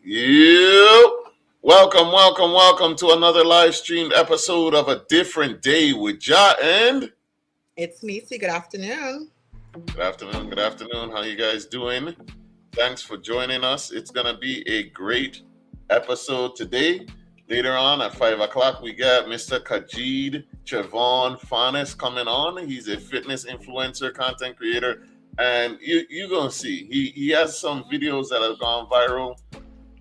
Yep. Welcome to another live streamed episode of A Different Day with Ja and It's Nisi. Good afternoon. Good afternoon. How you guys doing? Thanks for joining us. It's gonna be a great episode today. Later on at 5 o'clock, we got Mr. Kajid Chavon Fanes coming on. He's a fitness influencer, content creator, and you're gonna see he has some videos that have gone viral.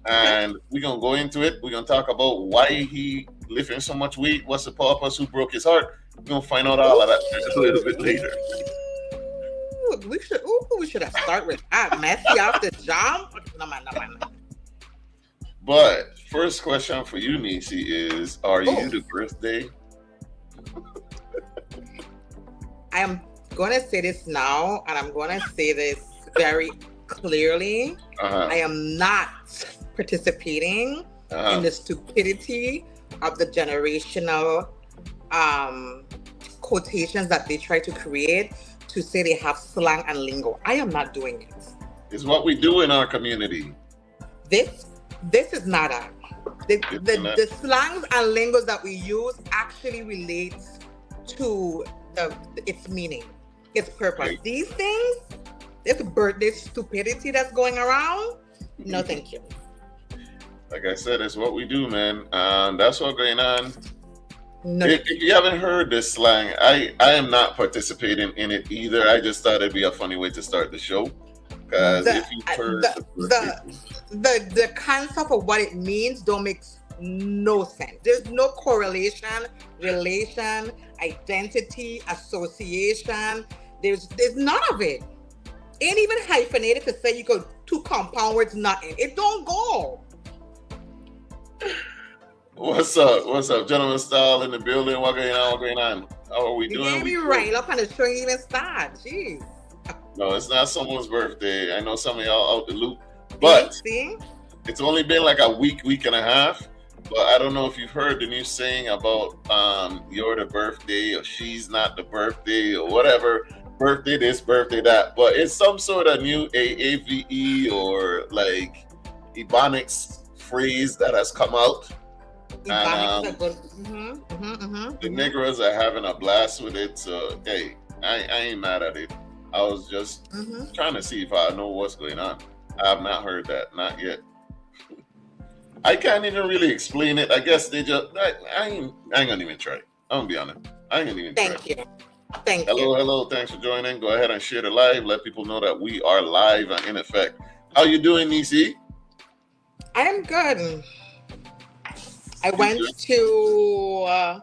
And we're gonna go into it. We're gonna talk about why he lifting so much weight, what's the purpose, who broke his heart. We're gonna find out all of that a little bit later. We should have started with that. Messy off the jump. No man. But first question for you, Nisi, is are you the birthday? I am gonna say this now, and I'm gonna say this very clearly. I am not participating in the stupidity of the generational quotations that they try to create to say they have slang and lingo. I am not doing it. It's what we do in our community. This is not a the slangs and lingos that we use actually relates to its meaning, its purpose. Right. These things, this birthday stupidity that's going around, no thank you. Like I said, it's what we do, man. That's what's going on. No. If you haven't heard this slang, I am not participating in it either. I just thought it'd be a funny way to start the show. Because if you've heard the concept of what it means don't make no sense. There's no correlation, relation, identity, association. There's none of it. Ain't even hyphenated to say you go two compound words, nothing. It don't go. What's up? Gentleman Style in the building. What going on? How are we doing? You gave me right up on the show even start. Jeez. No, it's not someone's birthday. I know some of y'all out the loop. But it's only been like a week and a half. But I don't know if you've heard the new saying about you're the birthday or she's not the birthday or whatever. Birthday this, birthday that. But it's some sort of new AAVE or like Ebonics phrase that has come out. And, the Negroes are having a blast with it. So hey, I ain't mad at it. I was just trying to see if I know what's going on. I have not heard that, not yet. I can't even really explain it. I guess they just I ain't gonna even try. I'm gonna be honest. I ain't gonna even try. Thank you. Hello. Thanks for joining. Go ahead and share the live. Let people know that we are live and in effect. How you doing, Nisi? I am good. I went to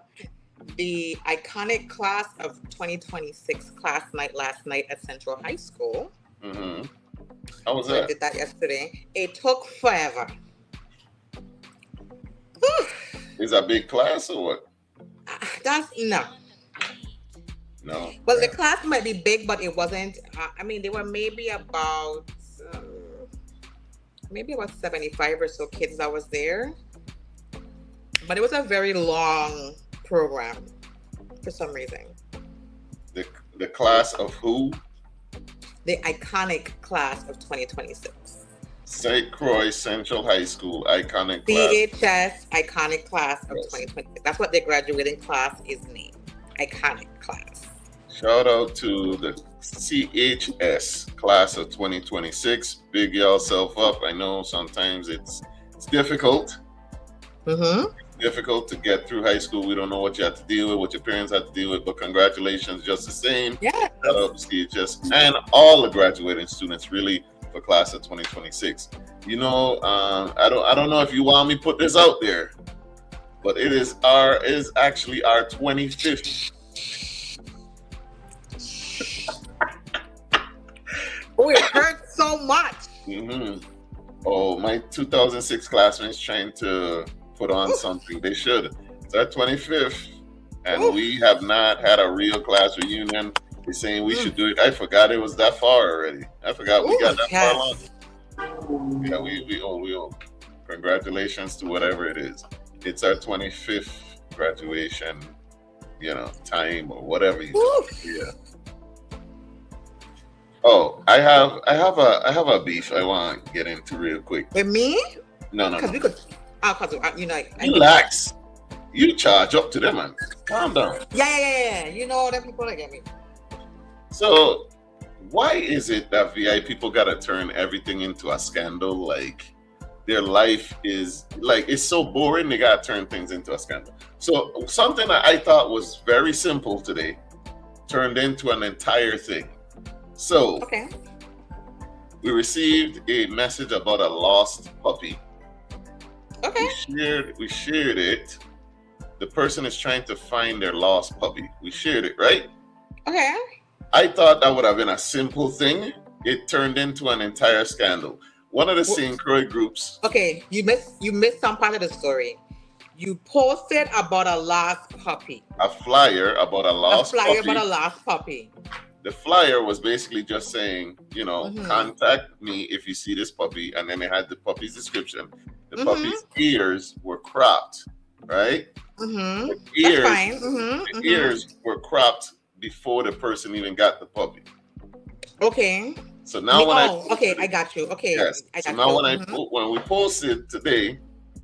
the iconic class of 2026 class night last night at Central High School. How was that? I did that yesterday. It took forever. Is that big class or what? No. Well, the class might be big, but it wasn't. They were maybe about 75 or so kids that was there. But it was a very long program for some reason. The class of who? The iconic class of 2026. St. Croix Central High School iconic CHS iconic class of 2026. That's what their graduating class is named. Iconic class. Shout out to the CHS class of 2026. Big yourself up. I know sometimes it's difficult. Difficult to get through high school. We don't know what you have to deal with, what your parents have to deal with, but congratulations just the same. Yeah. Shout out to CHS and all the graduating students really for class of 2026. You know, I don't know if you want me to put this out there, but it is actually our 25th. Oh, it hurts so much. Oh, my 2006 classmates trying to put on something. They should. It's our 25th, and we have not had a real class reunion. They're saying we should do it. I forgot it was that far already. I forgot we got that far long. Yeah, we owe. Congratulations to whatever it is. It's our 25th graduation, time or whatever you say. Yeah. Oh, I have a beef I want to get into real quick. With me? No. Because we could, because relax. You charge up to them, man. Calm down. Yeah. You know them people that get me. So, why is it that VI people gotta turn everything into a scandal? Like, their life is like, it's so boring. They gotta turn things into a scandal. So, something that I thought was very simple today turned into an entire thing. So, okay. We received a message about a lost puppy. Okay. We shared it. The person is trying to find their lost puppy. We shared it, right? Okay. I thought that would have been a simple thing. It turned into an entire scandal. One of the St. Croix groups. Okay, you missed some part of the story. You posted about a lost puppy. A flyer about a lost puppy. About a lost puppy. The flyer was basically just saying, contact me if you see this puppy. And then it had the puppy's description. The puppy's ears were cropped, right? Mm-hmm. That's fine. The ears were cropped before the person even got the puppy. Okay. So now I got you. Okay. Yes. When we posted today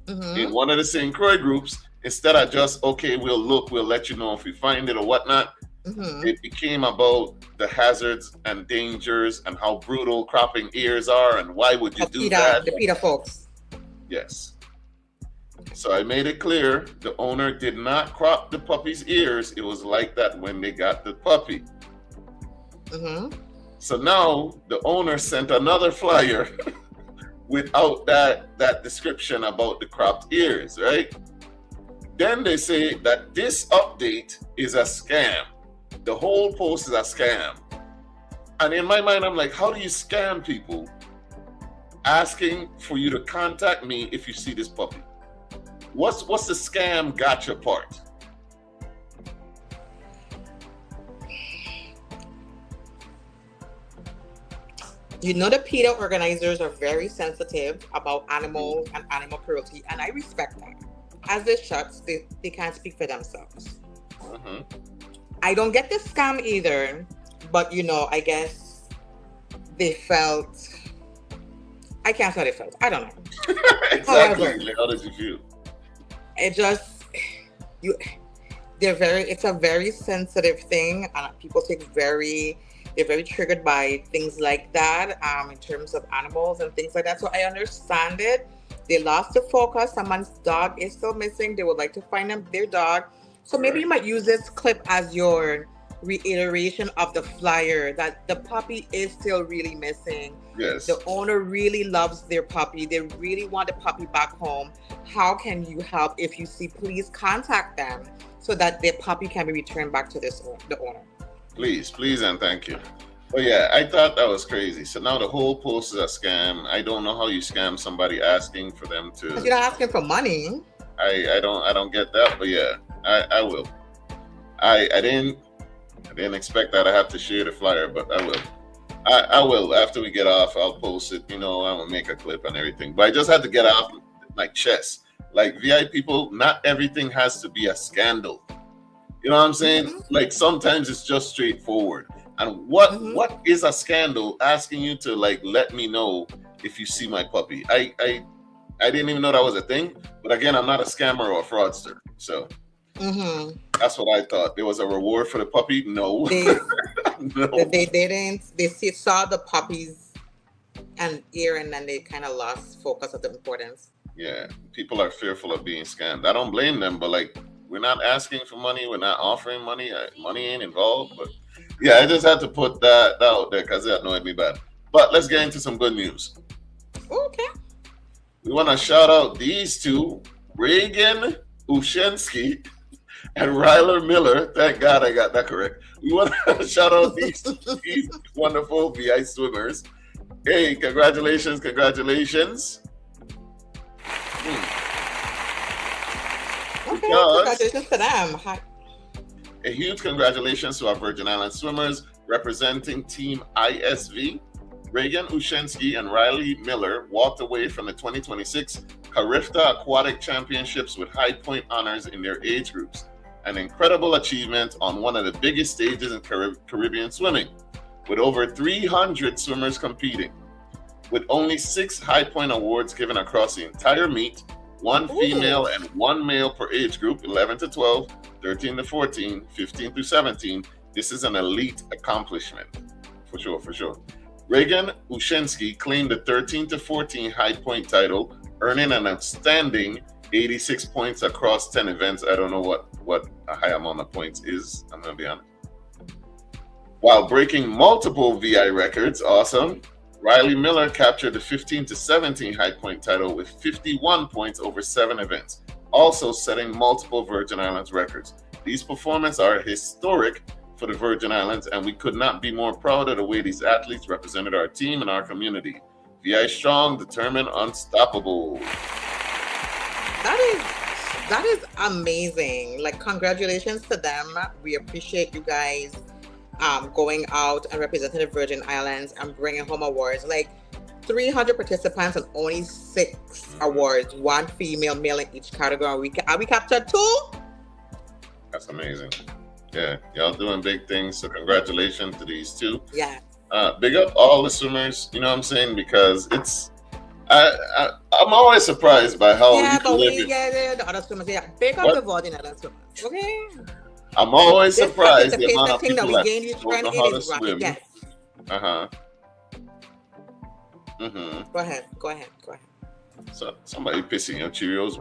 in one of the St. Croix groups, instead of just we'll let you know if we find it or whatnot, it became about the hazards and dangers and how brutal cropping ears are and why would you do that? The PETA folks. Yes. So I made it clear the owner did not crop the puppy's ears. It was like that when they got the puppy. So now the owner sent another flyer without that description about the cropped ears, right? Then they say that this update is a scam. The whole post is a scam. And in my mind, I'm like, how do you scam people asking for you to contact me if you see this puppy? What's the scam gotcha part? The PETA organizers are very sensitive about animals and animal cruelty, and I respect that. As it shuts, they can't speak for themselves. I don't get the scam either, but I guess they felt. I can't say they felt. I don't know. Exactly. However, how did you feel? It just it's a very sensitive thing, and people they're very triggered by things like that, in terms of animals and things like that. So I understand it. They lost the focus. Someone's dog is still missing. They would like to find their dog. So maybe you might use this clip as your reiteration of the flyer that the puppy is still really missing. Yes. The owner really loves their puppy. They really want the puppy back home. How can you help? If you see, please contact them so that their puppy can be returned back to the owner. Please, and thank you. But yeah, I thought that was crazy. So now the whole post is a scam. I don't know how you scam somebody asking for them to. You're not asking for money. I don't get that, but yeah, I will. I didn't expect that I have to share the flyer, but I will. I will. After we get off, I'll post it. I'm gonna make a clip and everything. But I just had to get off my chest. Like VI people, not everything has to be a scandal. You know what I'm saying? Like sometimes it's just straightforward. And what is a scandal asking you to let me know if you see my puppy? I didn't even know that was a thing. But again, I'm not a scammer or a fraudster. So that's what I thought. There was a reward for the puppy? No. No. They didn't. They saw the puppy's ear and then they kind of lost focus of the importance. Yeah. People are fearful of being scammed. I don't blame them, but we're not asking for money. We're not offering money. Money ain't involved. But yeah, I just had to put that out there because it annoyed me bad. But let's get into some good news. Okay. We want to shout out these two, Reagan Ushensky and Ryler Miller. Thank God I got that correct. We want to shout out these wonderful VI swimmers. Hey, congratulations. Okay, congratulations to them. Hi. A huge congratulations to our Virgin Islands swimmers representing Team ISV. Reagan Ushensky and Riley Miller walked away from the 2026 Carifta Aquatic Championships with high point honors in their age groups. An incredible achievement on one of the biggest stages in Caribbean swimming, with over 300 swimmers competing. with only 6 high point awards given across the entire meet, 1 female and 1 male per age group, 11 to 12, 13 to 14, 15 through 17. This is an elite accomplishment, for sure. Reagan Ushensky claimed the 13 to 14 high point title, earning an outstanding 86 points across 10 events. I don't know what a high amount of points is, I'm going to be honest. While breaking multiple VI records, awesome, Riley Miller captured the 15 to 17 high point title with 51 points over 7 events, also setting multiple Virgin Islands records. These performances are historic for the Virgin Islands, and we could not be more proud of the way these athletes represented our team and our community. VI strong, determined, unstoppable. That is amazing. Like, congratulations to them. We appreciate you guys going out and representing the Virgin Islands and bringing home awards. Like 300 participants and only 6 awards, 1 female, male in each category. We captured 2. That's amazing. Yeah, y'all doing big things. So congratulations to these 2. Yeah. Big up all the swimmers. You know what I'm saying? Because it's I'm always surprised by how the other swimmers. Yeah, big up the Virgin Islands swimmers. Okay. I'm always surprised the amount of people that don't know how to swim. Yes. Go ahead. So somebody pissing your Cheerios.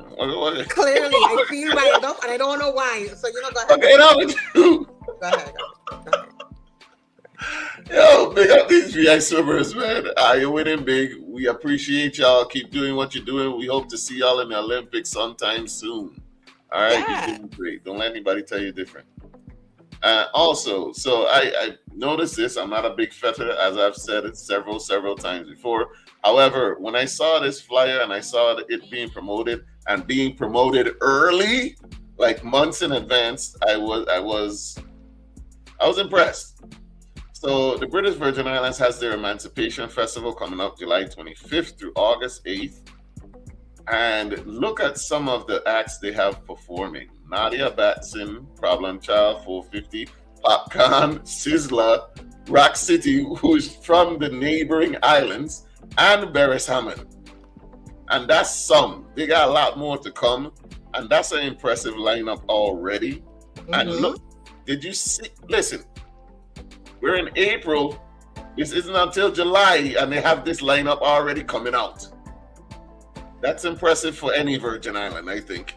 Clearly, I feel right enough, and I don't know why. So go ahead. Okay, now with you. Go ahead. Yo, big up these VI swimmers, man. You're winning big. We appreciate y'all. Keep doing what you're doing. We hope to see y'all in the Olympics sometime soon. All right, yeah. You're doing great. Don't let anybody tell you different. Also, so I noticed this. I'm not a big fetter, as I've said it several times before. However, when I saw this flyer and I saw it being promoted and being promoted early, like months in advance, I was impressed. So the British Virgin Islands has their Emancipation Festival coming up July 25th through August 8th. And look at some of the acts they have performing. Nadia Batson, Problem Child, 450, Popcorn, Sizzler, Rock City, who's from the neighboring islands, and Beres Hammond. And that's some. They got a lot more to come. And that's an impressive lineup already. Mm-hmm. And look, did you see? Listen, we're in April. This isn't until July, and they have this lineup already coming out. That's impressive for any Virgin Island, I think,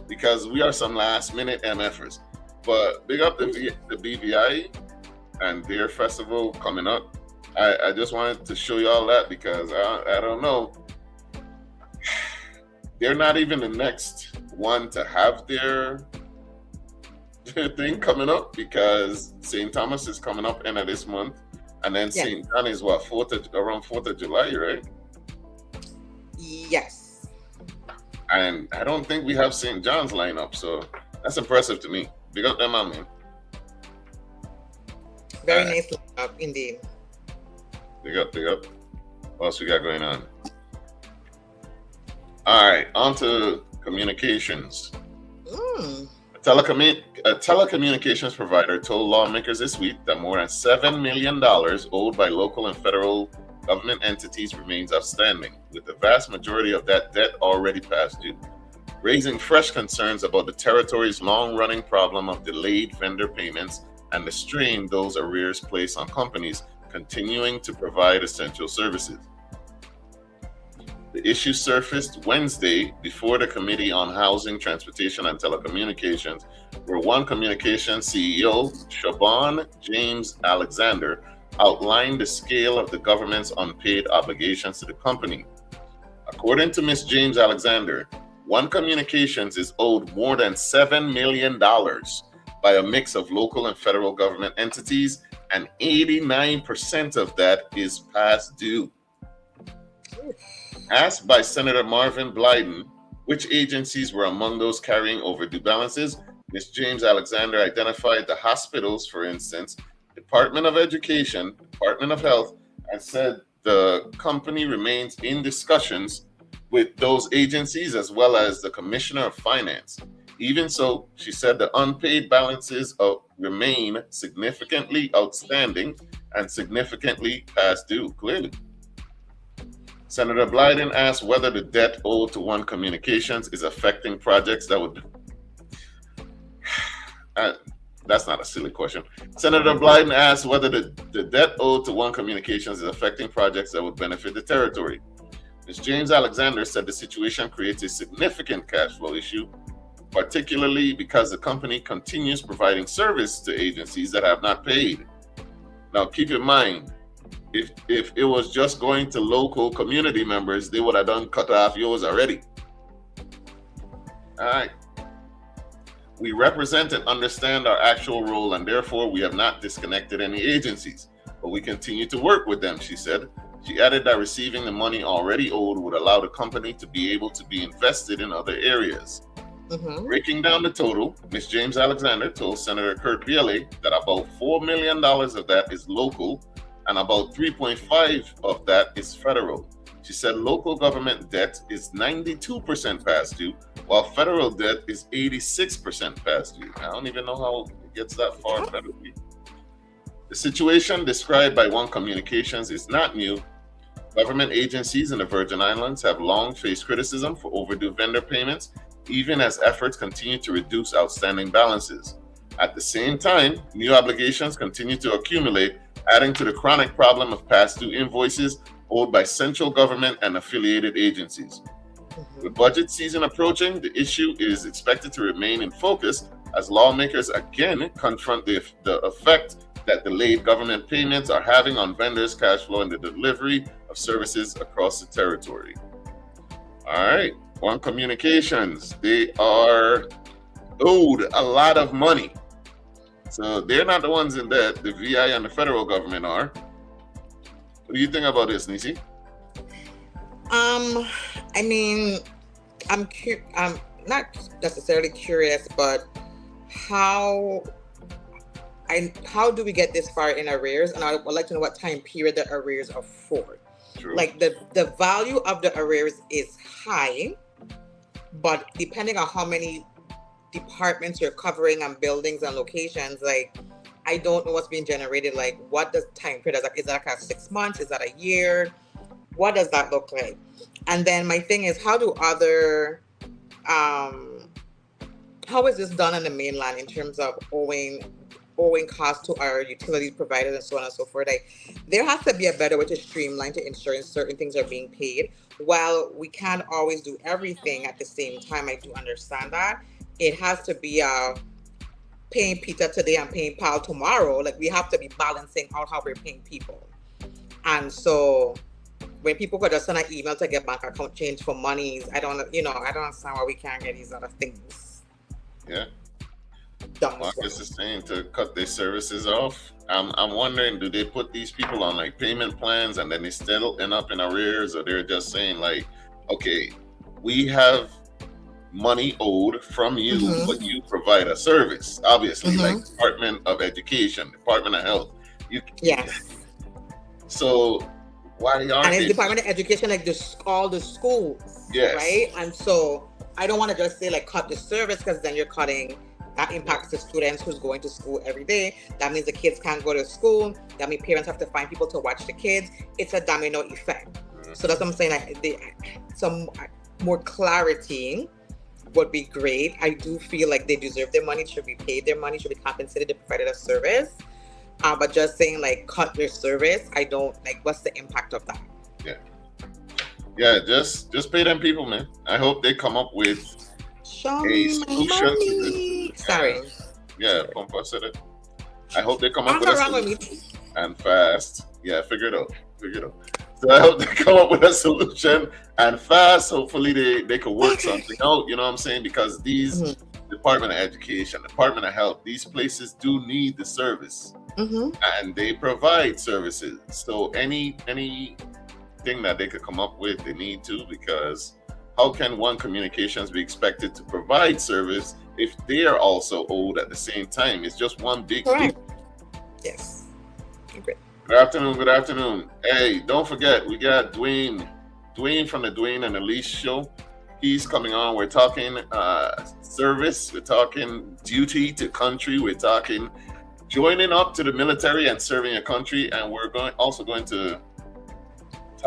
because we are some last-minute MFers. But big up the BVI and their festival coming up. I just wanted to show you all that because I don't know. They're not even the next one to have their thing coming up because St. Thomas is coming up end of this month, and then St. John is around 4th of July, right? Yes. And I don't think we have St. John's lineup, so that's impressive to me. Big up them, man. Very nice lineup, indeed. Big up. What else we got going on? All right, on to communications. A telecommunications provider told lawmakers this week that more than $7 million owed by local and federal government entities remains outstanding, with the vast majority of that debt already past due, raising fresh concerns about the territory's long-running problem of delayed vendor payments and the strain those arrears place on companies continuing to provide essential services. The issue surfaced Wednesday before the Committee on Housing, Transportation, and Telecommunications, where One Communications CEO, Siobhan James Alexander, outlined the scale of the government's unpaid obligations to the company. According to Ms. James Alexander, One Communications is owed more than $7 million by a mix of local and federal government entities, and 89% of that is past due. Asked by Senator Marvin Blyden which agencies were among those carrying overdue balances, Ms. James Alexander identified the hospitals, for instance, Department of Education, Department of Health, and said the company remains in discussions with those agencies as well as the Commissioner of Finance. Even so, she said the unpaid balances remain significantly outstanding and significantly past due, clearly. Senator Blyden asked whether the debt owed to One Communications is affecting projects that would... that's not a silly question. Senator Blyden asked whether the debt owed to One Communications is affecting projects that would benefit the territory. Ms. James Alexander said the situation creates a significant cash flow issue, particularly because the company continues providing service to agencies that have not paid. Now, keep in mind, if it was just going to local community members, they would have done cut off yours already. All right. We represent and understand our actual role, and therefore we have not disconnected any agencies, but we continue to work with them, she said. She added that receiving the money already owed would allow the company to be able to be invested in other areas. Breaking down the total, Ms. James Alexander told Senator Kurt Biele that about $4 million of that is local and about 3.5 of that is federal. She said local government debt is 92% past due, while federal debt is 86% past due. I don't even know how it gets that far federally. The situation described by One Communications is not new. Government agencies in the Virgin Islands have long faced criticism for overdue vendor payments, even as efforts continue to reduce outstanding balances. At the same time, new obligations continue to accumulate, adding to the chronic problem of past due invoices owed by central government and affiliated agencies. With budget season approaching, the issue is expected to remain in focus as lawmakers again confront the effect that delayed government payments are having on vendors' cash flow and the delivery of services across the territory. All right, One Communications, they are owed a lot of money. So they're not the ones in debt, the VI and the federal government are. What do you think about this, Nisi? I mean, I'm not necessarily curious, but how do we get this far in arrears? And I would like to know what time period the arrears are for. True. Like the value of the arrears is high, but depending on how many departments you're covering and buildings and locations, like I don't know what's being generated. Like, what does time period? Is that like 6 months? Is that a year? What does that look like? And then my thing is, how do other, how is this done on the mainland in terms of owing costs to our utility providers and so on and so forth? Like, there has to be a better way to streamline to ensure certain things are being paid. While we can't always do everything at the same time, I do understand that. It has to be paying Peter today and paying Paul tomorrow. Like, we have to be balancing out how we're paying people. And so when people could just send an email to get bank account change for monies, I don't understand why we can't get these other things. Yeah. Marcus is saying to cut their services off. I'm wondering, do they put these people on like payment plans and then they still end up in arrears, or they're just saying like, okay, we have money owed from you, but you provide a service, obviously, like Department of Education, Department of Health. Yes. So why aren't it's Department of Education, like all the schools, yes, right? And so I don't want to just say like cut the service, because then you're cutting. That impacts the students who's going to school every day. That means the kids can't go to school. That means parents have to find people to watch the kids. It's a domino effect. So that's what I'm saying. Like, some more clarity would be great. I do feel like they deserve their money, should be paid their money, should be compensated, they provided a service. But just saying like cut their service, I don't like. What's the impact of that? Yeah. Just pay them people, man. I hope they come up with a solution to this. Sorry. Yeah, Pompa said it. I hope they come up with a solution and fast. Yeah, figure it out. So I hope they come up with a solution and fast. Hopefully they can work something out. You know what I'm saying? Because these Department of Education, Department of Health, these places do need the service, and they provide services. So anything that they could come up with, they need to, because how can One Communications be expected to provide service if they are also owed at the same time? It's just one big loop. Yes. Okay. Good afternoon. Hey, don't forget, we got Dwayne from the Dwayne and Elise show. He's coming on. We're talking service. We're talking duty to country. We're talking joining up to the military and serving a country. And we're also going to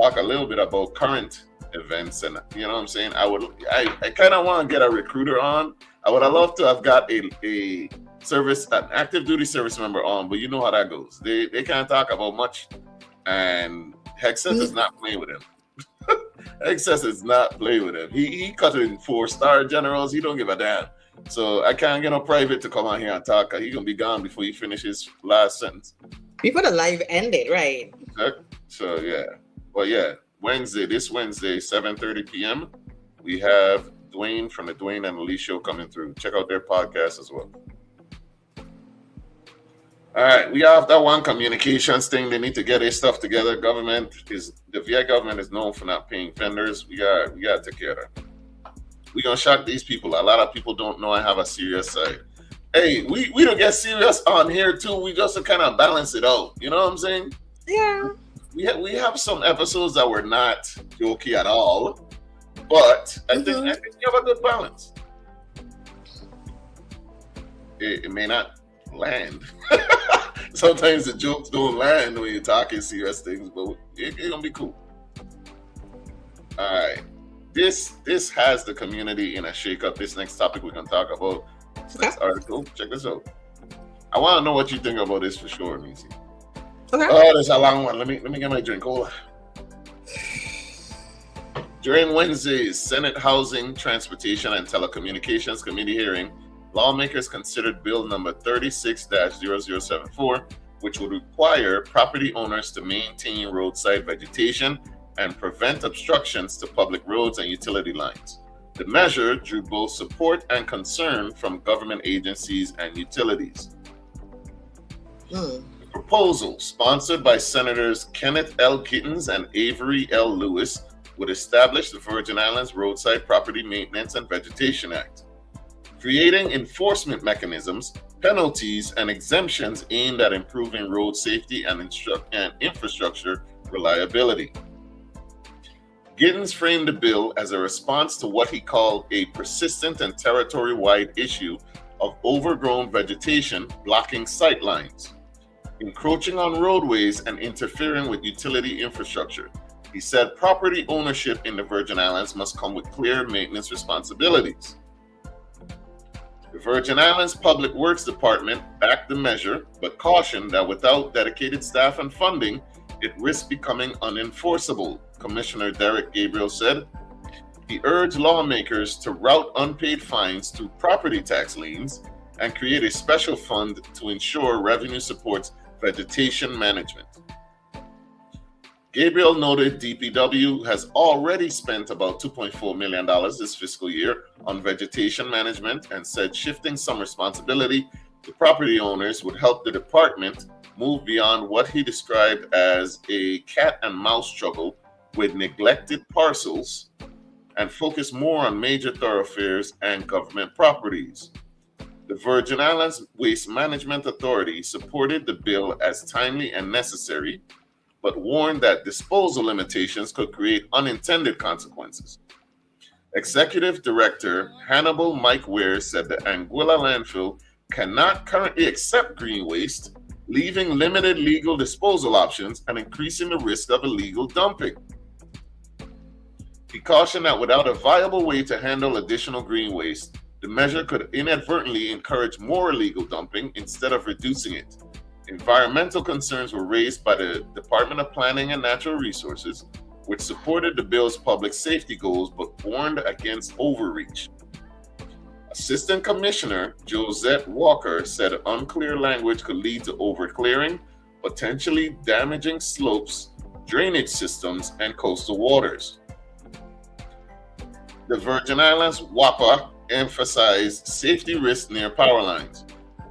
talk a little bit about current events, and you know what I'm saying. I kind of want to get a recruiter on. I would have loved to have got an active duty service member on, but you know how that goes. They can't talk about much, and Hexas is not playing with him. Hexas is not playing with him. He cut in 4-star generals. He don't give a damn. So I can't get no private to come on here and talk. He gonna be gone before he finishes last sentence. Before the live ended, right? Exactly. So yeah, but yeah, this Wednesday, 7:30 p.m. we have Dwayne from the Dwayne and Lee Show coming through. Check out their podcast as well. All right, we have that one communications thing. They need to get their stuff together. The VI government is known for not paying vendors. We got to take care of that. We're gonna shock these people. A lot of people don't know I have a serious side. Hey, we don't get serious on here too. We just to kind of balance it out. You know what I'm saying? Yeah. We have some episodes that were not jokey at all, but I think you have a good balance. It may not land. Sometimes the jokes don't land when you're talking serious things, but it's gonna be cool. All right. This has the community in a shakeup. This next topic we're gonna talk about. This next article. Check this out. I want to know what you think about this for sure, Nisi. Okay. Oh, that's a long one. Let me get my drink. Hold on. During Wednesday's Senate Housing, Transportation, and Telecommunications Committee hearing, lawmakers considered Bill number 36-0074, which would require property owners to maintain roadside vegetation and prevent obstructions to public roads and utility lines. The measure drew both support and concern from government agencies and utilities. The proposal, sponsored by Senators Kenneth L. Gittens and Avery L. Lewis, would establish the Virgin Islands Roadside Property Maintenance and Vegetation Act, creating enforcement mechanisms, penalties, and exemptions aimed at improving road safety and infrastructure reliability. Gittens framed the bill as a response to what he called a persistent and territory-wide issue of overgrown vegetation blocking sight lines, encroaching on roadways, and interfering with utility infrastructure. He said property ownership in the Virgin Islands must come with clear maintenance responsibilities. The Virgin Islands Public Works Department backed the measure, but cautioned that without dedicated staff and funding, it risks becoming unenforceable, Commissioner Derek Gabriel said. He urged lawmakers to route unpaid fines to property tax liens and create a special fund to ensure revenue supports vegetation management. Gabriel noted DPW has already spent about $2.4 million this fiscal year on vegetation management and said shifting some responsibility to property owners would help the department move beyond what he described as a cat and mouse struggle with neglected parcels and focus more on major thoroughfares and government properties. The Virgin Islands Waste Management Authority supported the bill as timely and necessary, but warned that disposal limitations could create unintended consequences. Executive Director Hannibal Mike Ware said the Anguilla landfill cannot currently accept green waste, leaving limited legal disposal options and increasing the risk of illegal dumping. He cautioned that without a viable way to handle additional green waste, the measure could inadvertently encourage more illegal dumping instead of reducing it. Environmental concerns were raised by the Department of Planning and Natural Resources, which supported the bill's public safety goals but warned against overreach. Assistant Commissioner Josette Walker said unclear language could lead to overclearing, potentially damaging slopes, drainage systems, and coastal waters. The Virgin Islands WAPA emphasized safety risks near power lines.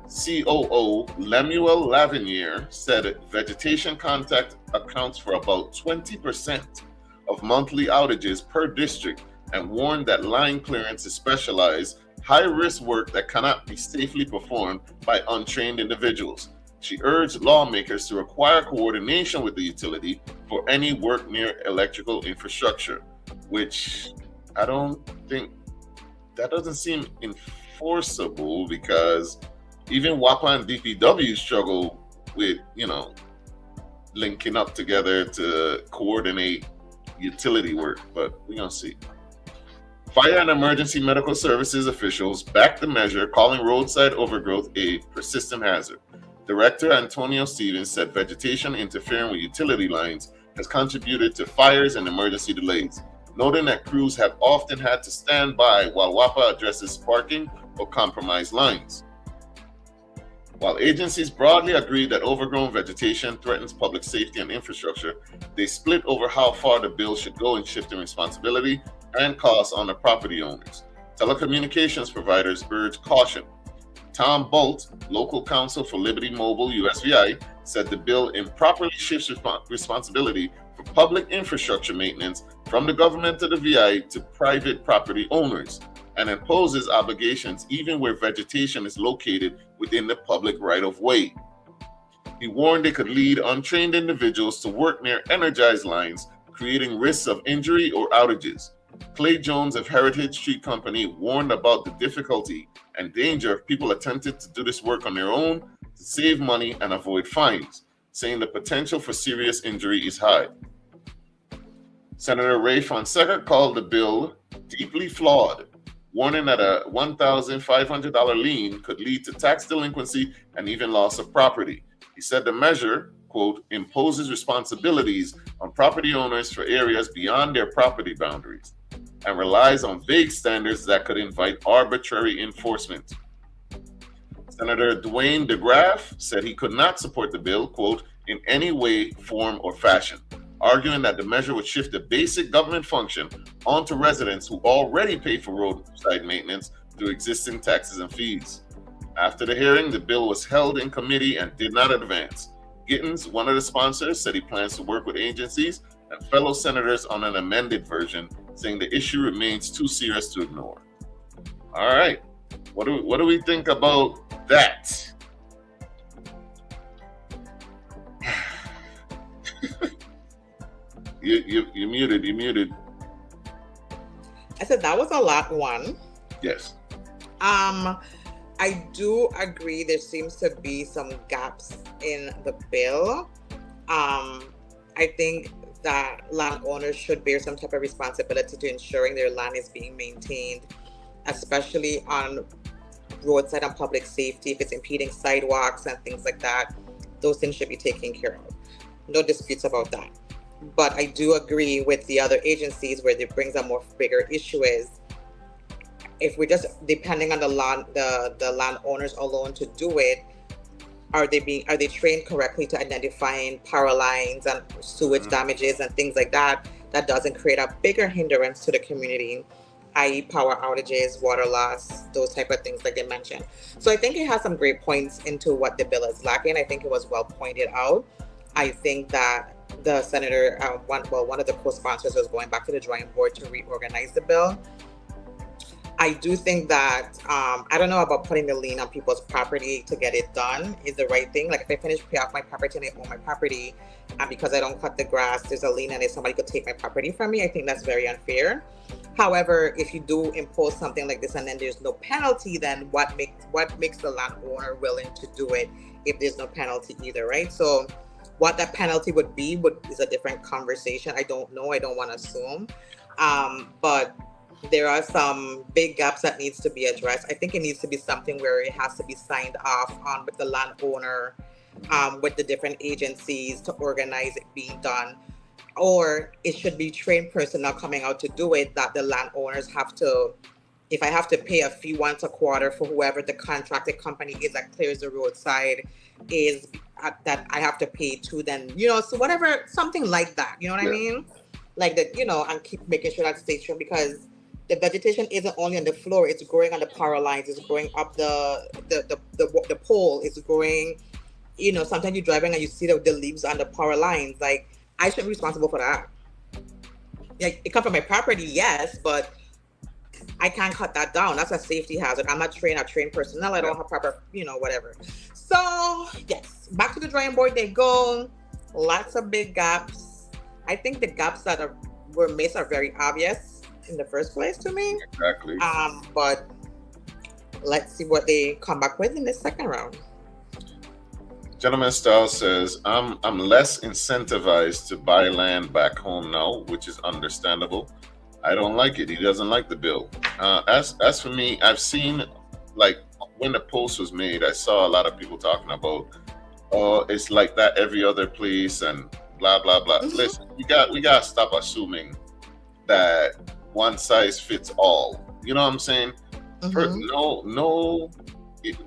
COO Lemuel Lavinier said vegetation contact accounts for about 20% of monthly outages per district and warned that line clearance is specialized, high-risk work that cannot be safely performed by untrained individuals. She urged lawmakers to require coordination with the utility for any work near electrical infrastructure, which I don't think, that doesn't seem enforceable because even WAPA and DPW struggle with, linking up together to coordinate utility work, but we're gonna see. Fire and emergency medical services officials backed the measure, calling roadside overgrowth a persistent hazard. Director Antonio Stevens said vegetation interfering with utility lines has contributed to fires and emergency delays, noting that crews have often had to stand by while WAPA addresses sparking or compromised lines. While agencies broadly agree that overgrown vegetation threatens public safety and infrastructure, they split over how far the bill should go in shifting responsibility and costs on the property owners. Telecommunications providers urge caution. Tom Bolt, local counsel for Liberty Mobile USVI, said the bill improperly shifts responsibility for public infrastructure maintenance from the government to the VI to private property owners and imposes obligations even where vegetation is located within the public right-of-way. He warned it could lead untrained individuals to work near energized lines, creating risks of injury or outages. Clay Jones of Heritage Street Company warned about the difficulty and danger of people attempting to do this work on their own to save money and avoid fines, saying the potential for serious injury is high. Senator Ray Fonseca called the bill deeply flawed, warning that a $1,500 lien could lead to tax delinquency and even loss of property. He said the measure, quote, imposes responsibilities on property owners for areas beyond their property boundaries and relies on vague standards that could invite arbitrary enforcement. Senator Dwayne DeGraff said he could not support the bill, quote, in any way, form, or fashion, arguing that the measure would shift a basic government function onto residents who already pay for roadside maintenance through existing taxes and fees. After the hearing, the bill was held in committee and did not advance. Gittens, one of the sponsors, said he plans to work with agencies and fellow senators on an amended version, saying the issue remains too serious to ignore. All right, what do we think about that? You muted. I said that was a lot, one. Yes. I do agree there seems to be some gaps in the bill. I think that landowners should bear some type of responsibility to ensuring their land is being maintained, especially on roadside and public safety. If it's impeding sidewalks and things like that, those things should be taken care of. No disputes about that. But I do agree with the other agencies where it brings a more bigger issue is if we're just depending on the landowners alone to do it, are they trained correctly to identifying power lines and sewage damages and things like that doesn't create a bigger hindrance to the community, i.e. power outages, water loss, those type of things like they mentioned. So I think it has some great points into what the bill is lacking. I think it was well pointed out. I think that the senator, one of the co-sponsors was going back to the drawing board to reorganize the bill. I do think that, I don't know about putting the lien on people's property to get it done is the right thing. Like if I finish pay off my property and I own my property, and because I don't cut the grass, there's a lien and if somebody could take my property from me, I think that's very unfair. However, if you do impose something like this and then there's no penalty, then what makes the landowner willing to do it if there's no penalty either, right? So what that penalty would be is a different conversation. I don't know. I don't want to assume. But there are some big gaps that needs to be addressed. I think it needs to be something where it has to be signed off on with the landowner, with the different agencies to organize it being done. Or it should be trained personnel coming out to do it, that the landowners have to, if I have to pay a fee once a quarter for whoever the contracted company is that clears the roadside, is that I have to pay to then, so whatever, something like that, you know what I mean? Like that, and keep making sure that stays true, because the vegetation isn't only on the floor, it's growing on the power lines, it's growing up the pole, it's growing, sometimes you're driving and you see the leaves on the power lines. Like, I should be responsible for that. Like, it comes from my property, yes, but I can't cut that down. That's a safety hazard. I'm not trained. I train personnel. I don't have proper, whatever. So, yes, back to the drawing board they go. Lots of big gaps. I think the gaps that were missed are very obvious in the first place to me. Exactly. But let's see what they come back with in the second round. Gentleman Style says, I'm less incentivized to buy land back home now, which is understandable. I don't like it. He doesn't like the bill. As for me, I've seen, like, when the post was made, I saw a lot of people talking about, oh, it's like that every other place and blah blah blah. Mhm. Listen, we gotta stop assuming that one size fits all. You know what I'm saying? No,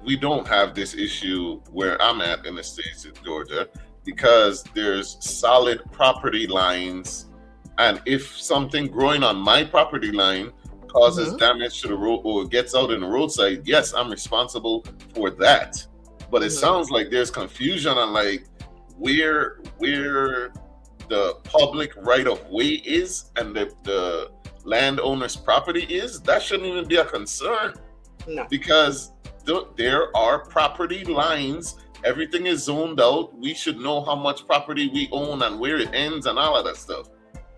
we don't have this issue where I'm at in the states of Georgia, because there's solid property lines, and if something growing on my property line causes damage to the road or gets out in the roadside, yes, I'm responsible for that. But it sounds like there's confusion on like where the public right of way is and the landowner's property is. That shouldn't even be a concern. No. Because there are property lines. Everything is zoned out. We should know how much property we own and where it ends and all of that stuff.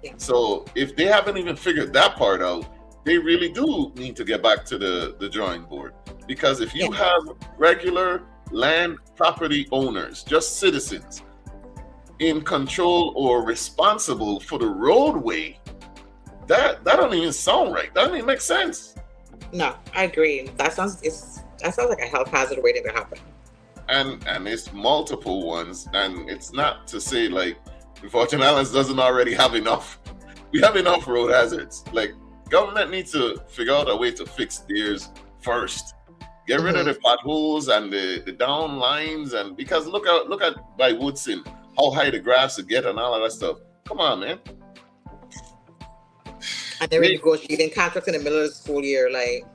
Yeah. So if they haven't even figured that part out, they really do need to get back to the drawing board. Because if you have regular land property owners, just citizens, in control or responsible for the roadway, that don't even sound right. That doesn't even make sense. No, I agree. That sounds like a health hazard waiting to happen. And it's multiple ones, and it's not to say like Fortune Islands doesn't already have enough. We have enough road hazards. Like, government needs to figure out a way to fix theirs first. Get rid of the potholes and the down lines, and because look at by Woodson, how high the grass to get and all of that stuff. Come on, man. And they're negotiating contracts in the middle of the school year, like.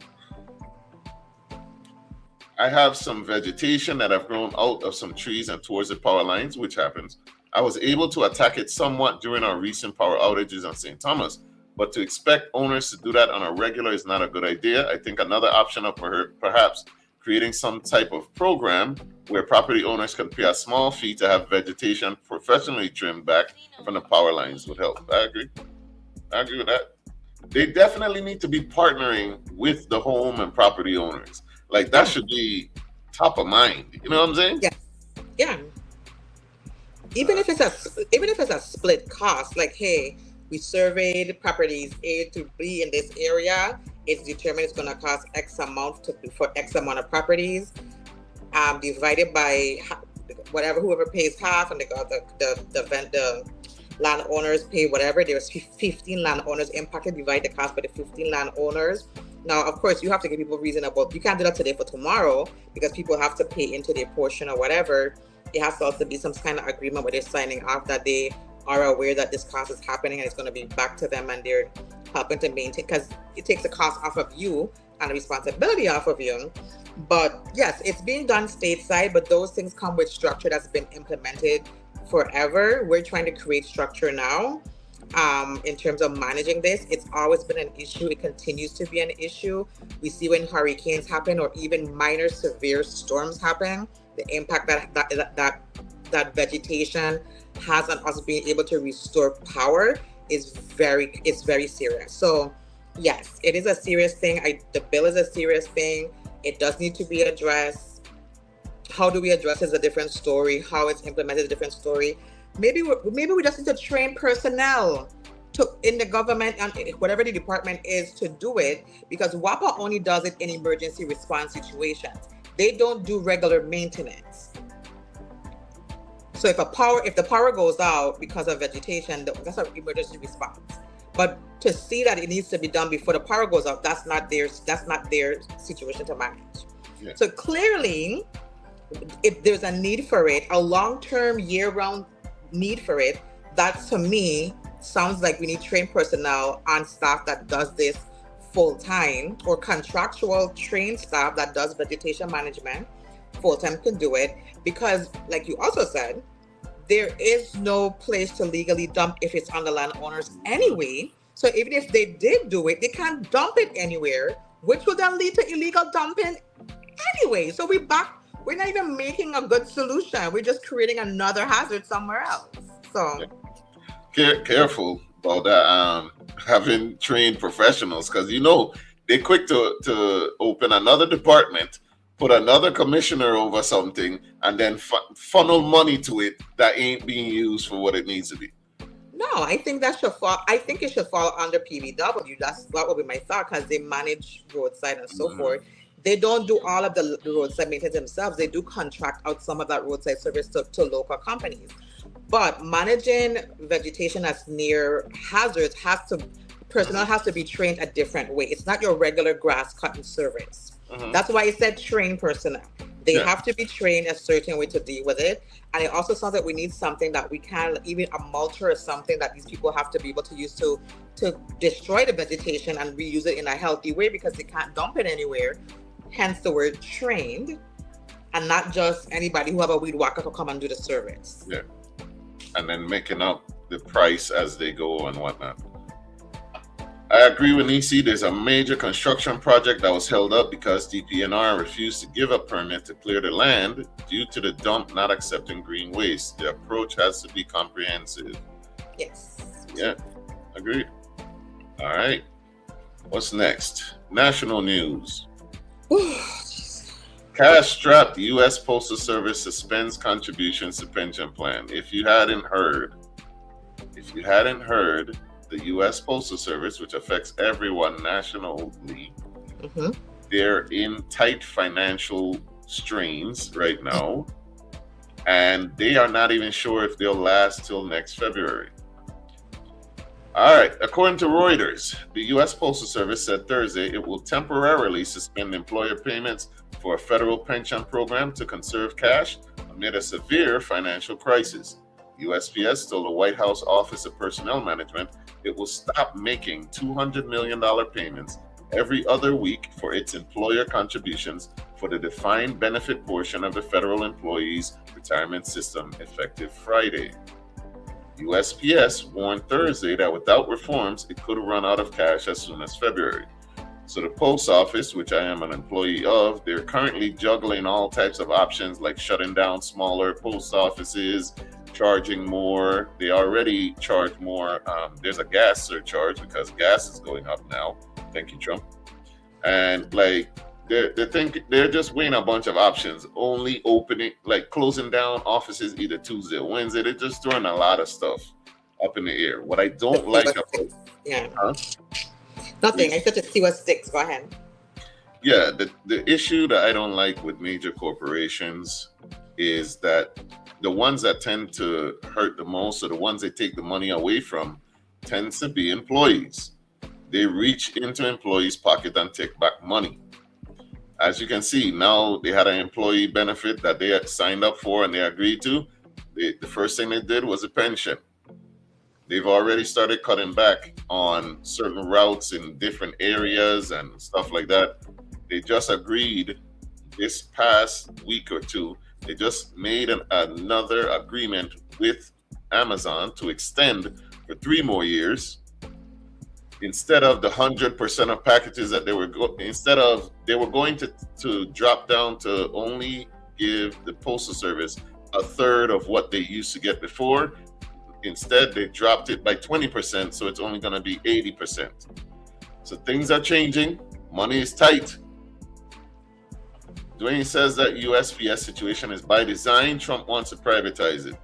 I have some vegetation that have grown out of some trees and towards the power lines, which happens. I was able to attack it somewhat during our recent power outages on St. Thomas, but to expect owners to do that on a regular is not a good idea. I think another option of perhaps creating some type of program where property owners can pay a small fee to have vegetation professionally trimmed back from the power lines would help. I agree with that. They definitely need to be partnering with the home and property owners. Like, that should be top of mind. You know what I'm saying? Yeah. Even if it's a split cost, like, hey, we surveyed properties A to B in this area. It's determined it's going to cost X amount for X amount of properties, divided by whatever, whoever pays half, and the landowners pay whatever. There's 15 landowners impacted. Divide the cost by the 15 landowners. Now, of course, you have to give people reasonable. You can't do that today for tomorrow, because people have to pay into their portion or whatever. It has to also be some kind of agreement where they're signing off that they are aware that this cost is happening and it's going to be back to them, and they're helping to maintain, because it takes the cost off of you and the responsibility off of you. But yes, it's being done stateside, but those things come with structure that's been implemented forever. We're trying to create structure now. In terms of managing this, it's always been an issue. It continues to be an issue. We see when hurricanes happen or even minor severe storms happen, the impact that vegetation has on us being able to restore power is very serious. So yes, it is a serious thing. The bill is a serious thing. It does need to be addressed. How do we address it is a different story. How it's implemented is a different story. Maybe we just need to train personnel in the government and whatever the department is to do it, because WAPA only does it in emergency response situations. They don't do regular maintenance. So if the power goes out because of vegetation, that's an emergency response. But to see that it needs to be done before the power goes out, that's not their situation to manage. Yeah. So clearly, if there's a need for it, a long-term, year-round need for it, that to me sounds like we need trained personnel on staff that does this full-time, or contractual trained staff that does vegetation management full-time can do it, because like you also said, there is no place to legally dump if it's on the landowners anyway. So even if they did do it, they can't dump it anywhere, which will then lead to illegal dumping anyway. So we're not even making a good solution. We're just creating another hazard somewhere else. So careful about that. Having trained professionals, because they're quick to open another department put another commissioner over something, and then funnel money to it that ain't being used for what it needs to be. No, I think that should fall. I think it should fall under PBW. That would be my thought, because they manage roadside and so forth. They don't do all of the roadside maintenance themselves. They do contract out some of that roadside service to local companies. But managing vegetation that's near hazards personnel has to be trained a different way. It's not your regular grass cutting service. That's why I said trained personnel. They have to be trained a certain way to deal with it. And it also sounds like we need something that we can, even a mulcher or something that these people have to be able to use to destroy the vegetation and reuse it in a healthy way, because they can't dump it anywhere. Hence the word trained, and not just anybody who have a weed whacker to come and do the service. Yeah. And then making up the price as they go and whatnot. I agree with Nisi. There's a major construction project that was held up because DPNR refused to give a permit to clear the land due to the dump not accepting green waste. The approach has to be comprehensive. Yes. Yeah, agreed. All right. What's next? National news. Cash-strapped, the U.S. Postal Service suspends contributions to pension plan. If you hadn't heard, the U.S. Postal Service, which affects everyone nationally, they're in tight financial strains right now, and they are not even sure if they'll last till next February. All right, according to Reuters, the U.S. Postal Service said Thursday it will temporarily suspend employer payments for a federal pension program to conserve cash amid a severe financial crisis. USPS told the White House Office of Personnel Management it will stop making $200 million payments every other week for its employer contributions for the defined benefit portion of the federal employees' retirement system effective Friday. USPS warned Thursday that without reforms, it could run out of cash as soon as February. So the post office, which I am an employee of, they're currently juggling all types of options like shutting down smaller post offices, charging more. They already charge more. There's a gas surcharge because gas is going up now. Thank you, Trump. And like they're just weighing a bunch of options. Only opening, like closing down offices either Tuesday or Wednesday. They're just throwing a lot of stuff up in the air. What I don't like about nothing. I said to see what sticks. Go ahead. Yeah, the issue that I don't like with major corporations is that the ones that tend to hurt the most, or the ones they take the money away from, tends to be employees. They reach into employees' pocket and take back money. As you can see, now they had an employee benefit that they had signed up for and they agreed to. The first thing they did was a pension. They've already started cutting back on certain routes in different areas and stuff like that. They just agreed this past week or two. They just made another agreement with Amazon to extend for 3 more years. Instead of the 100% of packages that they were going to drop down to only give the Postal Service a third of what they used to get before. Instead, they dropped it by 20%, so it's only going to be 80%. So things are changing. Money is tight. Dwayne says that USPS situation is by design. Trump wants to privatize it.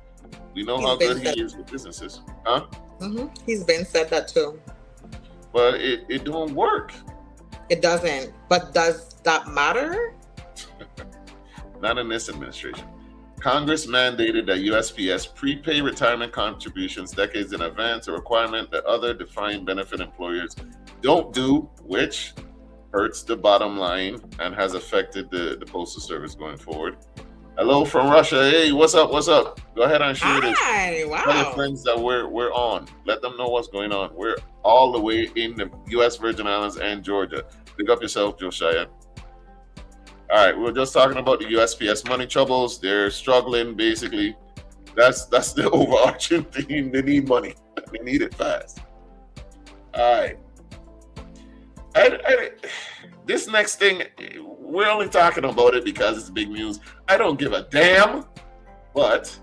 We know how good he is with businesses. Huh? He's been said that too. But it don't work. It doesn't. But does that matter? Not in this administration. Congress mandated that USPS prepay retirement contributions decades in advance, a requirement that other defined benefit employers don't do, which hurts the bottom line and has affected the Postal Service going forward. Hello from Russia. Hey, what's up? What's up? Go ahead and share this. Hi, wow. Tell your friends that we're on. Let them know what's going on. We're all the way in the U.S. Virgin Islands and Georgia. Pick up yourself, Josiah. All right, we were just talking about the USPS money troubles. They're struggling, basically. That's the overarching theme. They need money. They need it fast. All right. This next thing, we're only talking about it because it's big news. I don't give a damn. But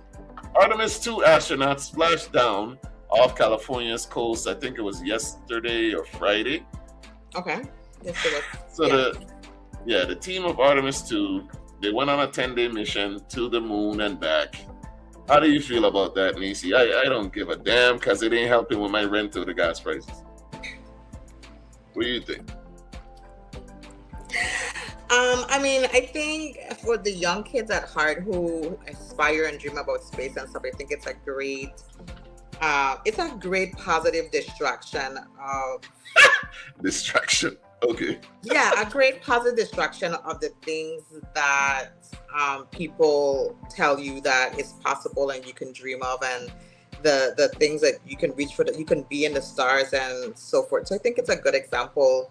Artemis 2 astronauts splashed down off California's coast. I think it was yesterday or Friday. Okay. Yes, it was. So Yeah, the team of Artemis 2, they went on a 10-day mission to the moon and back. How do you feel about that, Nisi? I don't give a damn because it ain't helping with my rent or the gas prices. What do you think? I mean, I think for the young kids at heart who aspire and dream about space and stuff, I think it's a great positive distraction of distraction. Okay. Yeah, a great positive distraction of the things that people tell you that is possible and you can dream of, and the things that you can reach for, that you can be in the stars and so forth. So I think it's a good example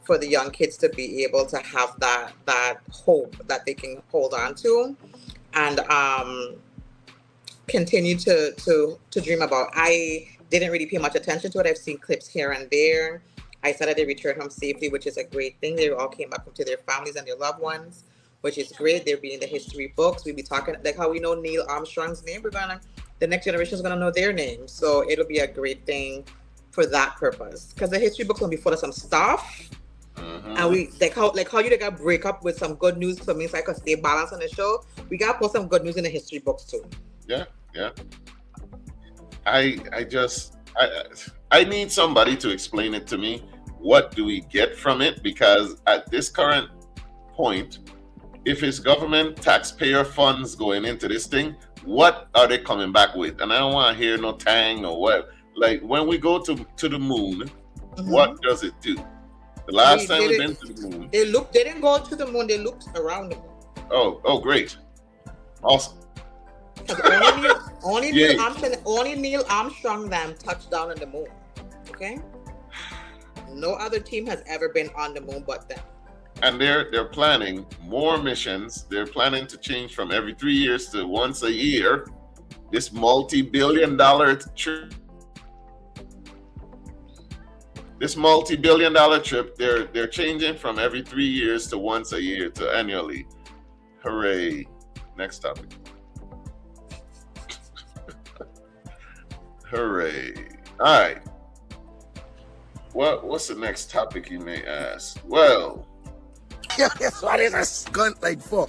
for the young kids to be able to have that hope that they can hold on to and continue to dream about. I didn't really pay much attention to it. I've seen clips here and there. I saw that they returned home safely, which is a great thing. They all came back to their families and their loved ones, which is great. They're being in the history books. We'll be talking like how we know Neil Armstrong's name. The next generation is gonna know their name. So it'll be a great thing for that purpose. Because the history books gonna be full of some stuff. Mm-hmm. And we like how you gotta break up with some good news for me so I can stay balanced on the show. We gotta put some good news in the history books too. Yeah. I need somebody to explain it to me. What do we get from it? Because at this current point, if it's government taxpayer funds going into this thing, what are they coming back with? And I don't want to hear no tang or what. Like when we go to the moon, mm-hmm. What does it do? The last time we've been to the moon, they didn't go to the moon. They looked around the moon. Oh, great, awesome. Only Neil Armstrong them touched down on the moon. Okay, no other team has ever been on the moon but them. And they're planning more missions. They're planning to change from every 3 years to once a year. This multi-billion-dollar trip. They're changing from every 3 years to once a year to annually. Hooray! Next topic. Hooray! All right. What's the next topic, you may ask? Well, what is a skunt like for?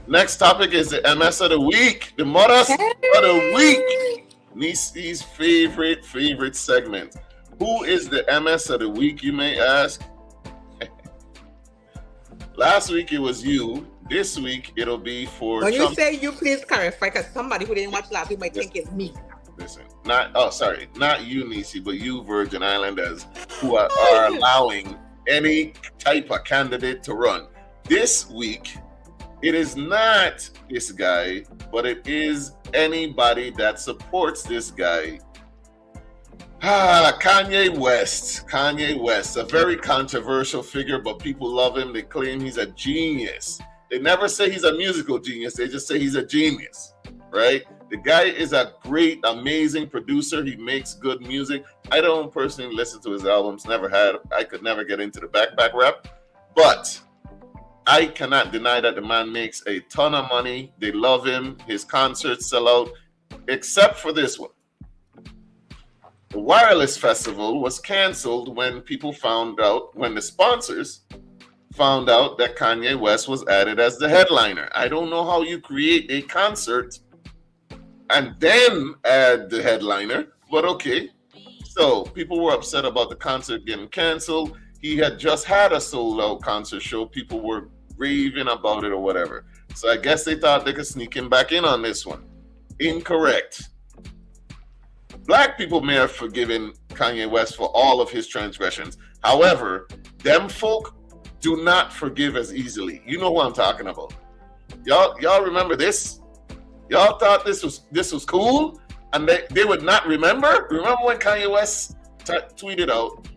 Next topic is the MS of the week, the mothers of the week. Nisi's favorite segment. Who is the MS of the week, you may ask? Last week it was you. This week it'll be for When Trump. You say you, please clarify, because somebody who didn't watch last week might think it's me. Listen, not you, Nisi, but you Virgin Islanders who are allowing any type of candidate to run. This week, it is not this guy, but it is anybody that supports this guy. Kanye West, a very controversial figure, but people love him. They claim he's a genius. They never say he's a musical genius. They just say he's a genius, right? The guy is a great, amazing producer. He makes good music. I don't personally listen to his albums. Never had. I could never get into the backpack rap. But I cannot deny that the man makes a ton of money. They love him. His concerts sell out, except for this one. The Wireless Festival was canceled when the sponsors found out that Kanye West was added as the headliner. I don't know how you create a concert and then add the headliner, but okay. So people were upset about the concert getting canceled. He had just had a sold-out concert show. People were raving about it or whatever. So I guess they thought they could sneak him back in on this one. Incorrect. Black people may have forgiven Kanye West for all of his transgressions. However, them folk do not forgive as easily. You know what I'm talking about. Y'all remember this? Y'all thought this was cool, and they would not remember? Remember when Kanye West tweeted out,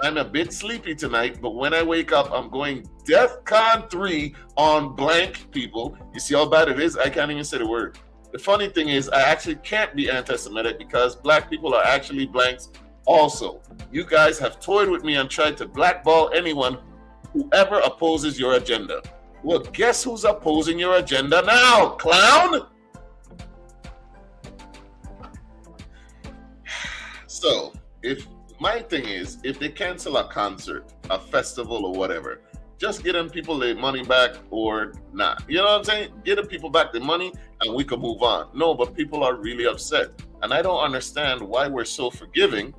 "I'm a bit sleepy tonight, but when I wake up, I'm going DEFCON 3 on blank people." You see how bad it is? I can't even say the word. The funny thing is, I actually can't be anti-Semitic because black people are actually blanks also. You guys have toyed with me and tried to blackball anyone whoever opposes your agenda. Well, guess who's opposing your agenda now, clown? So, if my thing is, if they cancel a concert, a festival, or whatever, just get them people their money back or not. You know what I'm saying? Get the people back their money and we can move on. No, but people are really upset. And I don't understand why we're so forgiving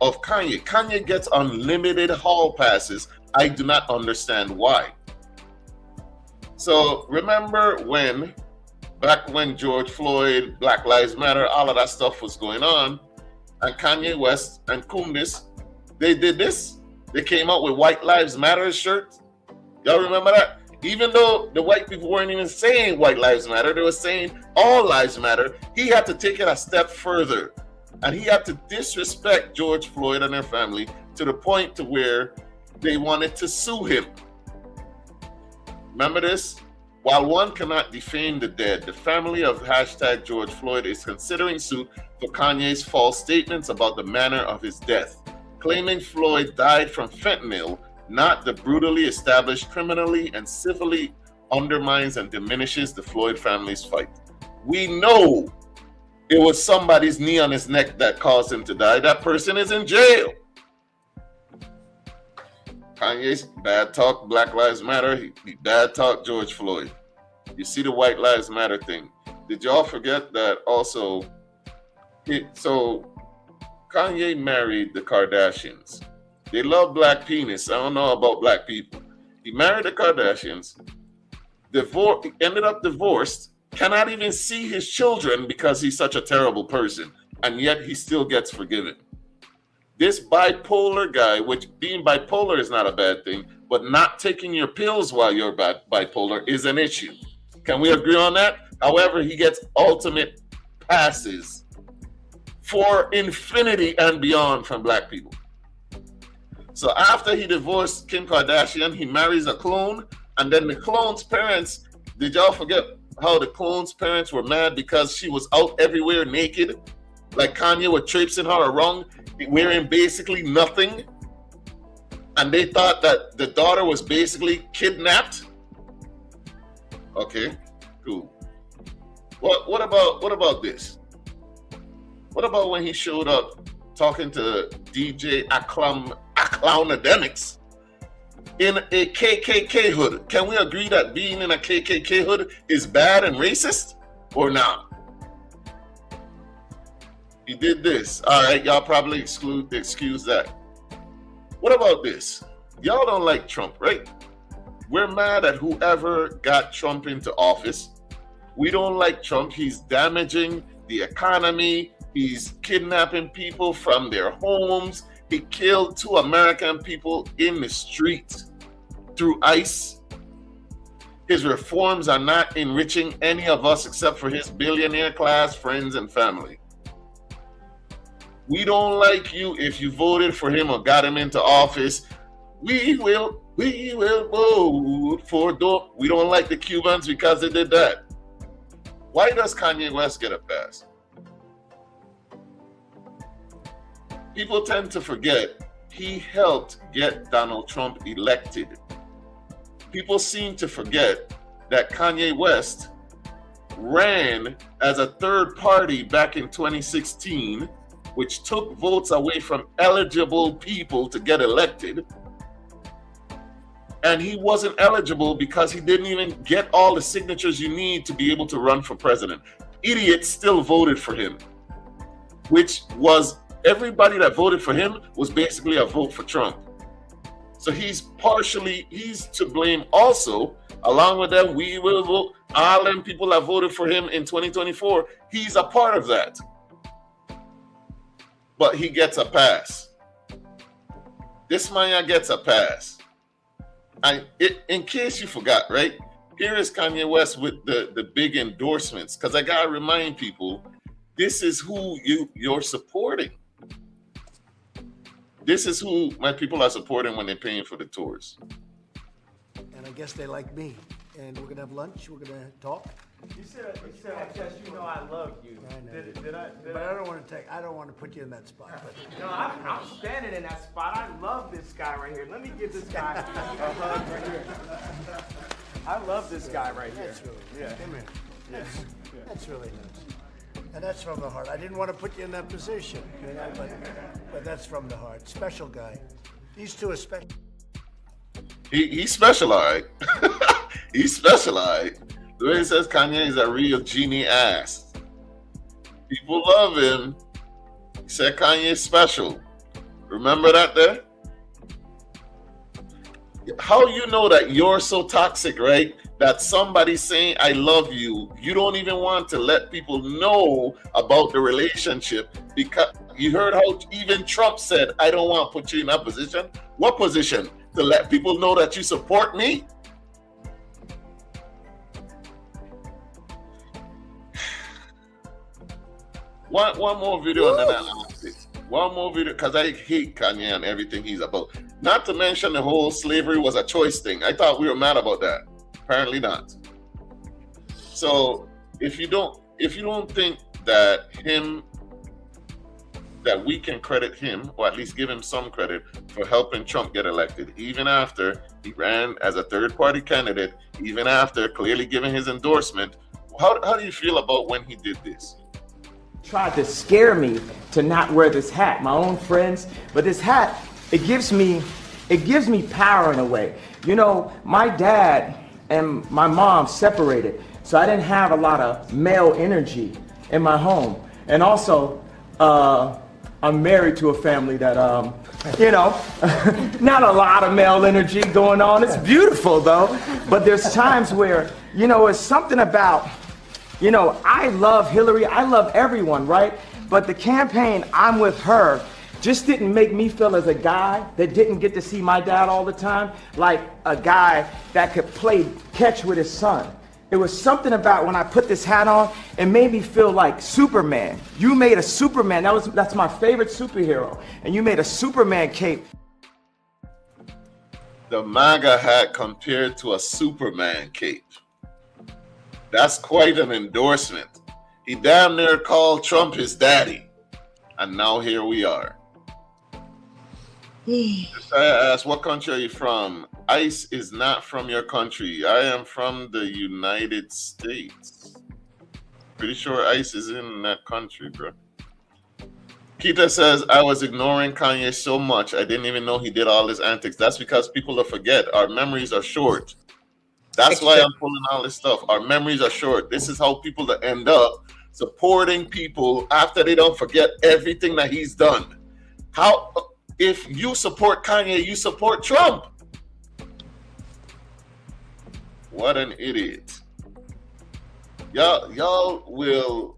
of Kanye. Kanye gets unlimited hall passes. I do not understand why. So remember back when George Floyd, Black Lives Matter, all of that stuff was going on, and Kanye West and Kumbis, they did this. They came out with White Lives Matter shirts. Y'all remember that? Even though the white people weren't even saying White Lives Matter, they were saying all lives matter. He had to take it a step further. And he had to disrespect George Floyd and their family to the point to where they wanted to sue him. Remember this? While one cannot defame the dead, the family of #George Floyd is considering suit for Kanye's false statements about the manner of his death, claiming Floyd died from fentanyl, not the brutally established criminally and civilly undermines and diminishes the Floyd family's fight. We know it was somebody's knee on his neck that caused him to die. That person is in jail. Kanye's bad talk Black Lives Matter. He bad talk George Floyd. You see the White Lives Matter thing. Did y'all forget that also? So Kanye married the Kardashians. They love black penis. I don't know about black people. He married the Kardashians. Ended up divorced. Cannot even see his children because he's such a terrible person. And yet he still gets forgiven. This bipolar guy, which being bipolar is not a bad thing, but not taking your pills while you're bipolar is an issue. Can we agree on that? However, he gets ultimate passes for infinity and beyond from black people. So after he divorced Kim Kardashian, he marries a clone, and then the clone's parents, did y'all forget how the clone's parents were mad because she was out everywhere naked? Like Kanye was traipsing her around, wearing basically nothing. And they thought that the daughter was basically kidnapped. Okay, cool. What about this? What about when he showed up talking to DJ Clownademics in a KKK hood? Can we agree that being in a KKK hood is bad and racist or not? He did this. All right, y'all probably excuse that. What about this? Y'all don't like Trump, right? We're mad at whoever got Trump into office. We don't like Trump. He's damaging the economy. He's kidnapping people from their homes. He killed 2 American people in the street through ICE. His reforms are not enriching any of us except for his billionaire class friends and family. We don't like you if you voted for him or got him into office. We will vote for Dope. We don't like the Cubans because they did that. Why does Kanye West get a pass? People tend to forget he helped get Donald Trump elected. People seem to forget that Kanye West ran as a third party back in 2016, which took votes away from eligible people to get elected. And he wasn't eligible because he didn't even get all the signatures you need to be able to run for president. Idiots still voted for him, which was everybody that voted for him was basically a vote for Trump. So he's to blame also. Along with them, we will vote. All them people that voted for him in 2024, he's a part of that. But he gets a pass. This man gets a pass. In case you forgot, right? Here is Kanye West with the big endorsements. Because I gotta remind people, this is who you're supporting. This is who my people are supporting when they're paying for the tours. And I guess they like me. And we're gonna have lunch. We're gonna talk. You said, you know I love you. I know. Did I? But I don't want to put you in that spot. But. No, I'm standing in that spot. I love this guy right here. Let me give this guy a hug right here. I love this guy right here. That's really nice. Yeah. Come here. That's really nice. And that's from the heart. I didn't want to put you in that position, you know, but that's from the heart. Special guy. These two are special. He's special, all right. He's special, all right. The way he says Kanye is a real genie ass. People love him. He said Kanye's special. Remember that there? How you know that you're so toxic, right? That somebody saying I love you, you don't even want to let people know about the relationship, because you heard how even Trump said, I don't want to put you in that position. What position? To let people know that you support me? One more video and then I'll it. One more video, because I hate Kanye and everything he's about. Not to mention the whole slavery was a choice thing. I thought we were mad about that. Apparently not. So if you don't think that we can credit him, or at least give him some credit for helping Trump get elected, even after he ran as a third-party candidate, even after clearly giving his endorsement, how do you feel about when he did this? Tried to scare me to not wear this hat, my own friends, but this hat, it gives me power in a way. You know, my dad and my mom separated, so I didn't have a lot of male energy in my home. And also, I'm married to a family that, you know, not a lot of male energy going on. It's beautiful though, but there's times where, you know, it's something about, you know, I love Hillary, I love everyone, right? But the campaign, I'm with her, just didn't make me feel as a guy that didn't get to see my dad all the time, like a guy that could play catch with his son. It was something about when I put this hat on, it made me feel like Superman. You made a Superman, that's my favorite superhero, and you made a Superman cape. The MAGA hat compared to a Superman cape. That's quite an endorsement. He damn near called Trump his daddy. And now here we are. I asked, what country are you from? ICE is not from your country. I am from the United States. Pretty sure ICE is in that country, bro. Keita says, I was ignoring Kanye so much, I didn't even know he did all his antics. That's because people will forget. Our memories are short. That's why I'm pulling all this stuff. Our memories are short. This is how people that end up supporting people after they don't forget everything that he's done. How, if you support Kanye, you support Trump. What an idiot. Y'all will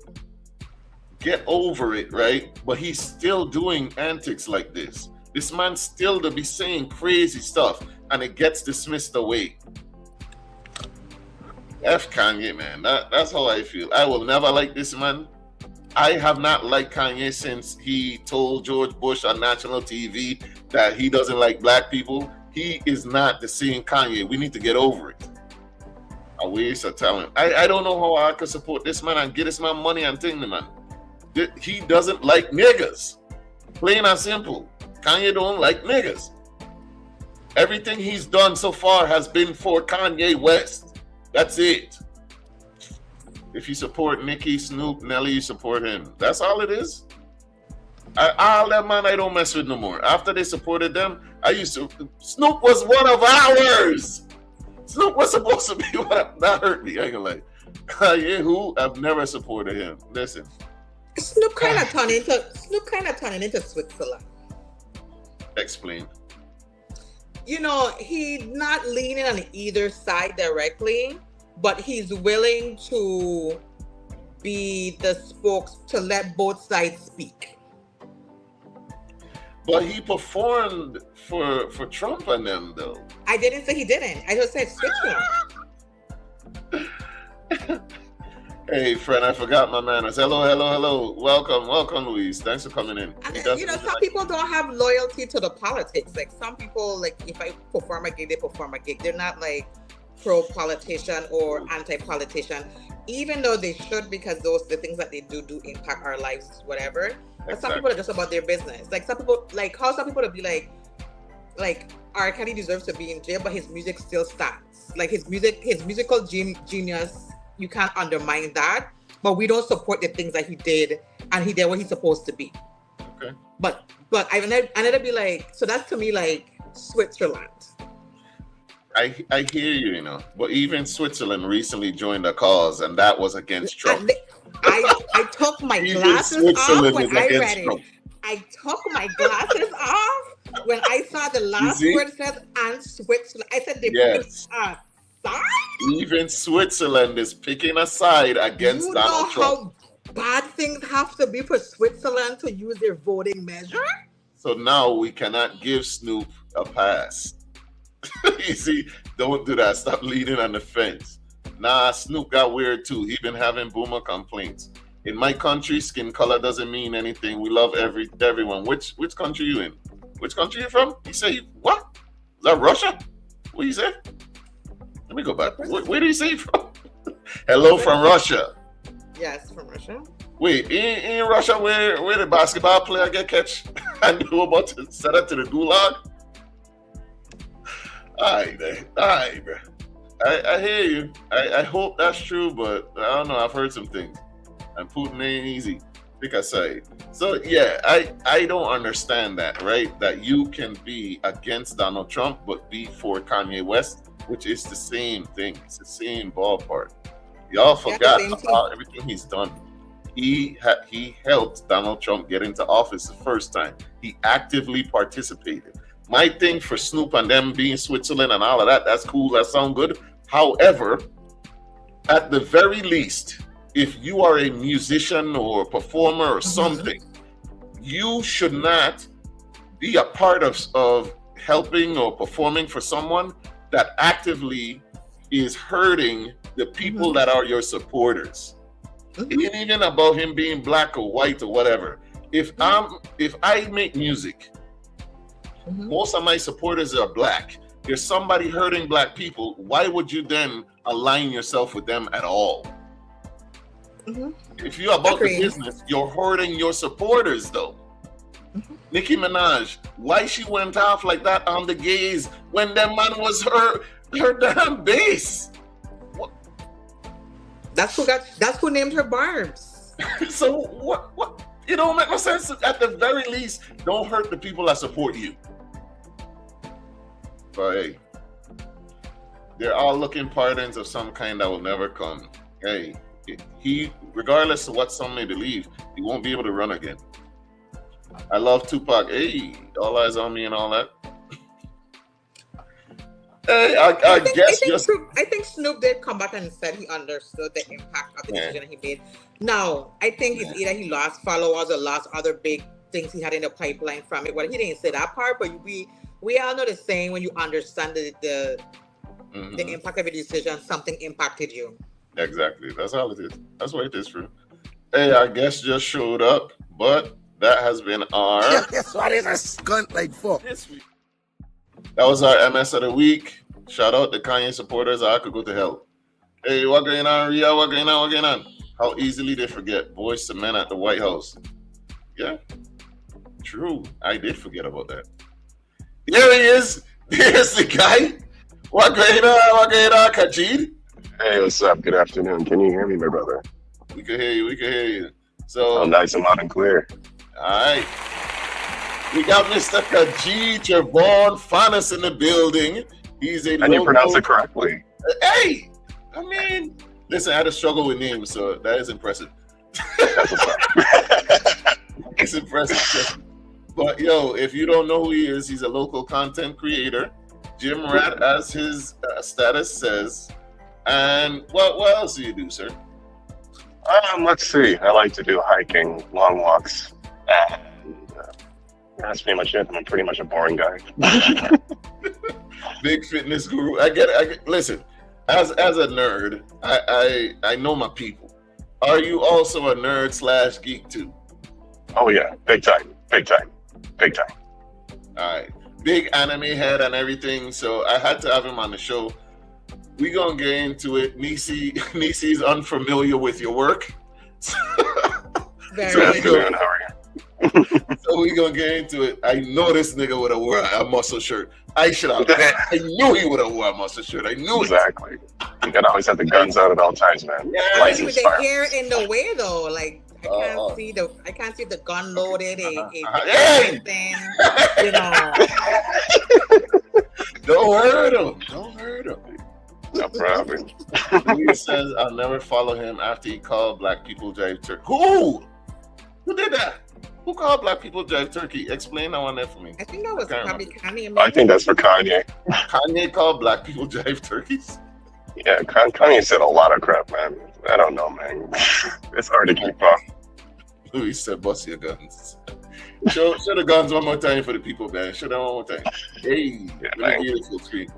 get over it, right? But he's still doing antics like this. This man still to be saying crazy stuff, and it gets dismissed away. F Kanye, man. That's how I feel. I will never like this man. I have not liked Kanye since he told George Bush on national TV that he doesn't like black people. He is not the same Kanye. We need to get over it. A waste of talent. I don't know how I could support this man and get this man money and thing, man. He doesn't like niggas. Plain and simple. Kanye don't like niggas. Everything he's done so far has been for Kanye West. That's it. If you support Nicki, Snoop, Nelly, you support him. That's all it is. All that man I don't mess with no more. After they supported them, Snoop was one of ours. Snoop was supposed to be one. That hurt me. I ain't gonna lie. Kanye, who? I've never supported him. Listen. Snoop kind of turning into Switzerland. Explain. You know, he's not leaning on either side directly, but he's willing to be the to let both sides speak. But he performed for Trump and them, though. I didn't say he didn't. I just said Switzerland. Hey, friend, I forgot my manners. Hello. Welcome, Louise. Thanks for coming in. And, you know, some people don't have loyalty to the politics. Like some people, like if I perform a gig, they perform a gig. They're not like pro-politician or anti-politician, even though they should, because the things that they do impact our lives, whatever. But Some people are just about their business. Like some people, like how some people to be like R. Kelly deserves to be in jail, but his music still stands. Like his musical genius. You can't undermine that. but we don't support the things that he did, and he did what he's supposed to be. Okay. But I never be like, so that's to me like Switzerland. I hear you, you know, but even Switzerland recently joined the cause, and that was against Trump. I took my glasses off when I read it. I took my glasses off when I saw the last word says and Switzerland. I said they picked a side. Even Switzerland is picking a side against Donald Trump. How bad things have to be for Switzerland to use their voting measure? So now we cannot give Snoop a pass. You see, don't do that. Stop leaning on the fence. Nah, Snoop got weird too. He been having boomer complaints. In my country, skin color doesn't mean anything. We love everyone. Which country you in? Which country you from? He say what? Is that Russia? What you say? Let me go back. Where did he say from? Hello from Russia. Yes, from Russia. Wait, in Russia where the basketball player get catch and who about to set up to the gulag? Alright, bro. I hear you. I hope that's true, but I don't know. I've heard some things. And Putin ain't easy. Pick a side. So yeah, I don't understand that, right? That you can be against Donald Trump but be for Kanye West, which is the same thing. It's the same ballpark. Y'all forgot about everything he's done. He helped Donald Trump get into office the first time. He actively participated. My thing for Snoop and them being Switzerland and all of that, that's cool. That sounds good. However, at the very least, if you are a musician or a performer or something, you should not be a part of helping or performing for someone that actively is hurting the people that are your supporters. It ain't even about him being black or white or whatever. If I make music, most of my supporters are black. There's somebody hurting black people. Why would you then align yourself with them at all? If you're about the business, you're hurting your supporters though. Nicki Minaj, why she went off like that on the gays when that man was her damn base? What? That's who named her Barbs. So what? It don't make no sense. At the very least, don't hurt the people that support you. But hey, they're all looking pardons of some kind that will never come. Hey, he, regardless of what some may believe, he won't be able to run again. I love Tupac. Hey, all eyes on me and all that. Hey, I think Snoop did come back and said he understood the impact of the decision he made. Now, I think it's either he lost followers or lost other big things he had in the pipeline from it. Well, he didn't say that part, but we all know the saying when you understand the impact of a decision, something impacted you. Exactly. That's all it is. That's what it is, true. Hey, our guest just showed up, but that has been our... Guess what is a skunt like fuck? This week. That was our MS of the week. Shout out to Kanye supporters. I could go to hell. Hey, what going on, Ria? What going on? How easily they forget Boys to Men at the White House. Yeah, true. I did forget about that. Here he is. There's the guy. What going on, Kajid? Hey, what's up? Good afternoon. Can you hear me, my brother? We can hear you. So nice and loud and clear. All right. We got Mr. Kajid Javon Fanas in the building. He's a And you pronounce it correctly. Hey! I mean, listen, I had to struggle with names, so that is impressive. That's what's up. It's impressive. But yo, if you don't know who he is, he's a local content creator. Gym rat, as his status says. And what else do you do, sir? Let's see. I like to do hiking, long walks, and that's pretty much it. I'm pretty much a boring guy. Big fitness guru. I get it. Listen, as a nerd, I know my people. Are you also a nerd / geek too? Oh yeah, big time. All right, big anime head and everything. So I had to have him on the show. We gonna get into it. Nisi's unfamiliar with your work. Very good. How are you? So we gonna get into it. I know this nigga would have worn a muscle shirt. I knew he would have worn a muscle shirt. I knew exactly. it. You gotta always have the guns out at all times, man. Yeah, with the hair in the way though, like I can't see the gun loaded. Hey! You know. Don't hurt him. Don't hurt him. No problem. He says I'll never follow him after he called black people jive turkey. Who did that? Who called black people jive turkey? Explain that one there for me. I think that was probably Kanye. I think that's for Kanye. Kanye called black people jive turkeys? Yeah, Kanye said a lot of crap, man. I don't know, man. It's hard to keep up. Louis said, bust your guns. Show the guns one more time for the people, man. Show them one more time. Hey, yeah, let me give you the full screen.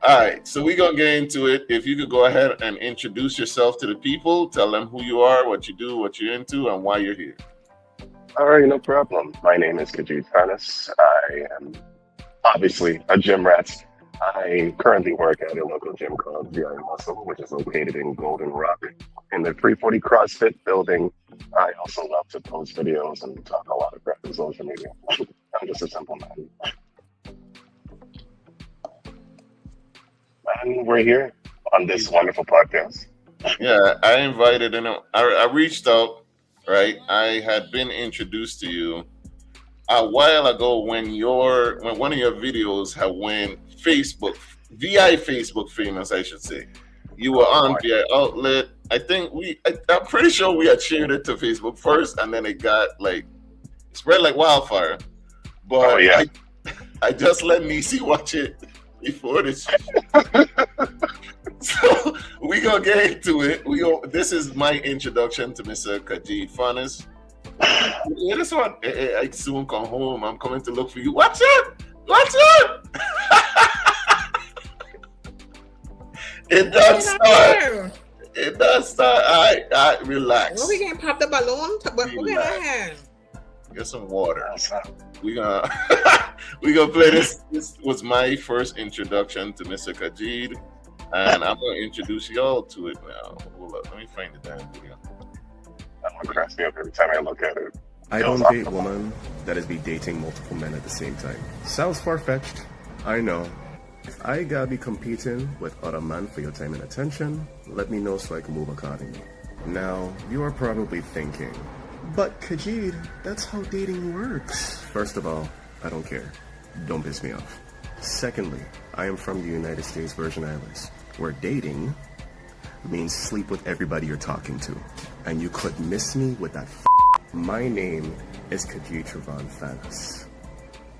All right, so we're going to get into it. If you could go ahead and introduce yourself to the people, tell them who you are, what you do, what you're into, and why you're here. All right, no problem. My name is Khajiit Fanis. I am obviously a gym rat. I currently work at a local gym called VI Muscle, which is located in Golden Rock in the 340 CrossFit building. I also love to post videos and talk a lot of crap on social media. I'm just a simple man. And we're here on this wonderful podcast. Yeah, I invited and I reached out, right? I had been introduced to you a while ago when one of your videos had went VI Facebook famous, I should say. You were on VI Outlet. I think I'm pretty sure we had shared it to Facebook first, and then it got spread like wildfire. But I just let Nisi watch it before this. So we gonna get into it. This is my introduction to Mr. Khajiit Fanis. Yeah, this one. I soon come home. I'm coming to look for you. What's up? What's up? It does start. It does start. All right, relax. Well, we can pop the balloon. Get some water. We gonna play this. This was my first introduction to Mr. Khajiit, and I'm gonna introduce y'all to it now. Hold up, let me find the damn video. That one cracks me up every time I look at it. I don't date woman that is be dating multiple men at the same time. Sounds far-fetched, I know. If I gotta be competing with other men for your time and attention, let me know so I can move accordingly. Now, you are probably thinking, but Khajiit, that's how dating works. First of all, I don't care. Don't piss me off. Secondly, I am from the United States Virgin Islands, where dating means sleep with everybody you're talking to. And you could miss me with that My name is Khajiit Trevon Fanis.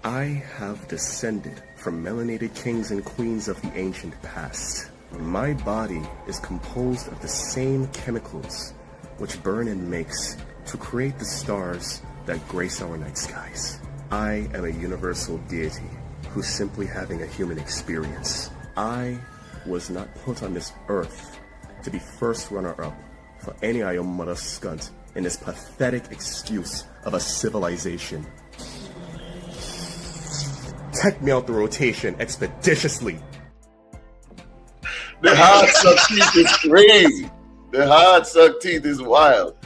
I have descended from melanated kings and queens of the ancient past. My body is composed of the same chemicals which burn and mix to create the stars that grace our night skies. I am a universal deity who's simply having a human experience. I was not put on this earth to be first runner-up for any of your mother scunt in this pathetic excuse of a civilization. Take me out the rotation expeditiously. The hard suck teeth is crazy. The hard suck teeth is wild.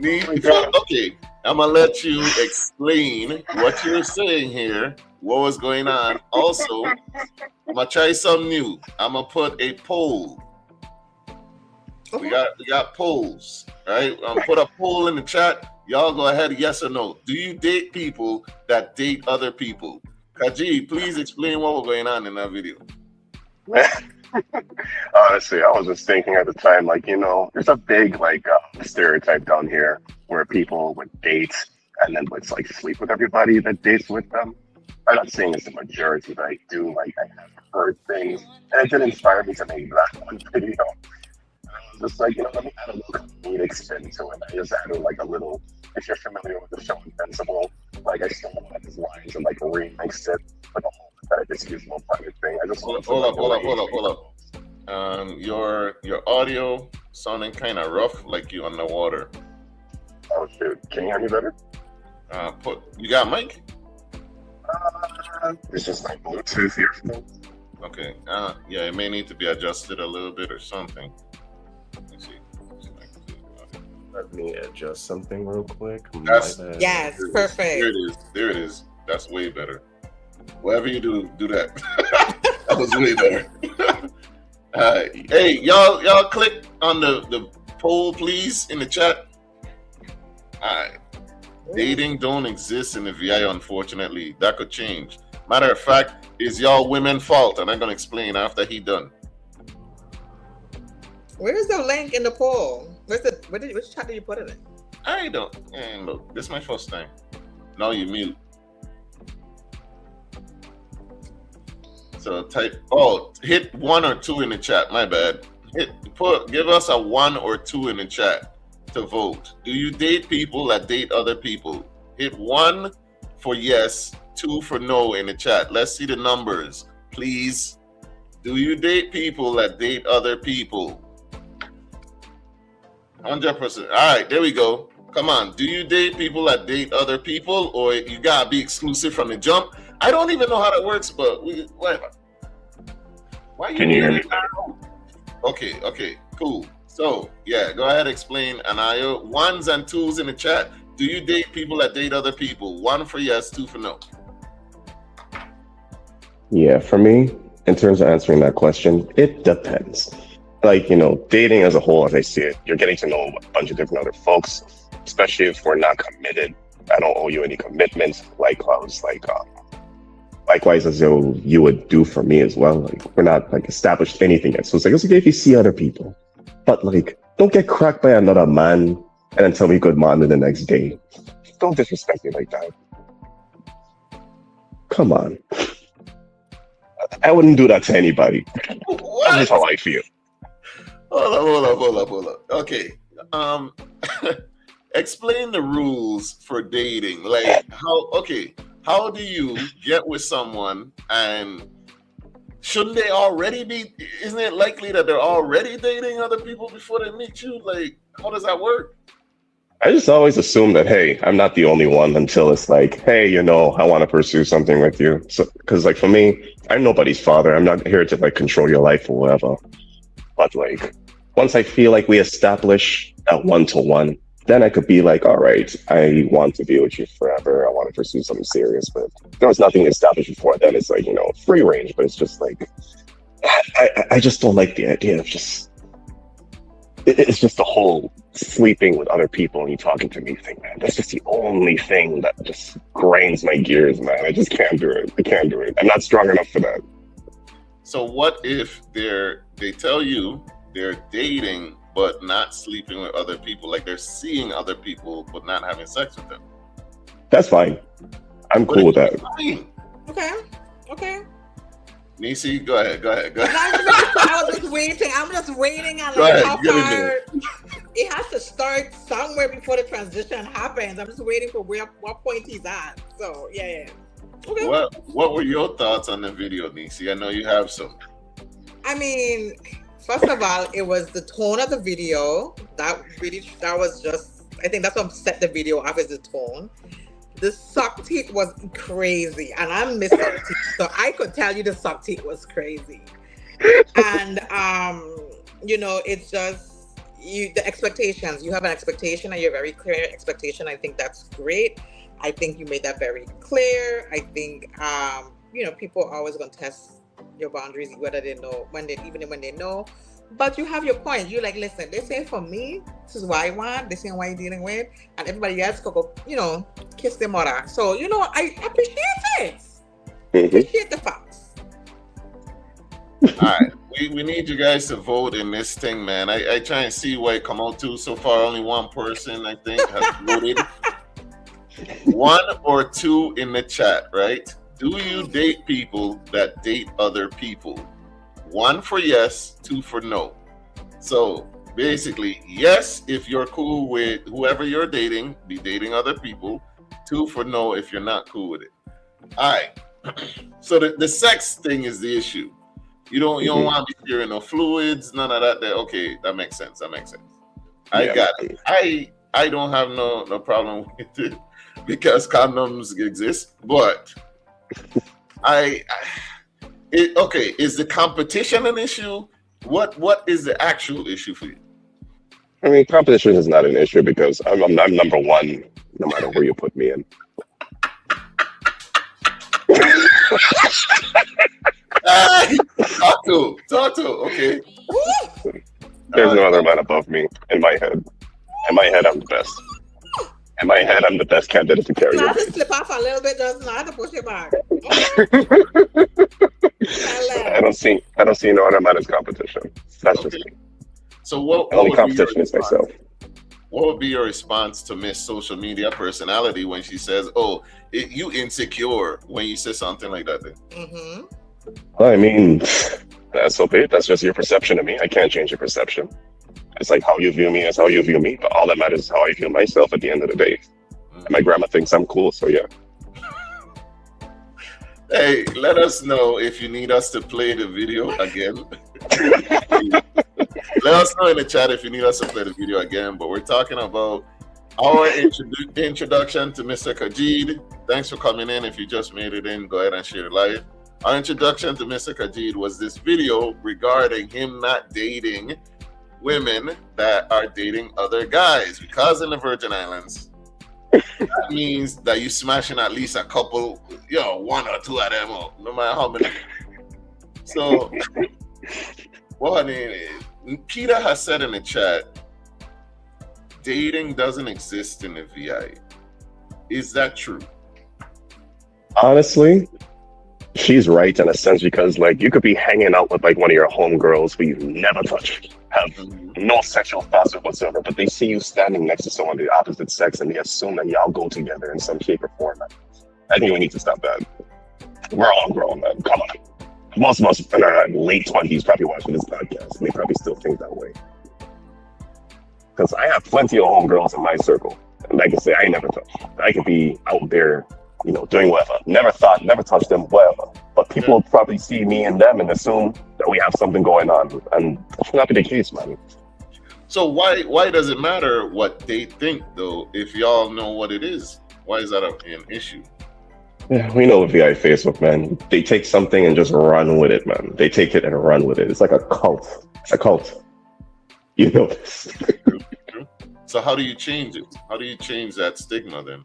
Okay, I'm gonna let you explain what you're saying here, what was going on. Also, I'm gonna try something new. I'm gonna put a poll. We got polls, right? I'm gonna put a poll in the chat. Y'all go ahead, yes or no. Do you date people that date other people? Khajiit, please explain what was going on in that video. Honestly, I was just thinking at the time, there's a big stereotype down here where people would date and then would sleep with everybody that dates with them. I'm not saying it's the majority, but I do I have heard things, and it did inspire me to make that one video. Just let me add a little comedic spin to it. I just added a little, if you're familiar with the show Invincible, I still have his lines and remixed it with a whole pathetic excusable private thing. I just hold up. Your audio sounding kind of rough, like you underwater. Oh shoot! Can you hear me better? You got a mic? It's just Bluetooth earphones. Okay. Yeah, it may need to be adjusted a little bit or something. Let me see. Let me adjust something real quick. Yes, perfect. There it is. That's way better. Whatever you do, do that. That was way better. Hey, y'all click on the poll, please, in the chat. All right. Dating don't exist in the VI, unfortunately. That could change. Matter of fact, it's y'all women fault, and I'm gonna explain after he done. Where's the link in the poll? Which chat did you put it in? I don't. And look, this is my first time. Now you mute. So hit 1 or 2 in the chat. My bad. Give us a 1 or 2 in the chat to vote. Do you date people that date other people? Hit 1 for yes, 2 for no in the chat. Let's see the numbers, please. Do you date people that date other people? 100%. All right, there we go. Come on. Do you date people that date other people, or you gotta be exclusive from the jump? I don't even know how that works, but whatever. Why Can you hear me? Okay, cool. So yeah, go ahead, explain, Anaya. 1s and 2s in the chat. Do you date people that date other people? 1 for yes, 2 for no. Yeah, for me, in terms of answering that question, it depends. Like, dating as a whole, as I see it, you're getting to know a bunch of different other folks, especially if we're not committed. I don't owe you any commitments. Likewise, as though you would do for me as well. Like, we're not established anything yet. So it's okay if you see other people, but don't get cracked by another man and then tell me good morning the next day. Don't disrespect me like that. Come on. I wouldn't do that to anybody. What? That's just how I feel. Hold up. Okay. Explain the rules for dating. How do you get with someone, and shouldn't they already be, isn't it likely that they're already dating other people before they meet you? How does that work? I just always assume that, hey, I'm not the only one until it's hey, I want to pursue something with you. So, because for me, I'm nobody's father. I'm not here to control your life or whatever. But once I feel we establish that 1-to-1, then I could be all right, I want to be with you forever. I want to pursue something serious. But if there was nothing established before then, it's free range. But it's just I just don't like the idea of it's just the whole sleeping with other people and you talking to me thing, man. That's just the only thing that just grinds my gears, man. I just can't do it. I can't do it. I'm not strong enough for that. So what if they tell you they're dating but not sleeping with other people, they're seeing other people but not having sex with them? That's fine. I'm cool with that. Okay. Nisi, go ahead. I was just waiting. I'm just waiting on how far it has to start somewhere before the transition happens. I'm just waiting for what point he's at. So yeah. Okay. What were your thoughts on the video, Nisi? I know you have some. I mean, first of all, it was the tone of the video that was just, I think that's what set the video off, is the tone. The suck teeth was crazy, and I miss suck teeth, so I could tell you the suck teeth was crazy. And it's just the expectations. You have an expectation, and you're very clear in expectation. I think that's great. I think you made that very clear. I think people are always going to test your boundaries, whether they know even when they know. But you have your point. You're listen, they say for me, this is what I want, this is what you're dealing with, and everybody else could go, kiss their mother. So, I appreciate it. Appreciate the facts. All right. We need you guys to vote in this thing, man. I try and see what it come out to. So far, only one person, I think, has voted. 1 or 2 in the chat, right? Do you date people that date other people? 1 for yes, 2 for no. So basically, yes, if you're cool with whoever you're dating, be dating other people. 2 for no if you're not cool with it. All right. So the sex thing is the issue. You don't want to be sharing no fluids, none of that. Okay, that makes sense. I got it. I don't have no problem with it because condoms exist, but is the competition an issue? What is the actual issue for you? I mean, competition is not an issue because I'm number one no matter where you put me in. Talk to. Okay. There's no other man above me in my head. In my head, I'm the best. In my head, I'm the best candidate to carry your weight. Slip off a little bit, just not to push it back. I don't see no other man as competition. That's just me. So what? The only competition is myself. What would be your response to Miss Social Media Personality when she says, "Oh, you insecure" when you say something like that? Mm-hmm. Well, I mean, that's so big. That's just your perception of me. I can't change your perception. It's like how you view me is how you view me. But all that matters is how I view myself at the end of the day. And my grandma thinks I'm cool, so yeah. Hey, let us know if you need us to play the video again. Let us know in the chat if you need us to play the video again. But we're talking about our introduction to Mr. Kajid. Thanks for coming in. If you just made it in, go ahead and share it live. Our introduction to Mr. Kajid was this video regarding him not dating women that are dating other guys, because in the Virgin Islands, that means that you smashing at least a couple, one or two of them, or no matter how many. So, what her name is, Peter has said in the chat, dating doesn't exist in the VI. Is that true? Honestly, she's right in a sense, because like you could be hanging out with like one of your homegirls who you never touch, have no sexual thoughts whatsoever, but they see you standing next to someone of the opposite sex and they assume that y'all go together in some shape or form. I think we need to stop that. We're all grown, man. Come on. Most of us in our late 20s probably watching this podcast, and they probably still think that way. Because I have plenty of homegirls in my circle. And like I say, I ain't never touched. I could be out there, doing whatever. Never touched them, whatever. But people will probably see me and them and assume that we have something going on. And that should not be the case, man. So why does it matter what they think, though, if y'all know what it is? Why is that an issue? Yeah, we know VI Facebook, man. They take something and just run with it, man. They take it and run with it. It's like a cult. It's a cult. You know this. True. So how do you change it? How do you change that stigma then?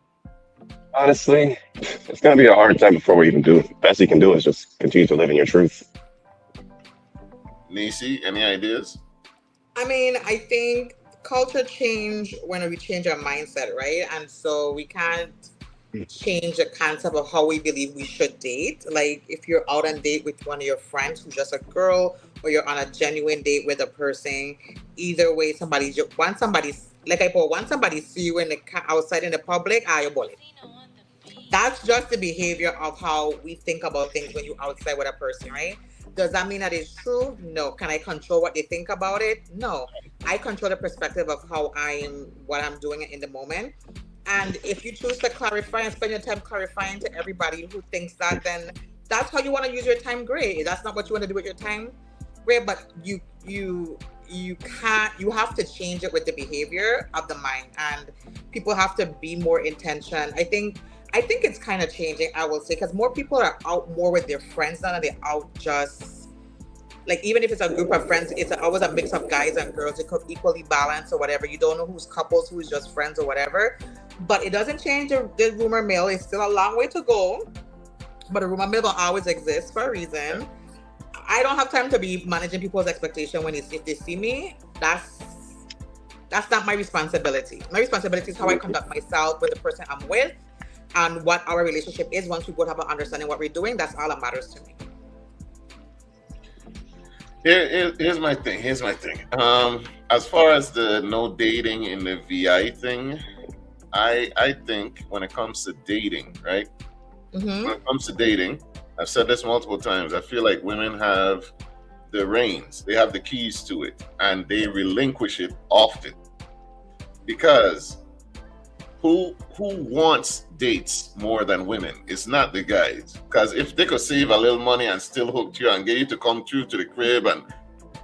Honestly, it's going to be a hard time before we even do it. The best you can do is just continue to live in your truth. Nisi, any ideas? I mean, I think culture change when we change our mindset, right? And so we can't change the concept of how we believe we should date. Like if you're out on date with one of your friends who's just a girl, or you're on a genuine date with a person, either way, once somebody see you outside in the public, you bullet. That's just the behavior of how we think about things when you're outside with a person, right? Does that mean that it's true? No. Can I control what they think about it? No. I control the perspective of what I'm doing in the moment. And if you choose to clarify and spend your time clarifying to everybody who thinks that, then that's how you want to use your time, great. That's not what you want to do with your time, great. But you have to change it with the behavior of the mind, and people have to be more intentional. I think it's kind of changing, I will say, because more people are out more with their friends now, and they're out just like, even if it's a group of friends, it's always a mix of guys and girls. It could equally balance or whatever. You don't know who's couples, who's just friends or whatever. But it doesn't change the rumor mill. It's still a long way to go. But a rumor mill will always exist for a reason. I don't have time to be managing people's expectation if they see me. That's not my responsibility. My responsibility is how I conduct myself with the person I'm with and what our relationship is. Once we both have an understanding what we're doing, that's all that matters to me. Here's my thing. As far as the no dating in the VI thing, I think when it comes to dating, right? Mm-hmm. When it comes to dating, I've said this multiple times, I feel like women have the reins, they have the keys to it, and they relinquish it often. Because who wants dates more than women? It's not the guys. Because if they could save a little money and still hook you and get you to come through to the crib, and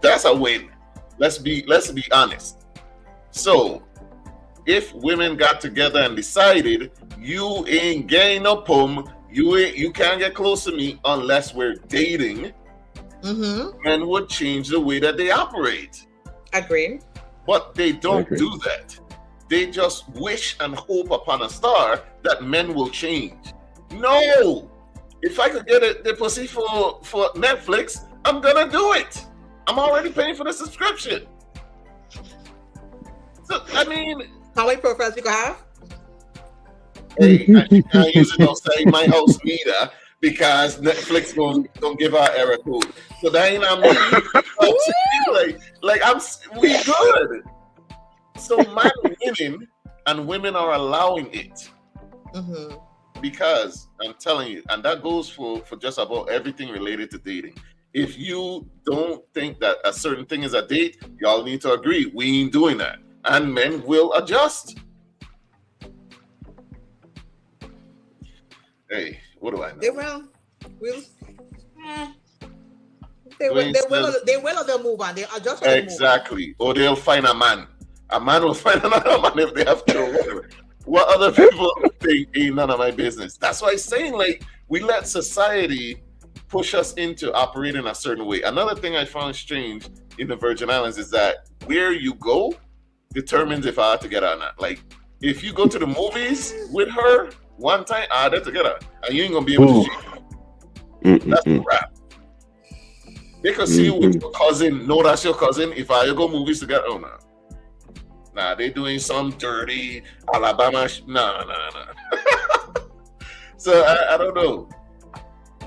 that's a win. Let's be honest. So if women got together and decided you ain't getting no pum, you can't get close to me unless we're dating, men would change the way that they operate. Agree. But they don't do that. They just wish and hope upon a star that men will change. No, if I could get the pussy for Netflix, I'm gonna do it. I'm already paying for the subscription. So I mean, how many profiles you can have? Hey, I usually don't say my house neither because Netflix don't give out error code. So that ain't on me. We good. So man winning and women are allowing it. Mm-hmm. Because I'm telling you, and that goes for just about everything related to dating. If you don't think that a certain thing is a date, y'all need to agree. We ain't doing that. And men will adjust. Hey, what do I know? They will. They will or they'll move on. They'll adjust. Exactly. Or they'll find a man. A man will find another man if they have to. What other people think ain't none of my business. That's why I'm saying, like, we let society push us into operating a certain way. Another thing I found strange in the Virgin Islands is that where you go determines if I have to get her or not. Like, if you go to the movies with her one time, they're together, and you ain't gonna be able to cheat. That's a wrap. They could see you with your cousin. No, that's your cousin. If I go movies together, oh no. Nah, they doing some dirty Alabama. Nah. So I don't know.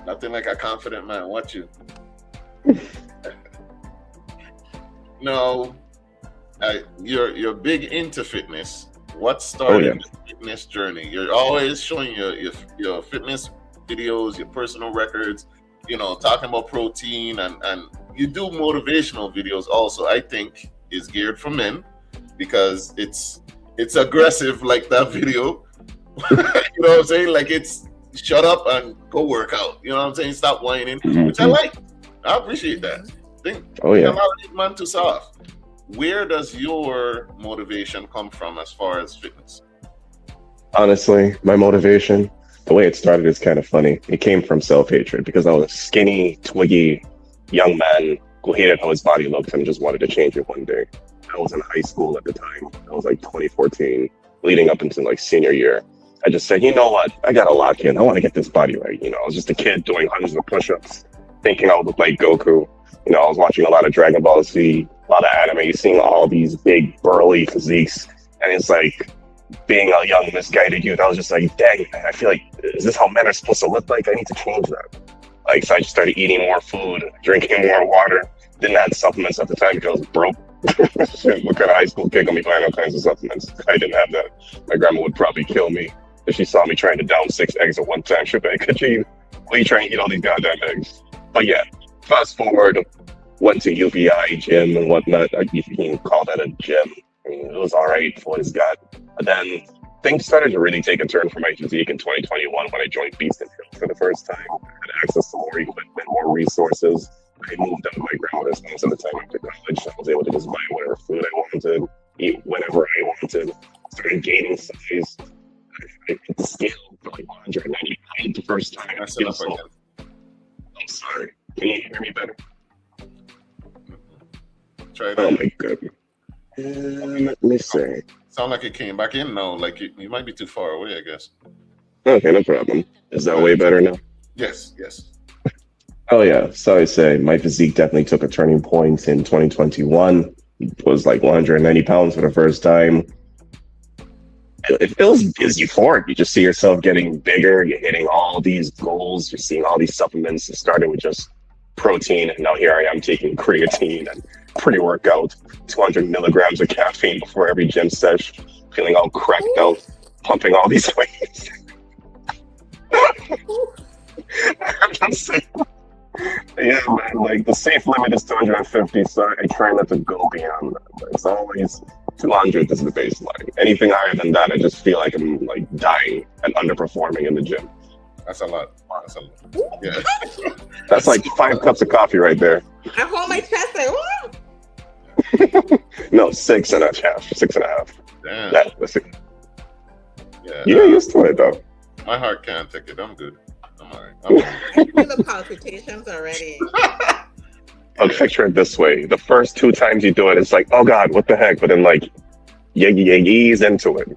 Nothing like a confident man. Watch you. No, you're big into fitness. What started the fitness journey? You're always showing your fitness videos, your personal records. You know, talking about protein and you do motivational videos. Also, I think is geared for men. Because it's aggressive like that video. You know what I'm saying? Like it's shut up and go work out. You know what I'm saying? Stop whining, which I like. I appreciate that. A lot of these men too soft. Where does your motivation come from as far as fitness? Honestly, my motivation, the way it started is kind of funny. It came from self-hatred because I was a skinny, twiggy young man who hated how his body looked and just wanted to change it one day. I was in high school at the time. I was like 2014, leading up into like senior year. I just said, you know what? I got to lock in. I want to get this body right. You know, I was just a kid doing hundreds of push-ups, thinking I would look like Goku. You know, I was watching a lot of Dragon Ball Z, a lot of anime, seeing all these big burly physiques. And it's like being a young misguided youth. I was just like, dang, I feel like, is this how men are supposed to look like? I need to change that. Like, so I just started eating more food, drinking more water. Didn't have supplements at the time because I was broke. Shit, what kind of high school kid gonna be buying all kinds of supplements? I didn't have that. My grandma would probably kill me if she saw me trying to down 6 eggs at one time. She'd be like, why are you trying to eat all these goddamn eggs? But yeah, fast forward, went to UVI gym and whatnot. You can call that a gym. I mean, it was all right for what it's got. But then things started to really take a turn for my physique in 2021 when I joined Beast and Hill for the first time. I had access to more equipment, more resources. I moved out of my grandmother's house at the time I went to college. I was able to just buy whatever food I wanted, eat whenever I wanted. Started gaining size. I hit the scale for like 190 pounds the first time. I'm sorry. Can you hear me better? Try it Oh out. my goodness. Let me see. Sound like it came back in now. Like you might be too far away, I guess. Okay, no problem. Is that way better now? Yes. Oh yeah, so I say my physique definitely took a turning point in 2021. It was like 190 pounds for the first time. It feels euphoric. You just see yourself getting bigger. You're hitting all these goals. You're seeing all these supplements. It started with just protein, and now here I am taking creatine and pre-workout, 200 milligrams of caffeine before every gym sesh, feeling all cracked out, pumping all these weights. I'm just saying. Yeah, man, like the safe limit is 250, so I try not to go beyond that. But it's always 200 is the baseline. Anything higher than that, I just feel like I'm like dying and underperforming in the gym. That's a lot. Yeah. That's like 5 cups of coffee right there. I hold my chest like, what? No, 6.5. 6.5. Damn. That's it. Yeah. You get used to it though. My heart can't take it. I'm good. I'm all right. I feel the palpitations already. I'll picture it this way. The first 2 times you do it, it's like, oh God, what the heck? But then like, you ease into it.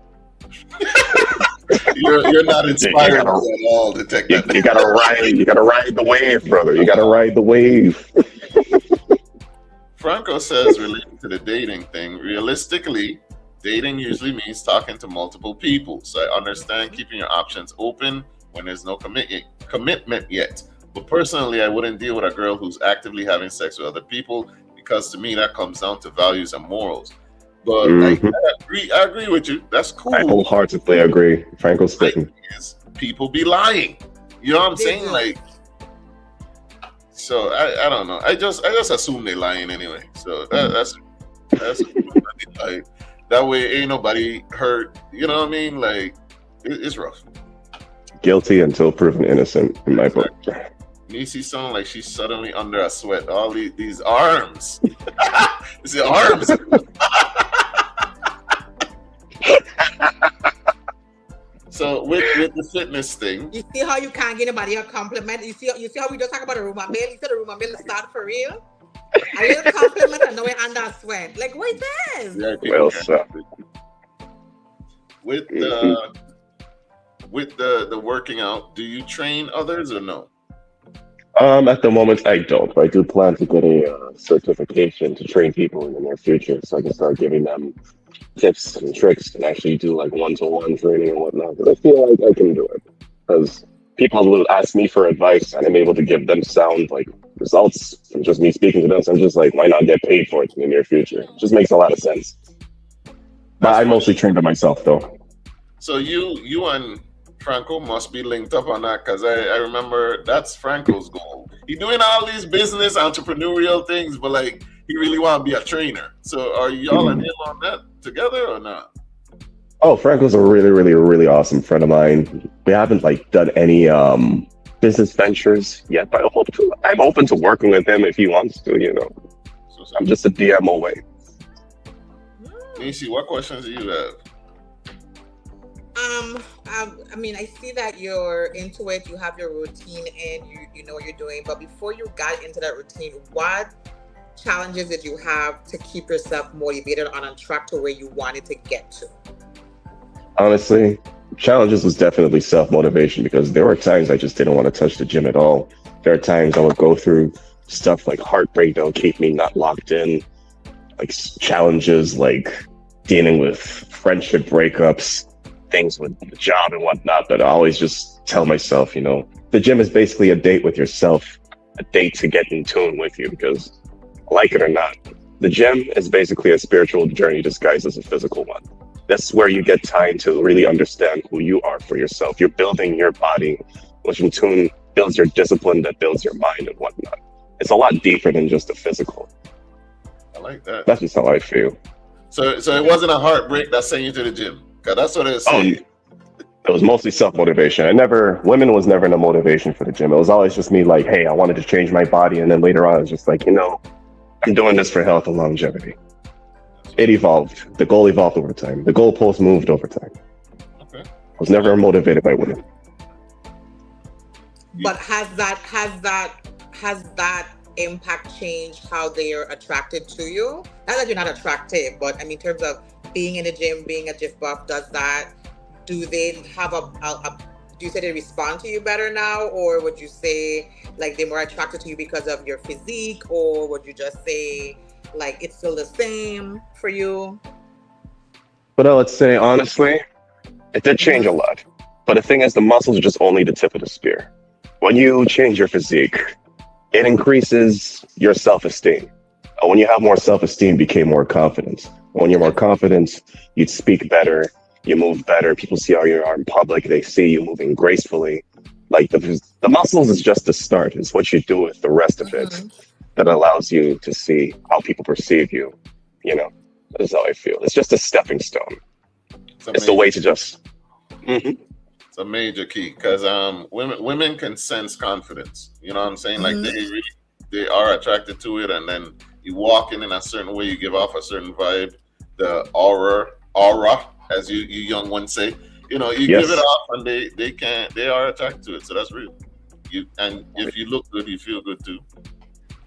You're not inspired at all to take that. You gotta ride the wave, brother. You gotta ride the wave. Franco says, related to the dating thing, realistically, dating usually means talking to multiple people. So I understand keeping your options open when there's no commitment yet. But personally, I wouldn't deal with a girl who's actively having sex with other people, because to me that comes down to values and morals. But I agree with you. That's cool. I wholeheartedly agree. Franco's speaking. People be lying. You know what I'm saying? Like, so I don't know. I just assume they lying anyway. So that's like, that way ain't nobody hurt. You know what I mean? Like, it's rough. Guilty until proven innocent in my book. Nisi sound like she's suddenly under a sweat. All these arms. It's the arms. So with the fitness thing, you see how you can't give anybody a compliment. You see how we just talk about a rumor mill. You said the rumor mill start for real. A little compliment and now we're under a sweat. Like, what is this? Yeah, well, so. With the working out, do you train others or no? At the moment, I don't. But I do plan to get a certification to train people in the near future, so I can start giving them tips and tricks and actually do like one-to-one training and whatnot. Because I feel like I can do it. Because people will ask me for advice, and I'm able to give them sound like results from just me speaking to them. So I'm just like, why not get paid for it in the near future? It just makes a lot of sense. But I mostly train by myself, though. So you and Franco must be linked up on that, because I remember that's Franco's goal. He's doing all these business entrepreneurial things, but like he really want to be a trainer. So are y'all in on that together or not? Oh, Franco's a really, really, really awesome friend of mine. We haven't like done any business ventures yet, but I'm open to working with him if he wants to. You know, so I'm just a DM away. Nisi, what questions do you have? I mean, I see that you're into it. You have your routine and you know what you're doing. But before you got into that routine, what challenges did you have to keep yourself motivated on track to where you wanted to get to? Honestly, challenges was definitely self-motivation, because there were times I just didn't want to touch the gym at all. There are times I would go through stuff like heartbreak that would keep me not locked in, like challenges like dealing with friendship breakups, things with the job and whatnot, but I always just tell myself, you know, the gym is basically a date with yourself, a date to get in tune with you, because like it or not, the gym is basically a spiritual journey disguised as a physical one. That's where you get time to really understand who you are for yourself. You're building your body, which in tune builds your discipline, that builds your mind and whatnot. It's a lot deeper than just the physical. I like that. That's just how I feel. So it wasn't a heartbreak that sent you to the gym? Because that's what it was saying. It was mostly self-motivation. Women was never a motivation for the gym. It was always just me like, hey, I wanted to change my body. And then later on, it's just like, you know, I'm doing this for health and longevity. It evolved. The goal evolved over time. The goalpost moved over time. Okay. I was never motivated by women. But has that impact changed how they are attracted to you? Not that you're not attractive, but I mean, in terms of being in the gym, being a GIF buff, do they have do you say they respond to you better now? Or would you say like they're more attracted to you because of your physique? Or would you just say like it's still the same for you? But let's say, honestly, it did change a lot. But the thing is, the muscles are just only the tip of the spear. When you change your physique, it increases your self-esteem. When you have more self-esteem, you became more confident. When you're more confident, you speak better, you move better. People see how you are in public. They see you moving gracefully. Like the muscles is just the start. It's what you do with the rest of it that allows you to see how people perceive you. You know, that's how I feel. It's just a stepping stone. It's the way to just... It's a major key, because women can sense confidence. You know what I'm saying? Like they are attracted to it, and then you walk in a certain way, you give off a certain vibe, the aura, as you young ones say. You know, you give it off, and they are attracted to it. So that's real. If you look good, you feel good too.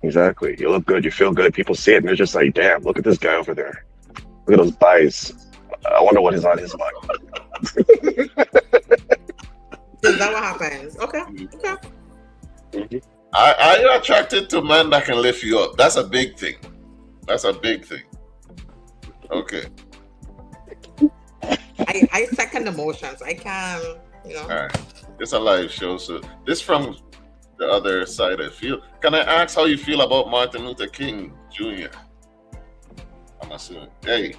Exactly. You look good, you feel good. People see it, and they're just like, "Damn, look at this guy over there. Look at those thighs. I wonder what is on his mind." friends. Okay. Okay. I attracted to men that can lift you up. That's a big thing. That's a big thing. Okay. I second emotions. I can, All right. It's a live show, so this from the other side I feel. Can I ask how you feel about Martin Luther King Jr.? I'm assuming. Hey,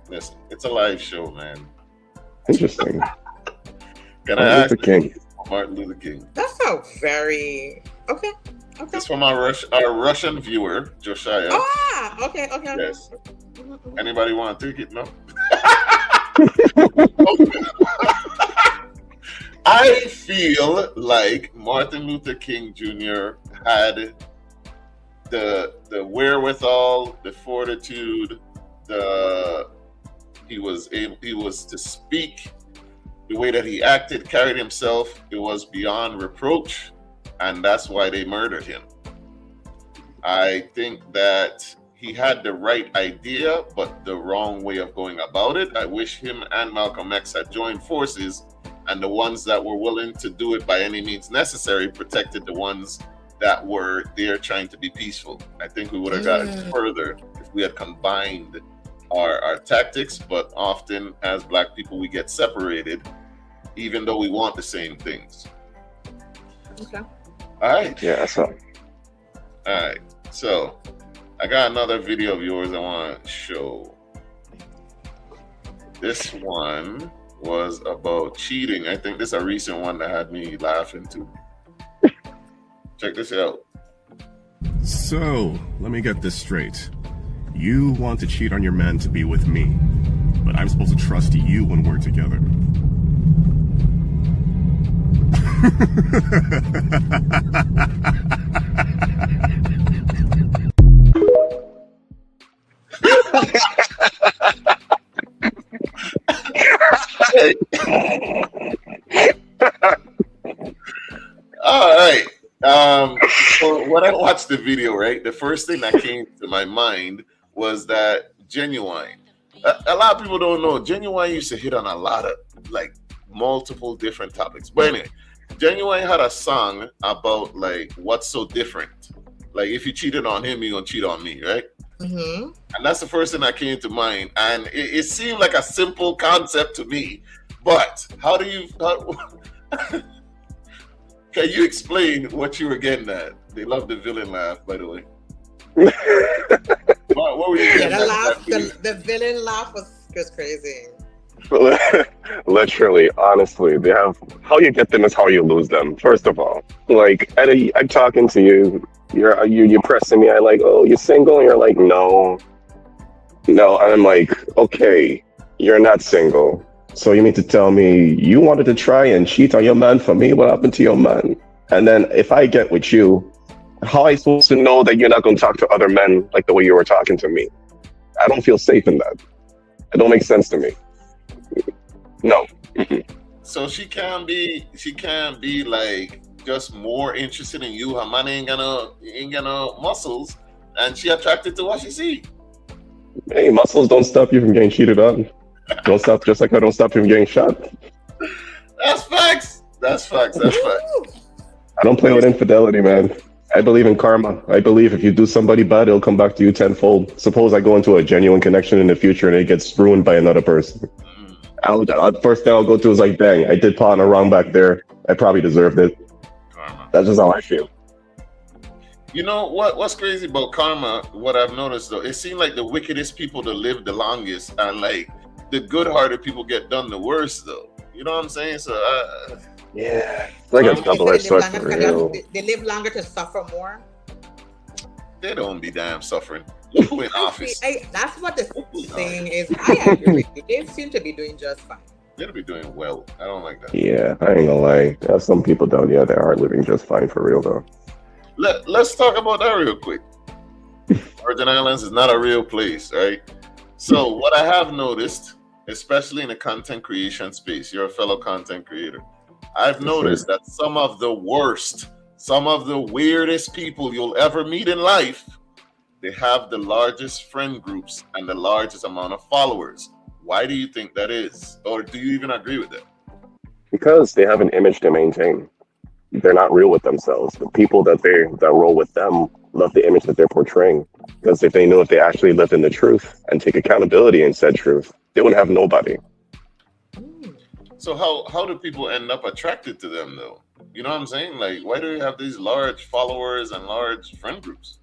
listen, it's a live show, man. Interesting. Can I ask King. Martin Luther King? That's a very okay. It's from our Russian viewer, Josiah. Okay. Yes. Anybody want to take it? No. I feel like Martin Luther King Jr. had the wherewithal, the fortitude, he was to speak, the way that he acted, carried himself, it was beyond reproach, and that's why they murdered him. I think that he had the right idea, but the wrong way of going about it. I wish him and Malcolm X had joined forces, and the ones that were willing to do it by any means necessary protected the ones that were there trying to be peaceful. I think we would have gotten further if we had combined our tactics, but often as Black people, we get separated, even though we want the same things. Okay. All right. Yeah, so. All right. So I got another video of yours I want to show. This one was about cheating. I think this is a recent one that had me laughing too. Check this out. So, let me get this straight. You want to cheat on your man to be with me, but I'm supposed to trust you when we're together. All right. So when I watched the video, right, the first thing that came to my mind was that Genuine. A lot of people don't know Genuine used to hit on a lot of like multiple different topics. But anyway, Genuine had a song about like what's so different. Like if you cheated on him, you're gonna cheat on me, right? Mm-hmm. And that's the first thing that came to mind. And it seemed like a simple concept to me. But how can you explain what you were getting at? They love the villain laugh, by the way. What were you getting at? The villain laugh was crazy. Literally, honestly, they have how you get them is how you lose them. First of all, like I'm talking to you, you're pressing me. I like, oh, you're single, and you're like, no. And I'm like, okay, you're not single. So you mean to tell me you wanted to try and cheat on your man for me? What happened to your man? And then if I get with you, how am I supposed to know that you're not going to talk to other men like the way you were talking to me? I don't feel safe in that. It don't make sense to me. No. So she can't be like just more interested in you. Her man ain't got no muscles, and she attracted to what she see. Hey, muscles don't stop you from getting cheated on. Don't stop, just like I don't stop you from getting shot. That's facts. I don't play with infidelity, man. I believe in karma. I believe if you do somebody bad, it'll come back to you tenfold. Suppose I go into a genuine connection in the future and it gets ruined by another person. First thing I'll go to is like, dang, I did partner wrong back there. I probably deserved it. Karma. That's just how I feel. You know what's crazy about karma, what I've noticed though, it seems like the wickedest people to live the longest, and like the good-hearted people get done the worst though. You know what I'm saying? So yeah, it's like a double-edged sword for real. They live longer to suffer more. They don't be damn suffering. Look who in office. That's what the saying is. I agree. They seem to be doing just fine. They'll be doing well. I don't like that. Yeah, I ain't gonna lie. There's some people down there that are living just fine for real though. Let's talk about that real quick. Virgin Islands is not a real place, right? So what I have noticed, especially in the content creation space, you're a fellow content creator. I've noticed that some of the worst, some of the weirdest people you'll ever meet in life, they have the largest friend groups and the largest amount of followers. Why do you think that is? Or do you even agree with that? Because they have an image to maintain. They're not real with themselves. The people that roll with them love the image that they're portraying. Because if they knew if they actually lived in the truth and take accountability in said truth, they wouldn't have nobody. So how do people end up attracted to them though? You know what I'm saying? Like, why do you have these large followers and large friend groups?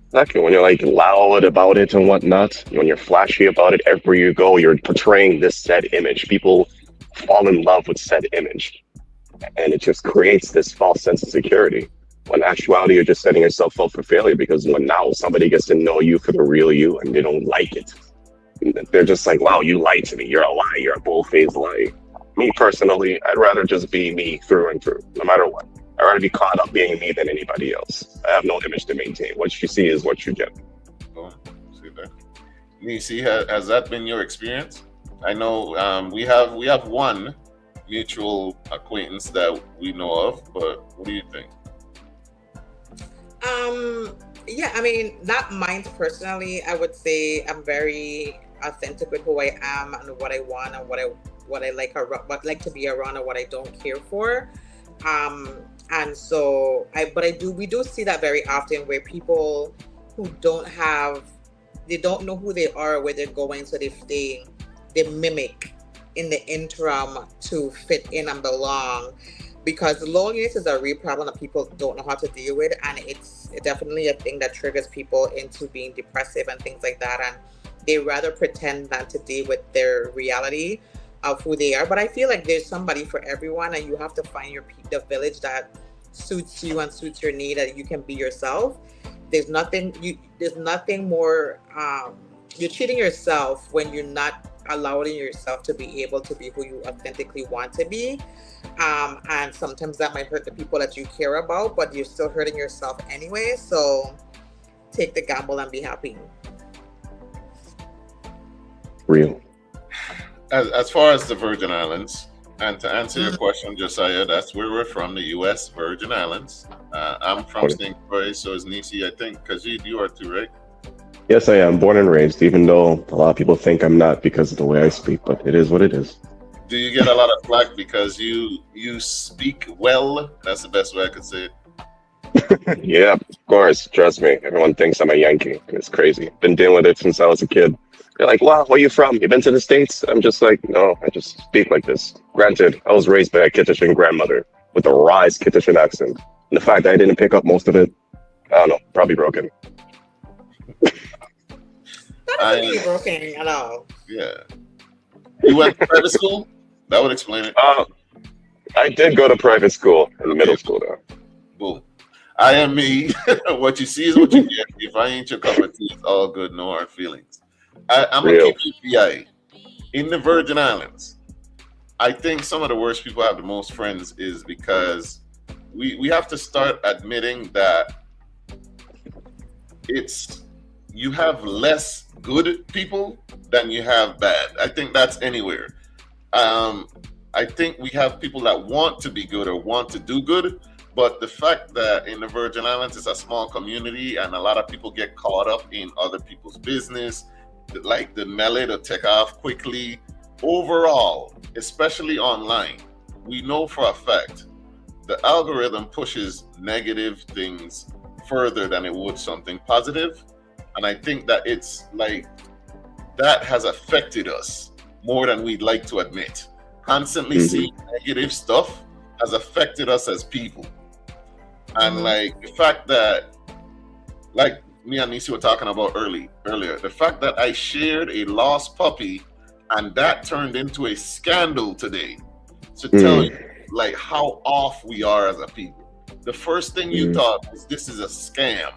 Exactly. When you're like loud about it and whatnot, when you're flashy about it, everywhere you go, you're portraying this said image. People fall in love with said image. And it just creates this false sense of security. When in actuality, you're just setting yourself up for failure, because when now somebody gets to know you for the real you and they don't like it, they're just like, wow, you lied to me. You're a lie. You're a bull-faced lie. Me personally, I'd rather just be me through and through, no matter what. I'd rather be caught up being me than anybody else. I have no image to maintain. What you see is what you get. Oh, see that. Nisi, has that been your experience? I know we have one mutual acquaintance that we know of, but what do you think? Yeah, I mean, not mine personally. I would say I'm very authentic with who I am and what I want and what I like to be around and what I don't care for. And so we do see that very often, where people who they don't know who they are or where they're going, so they mimic in the interim to fit in and belong, because loneliness is a real problem that people don't know how to deal with, and it's definitely a thing that triggers people into being depressive and things like that, and they rather pretend than to deal with their reality of who they are. But I feel like there's somebody for everyone, and you have to find the village that suits you and suits your need, that you can be yourself. There's nothing more you're cheating yourself when you're not allowing yourself to be able to be who you authentically want to be. And sometimes that might hurt the people that you care about, but you're still hurting yourself anyway. So take the gamble and be happy. Real. As far as the Virgin Islands, and to answer your question, Josiah, that's where we're from, the U.S. Virgin Islands. I'm from St. Croix, so is Nisi, I think, because you are too, right? Yes, I am born and raised, even though a lot of people think I'm not because of the way I speak, but it is what it is. Do you get a lot of flack because you speak well? That's the best way I could say it. Yeah, of course. Trust me. Everyone thinks I'm a Yankee. It's crazy. Been dealing with it since I was a kid. They're like, wow, where you from? You been to the States? I'm just like, no, I just speak like this. Granted, I was raised by a Kittitian grandmother with a rise Kittitian accent. And the fact that I didn't pick up most of it, I don't know, probably broken. That doesn't mean broken at all. Yeah. You went to private school? That would explain it. I did go to private school in middle school, though. Boom. I am me. What you see is what you get. If I ain't your cup of tea, it's all good, no hard feelings. I'm going to keep you PI. In the Virgin Islands, I think some of the worst people have the most friends is because we have to start admitting that you have less good people than you have bad. I think that's anywhere. I think we have people that want to be good or want to do good, but the fact that in the Virgin Islands it's a small community and a lot of people get caught up in other people's business, like the melee to take off quickly. Overall, especially online, we know for a fact the algorithm pushes negative things further than it would something positive. And I think that it's like that has affected us more than we'd like to admit. Constantly seeing negative stuff has affected us as people. And like the fact that, like me and Nisi were talking about earlier, the fact that I shared a lost puppy and that turned into a scandal today to tell you like how off we are as a people. The first thing you thought was this is a scam.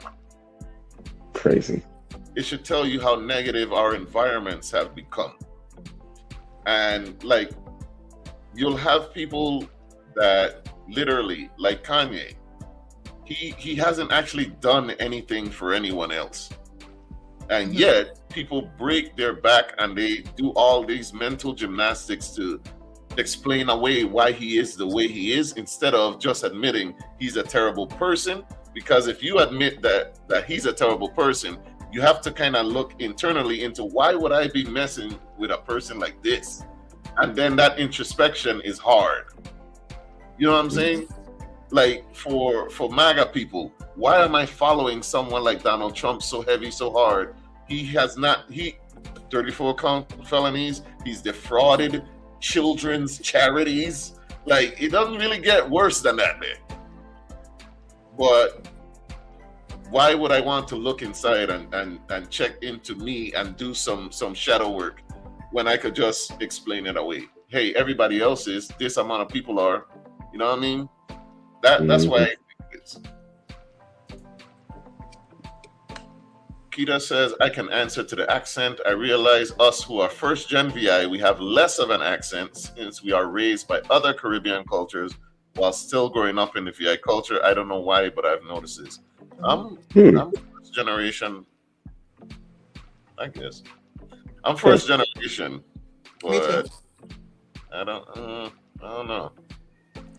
Crazy. It should tell you how negative our environments have become. And like, you'll have people that literally, like Kanye, he hasn't actually done anything for anyone else. And yet people break their back and they do all these mental gymnastics to explain away why he is the way he is, instead of just admitting he's a terrible person. Because if you admit that he's a terrible person, you have to kind of look internally into why would I be messing with a person like this? and then that introspection is hard. You know what I'm saying? Like for MAGA people, why am I following someone like Donald Trump so heavy, so hard? He 34 count felonies. He's defrauded children's charities. Like, it doesn't really get worse than that, man. But why would I want to look inside and check into me and do some shadow work when I could just explain it away? Hey, everybody else is, this amount of people are, you know what I mean? That's why I think it's. Kita says, I can answer to the accent. I realize us who are first gen VI, we have less of an accent since we are raised by other Caribbean cultures while still growing up in the VI culture. I don't know why, but I've noticed this. I'm first generation, I guess. I'm first generation, but I don't know.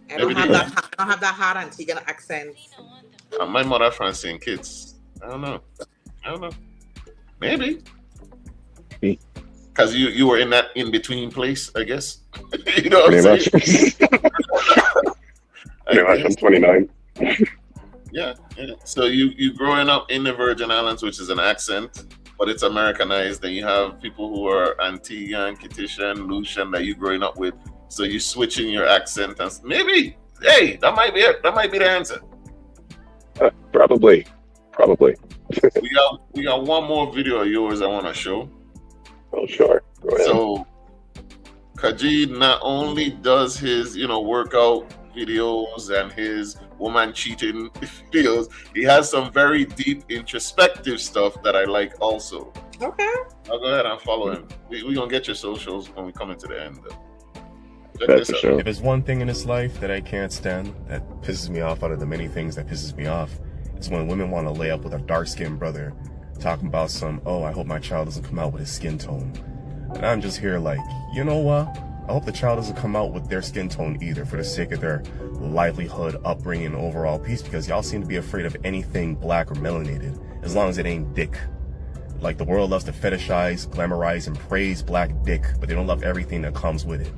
I don't have that hard Antiguan accent. My mother Francine kids. I don't know. Maybe. Because you were in that in-between place, I guess. You know what I'm saying? Pretty much. I'm 29. Yeah. So you growing up in the Virgin Islands, which is an accent, but it's Americanized. Then you have people who are Antiguan, Kittian, Lucian that you're growing up with. So you switching your accent, and maybe, hey, that might be it. That might be the answer. Probably. We got one more video of yours I want to show. Oh, sure. Go ahead. So Kajid not only does his, workout videos and his woman cheating videos, he has some very deep introspective stuff that I like also. Okay. I'll go ahead and follow him. We're going to get your socials when we come into the end. Check this out. If there's one thing in this life that I can't stand, that pisses me off out of the many things that pisses me off, is when women want to lay up with a dark-skinned brother, talking about I hope my child doesn't come out with his skin tone. And I'm just here like, you know what? I hope the child doesn't come out with their skin tone either, for the sake of their livelihood, upbringing, and overall peace, because y'all seem to be afraid of anything black or melanated, as long as it ain't dick. Like, the world loves to fetishize, glamorize, and praise black dick, but they don't love everything that comes with it.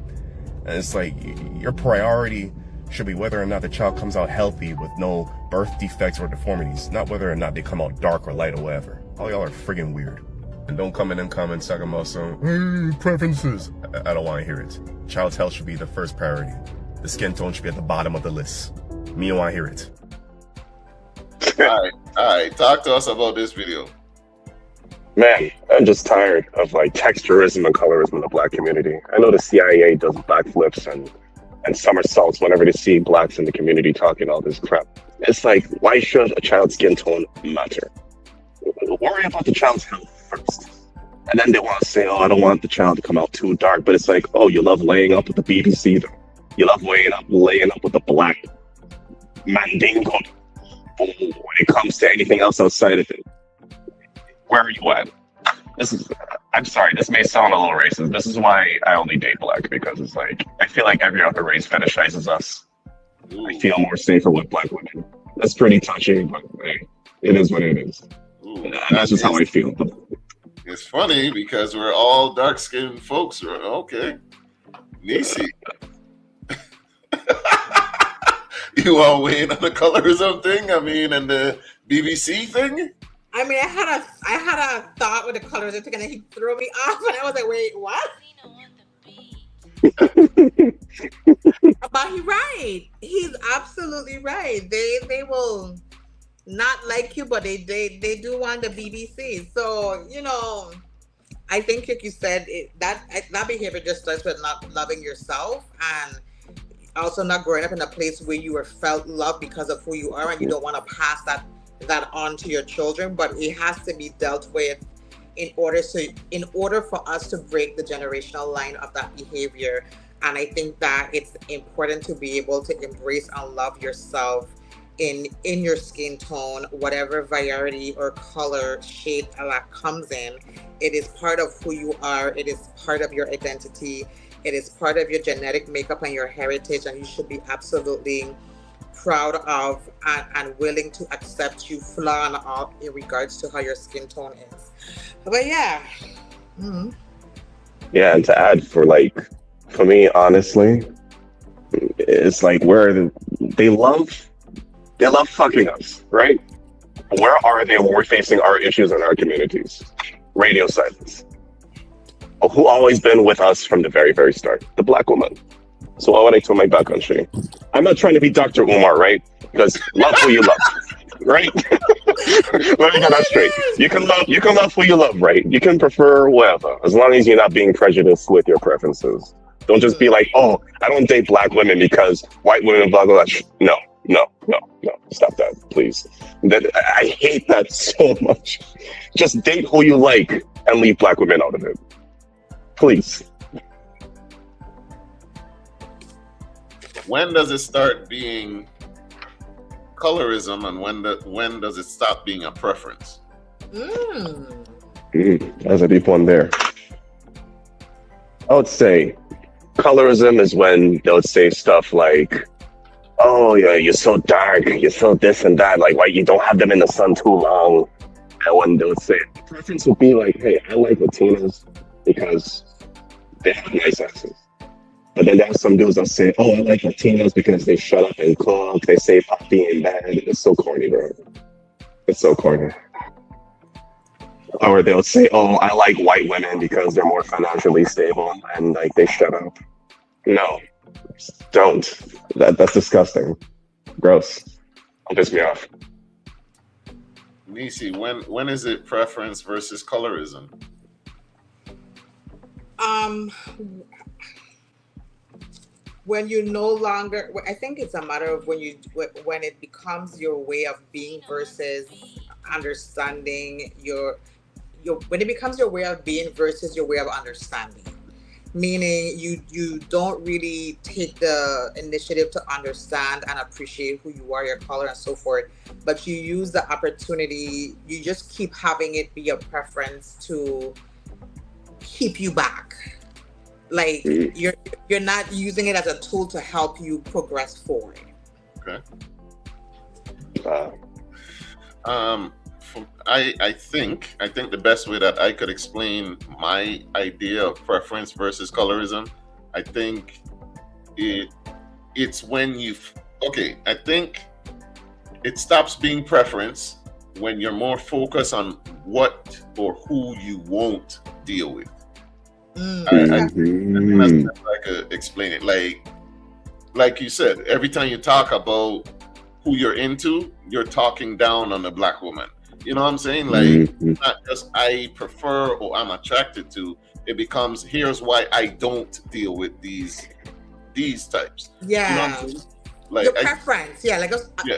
And it's like, your priority should be whether or not the child comes out healthy with no birth defects or deformities, not whether or not they come out dark or light or whatever. All y'all are friggin' weird. And don't come in them comments talking about some preferences. I don't want to hear it. Child's health should be the first priority. The skin tone should be at the bottom of the list. Me don't want to hear it. All right. Talk to us about this video. Man, I'm just tired of texturism and colorism in the black community. I know the CIA does backflips and somersaults whenever they see blacks in the community talking all this crap. It's like, why should a child's skin tone matter? Worry about the child's health first. And then they want to say, I don't want the child to come out too dark. But it's like, you love laying up with the BBC though. You love laying up with the black mandingo. When it comes to anything else outside of it, where are you at? I'm sorry, this may sound a little racist. This is why I only date black, because it's like, I feel like every other race fetishizes us. I feel more safer with black women. That's pretty touchy, but hey, it is what it is. That's just how I feel. It's funny because we're all dark-skinned folks. Okay. Nisi. You are weighing on the colorism thing? I mean, and the BBC thing? I mean, I had a thought with the colors and then he threw me off, and I was like, "Wait, what?" But he's right. He's absolutely right. They will not like you, but they do want the BBC. So I think, like you said, that behavior just starts with not loving yourself, and also not growing up in a place where you were felt loved because of who you are, and you don't want to pass that on to your children. But it has to be dealt with in order for us to break the generational line of that behavior. And I think that it's important to be able to embrace and love yourself in your skin tone, whatever variety or color shade that comes in. It is part of who you are. It is part of your identity. It is part of your genetic makeup and your heritage, and you should be absolutely proud of and willing to accept you flaw and all in regards to how your skin tone is. But yeah. Mm-hmm. Yeah, and to add for For me, honestly, it's like they love fucking us, right? Where are they when we're facing our issues in our communities? Radio silence. Who always been with us from the very, very start? The Black woman. So why would I turn my back on she? I'm not trying to be Dr. Umar, right? Because love who you love, right? Let me get that straight. You can love who you love, right? You can prefer whoever, as long as you're not being prejudiced with your preferences. Don't just be like, oh, I don't date Black women because white women, blah, blah, blah. No. Stop that, please. I hate that so much. Just date who you like and leave Black women out of it. Please. When does it start being colorism, and when does it stop being a preference? That's a deep one there. I would say colorism is when they'll say stuff like, oh yeah, you're so dark, you're so this and that, like why you don't have them in the sun too long. And when they'll say preference would be like, hey, I like Latinas because they have nice accents. But then there's some dudes that say, oh, I like Latinos because they shut up and cook, they say papi in bed. It's so corny, bro. It's so corny. Or they'll say, oh, I like white women because they're more financially stable and like they shut up. No, don't. That's disgusting. Gross. Don't piss me off. Nisi, when is it preference versus colorism? When you no longer, I think it's a matter of when it becomes your way of being versus understanding when it becomes your way of being versus your way of understanding. Meaning you don't really take the initiative to understand and appreciate who you are, your color and so forth, but you use the opportunity, you just keep having it be a preference to keep you back. Like you're not using it as a tool to help you progress forward. Okay. I think the best way that I could explain my idea of preference versus colorism, I think it's when I think it stops being preference when you're more focused on what or who you won't deal with. I think that's the best way I could explain it. Like you said, every time you talk about who you're into, you're talking down on the Black woman. You know what I'm saying? Like, it's not just I prefer or I'm attracted to. It becomes, here's why I don't deal with these types. Yeah. You know what I'm saying? Like, your preference.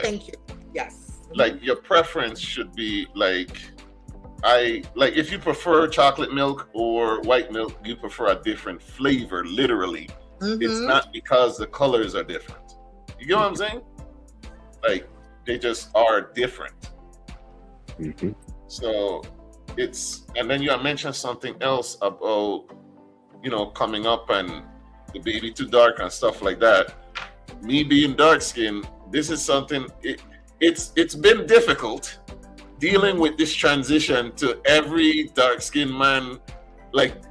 Thank you. Yes. Like, your preference should be like, if you prefer chocolate milk or white milk, you prefer a different flavor, literally. It's not because the colors are different. You get what I'm saying? Like, they just are different. So and then you mentioned something else about, coming up and the baby too dark and stuff like that. Me being dark skinned, this is something, it's been difficult dealing with this transition to every dark skinned man. Like,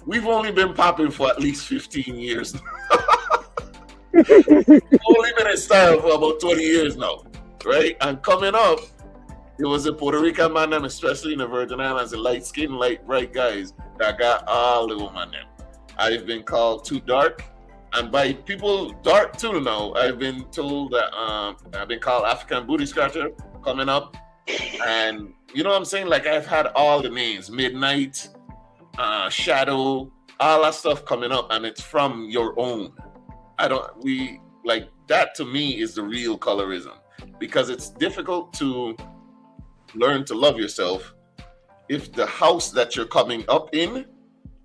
we've only been popping for at least 15 years. We've only been in style for about 20 years now, right? And coming up, it was a Puerto Rican man, and especially in the Virgin Islands, the light skinned, light bright guys that got all the women them. I've been called too dark, and by people dark too now, I've been told that I've been called African booty scratcher coming up. And you know what I'm saying? Like, I've had all the names, Midnight, Shadow, all that stuff coming up, and it's from your own. Like, that to me is the real colorism, because it's difficult to learn to love yourself if the house that you're coming up in,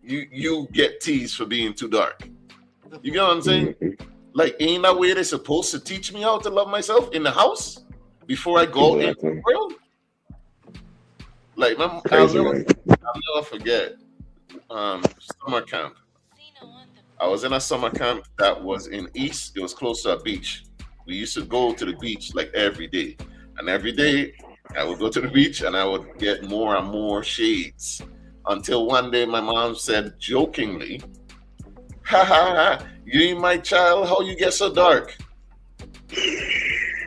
you get teased for being too dark. You get what I'm saying? Like, ain't that way they're supposed to teach me how to love myself in the house before I go into the world? Like, I'll never forget summer camp. I was in a summer camp that was in East. It was close to a beach. We used to go to the beach like every day. And every day I would go to the beach and I would get more and more shades. Until one day my mom said jokingly, Ha ha ha! You ain't my child. How you get so dark?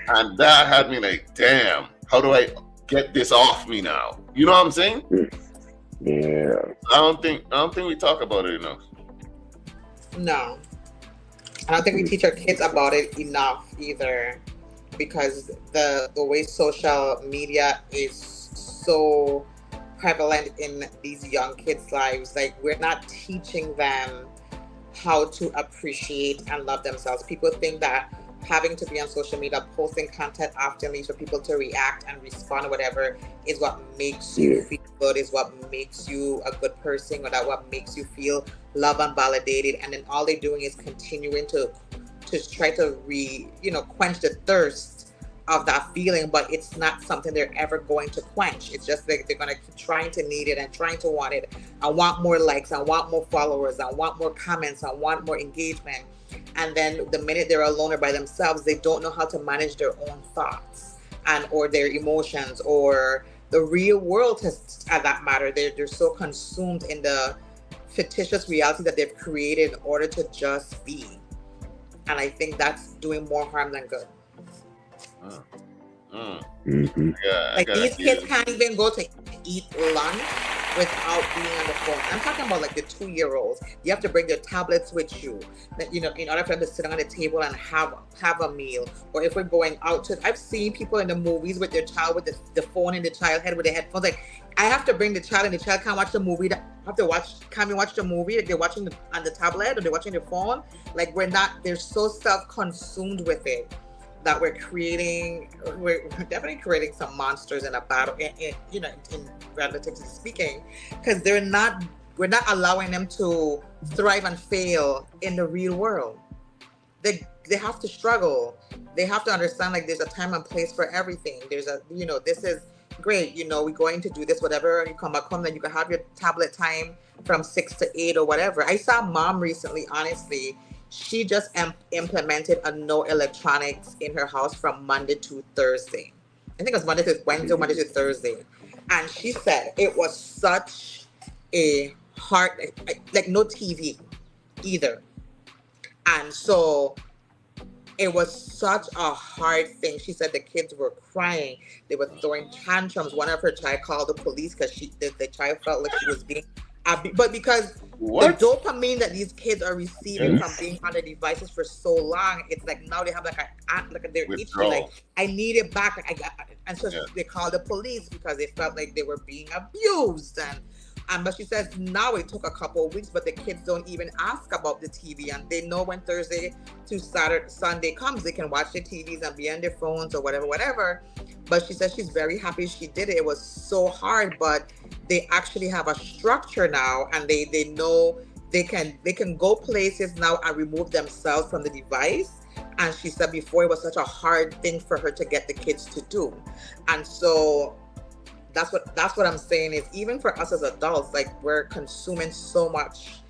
And that had me like, damn. How do I get this off me now? You know what I'm saying? Yeah. I don't think we talk about it enough. No, I don't think we teach our kids about it enough either, because the way social media is so prevalent in these young kids' lives. Like, we're not teaching them how to appreciate and love themselves. People think that having to be on social media, posting content often for people to react and respond or whatever is what makes you feel good, is what makes you a good person, or that what makes you feel loved and validated. And then all they're doing is continuing to try to quench the thirst of that feeling, but it's not something they're ever going to quench. It's just like they're going to keep trying to need it and trying to want it and want more likes and want more followers and want more comments and want more engagement. And then the minute they're alone or by themselves, they don't know how to manage their own thoughts and or their emotions or the real world, at that matter. They're so consumed in the fictitious reality that they've created in order to just be. And I think that's doing more harm than good. Yeah, like these kids can't even go to eat lunch without being on the phone. I'm talking about like the 2-year-olds. You have to bring their tablets with you, in order for them to sit on the table and have a meal. Or if we're going out to, I've seen people in the movies with their child with the phone in the child head with the headphones. Like, I have to bring the child, and the child can't watch the movie. Can't watch the movie. Like, they're watching on the tablet or they're watching their phone. Like, they're so self-consumed with it that we're definitely creating some monsters in a battle, in relatively speaking, because we're not allowing them to thrive and fail in the real world. They have to struggle. They have to understand, like, there's a time and place for everything. There's this is great. We're going to do this, whatever. You come back home, then you can have your tablet time from 6 to 8 or whatever. I saw mom recently, honestly. She just implemented a no electronics in her house from Monday to Thursday. I think it was Monday to Wednesday, Monday to Thursday. And she said it was such a hard, like no TV either. And so it was such a hard thing. She said the kids were crying. They were throwing tantrums. One of her child called the police because the child felt like she was being abused. But because the dopamine that these kids are receiving from being on the devices for so long, it's like now they have they're itchy, like, I need it back. And so they called the police because they felt like they were being abused. But she says now it took a couple of weeks, but the kids don't even ask about the TV, and they know when Thursday to Sunday comes, they can watch their TVs and be on their phones or whatever. But she says she's very happy she did it. It was so hard, but they actually have a structure now, and they know they can go places now and remove themselves from the device. And she said before it was such a hard thing for her to get the kids to do. And so that's what I'm saying is, even for us as adults, like, we're consuming so much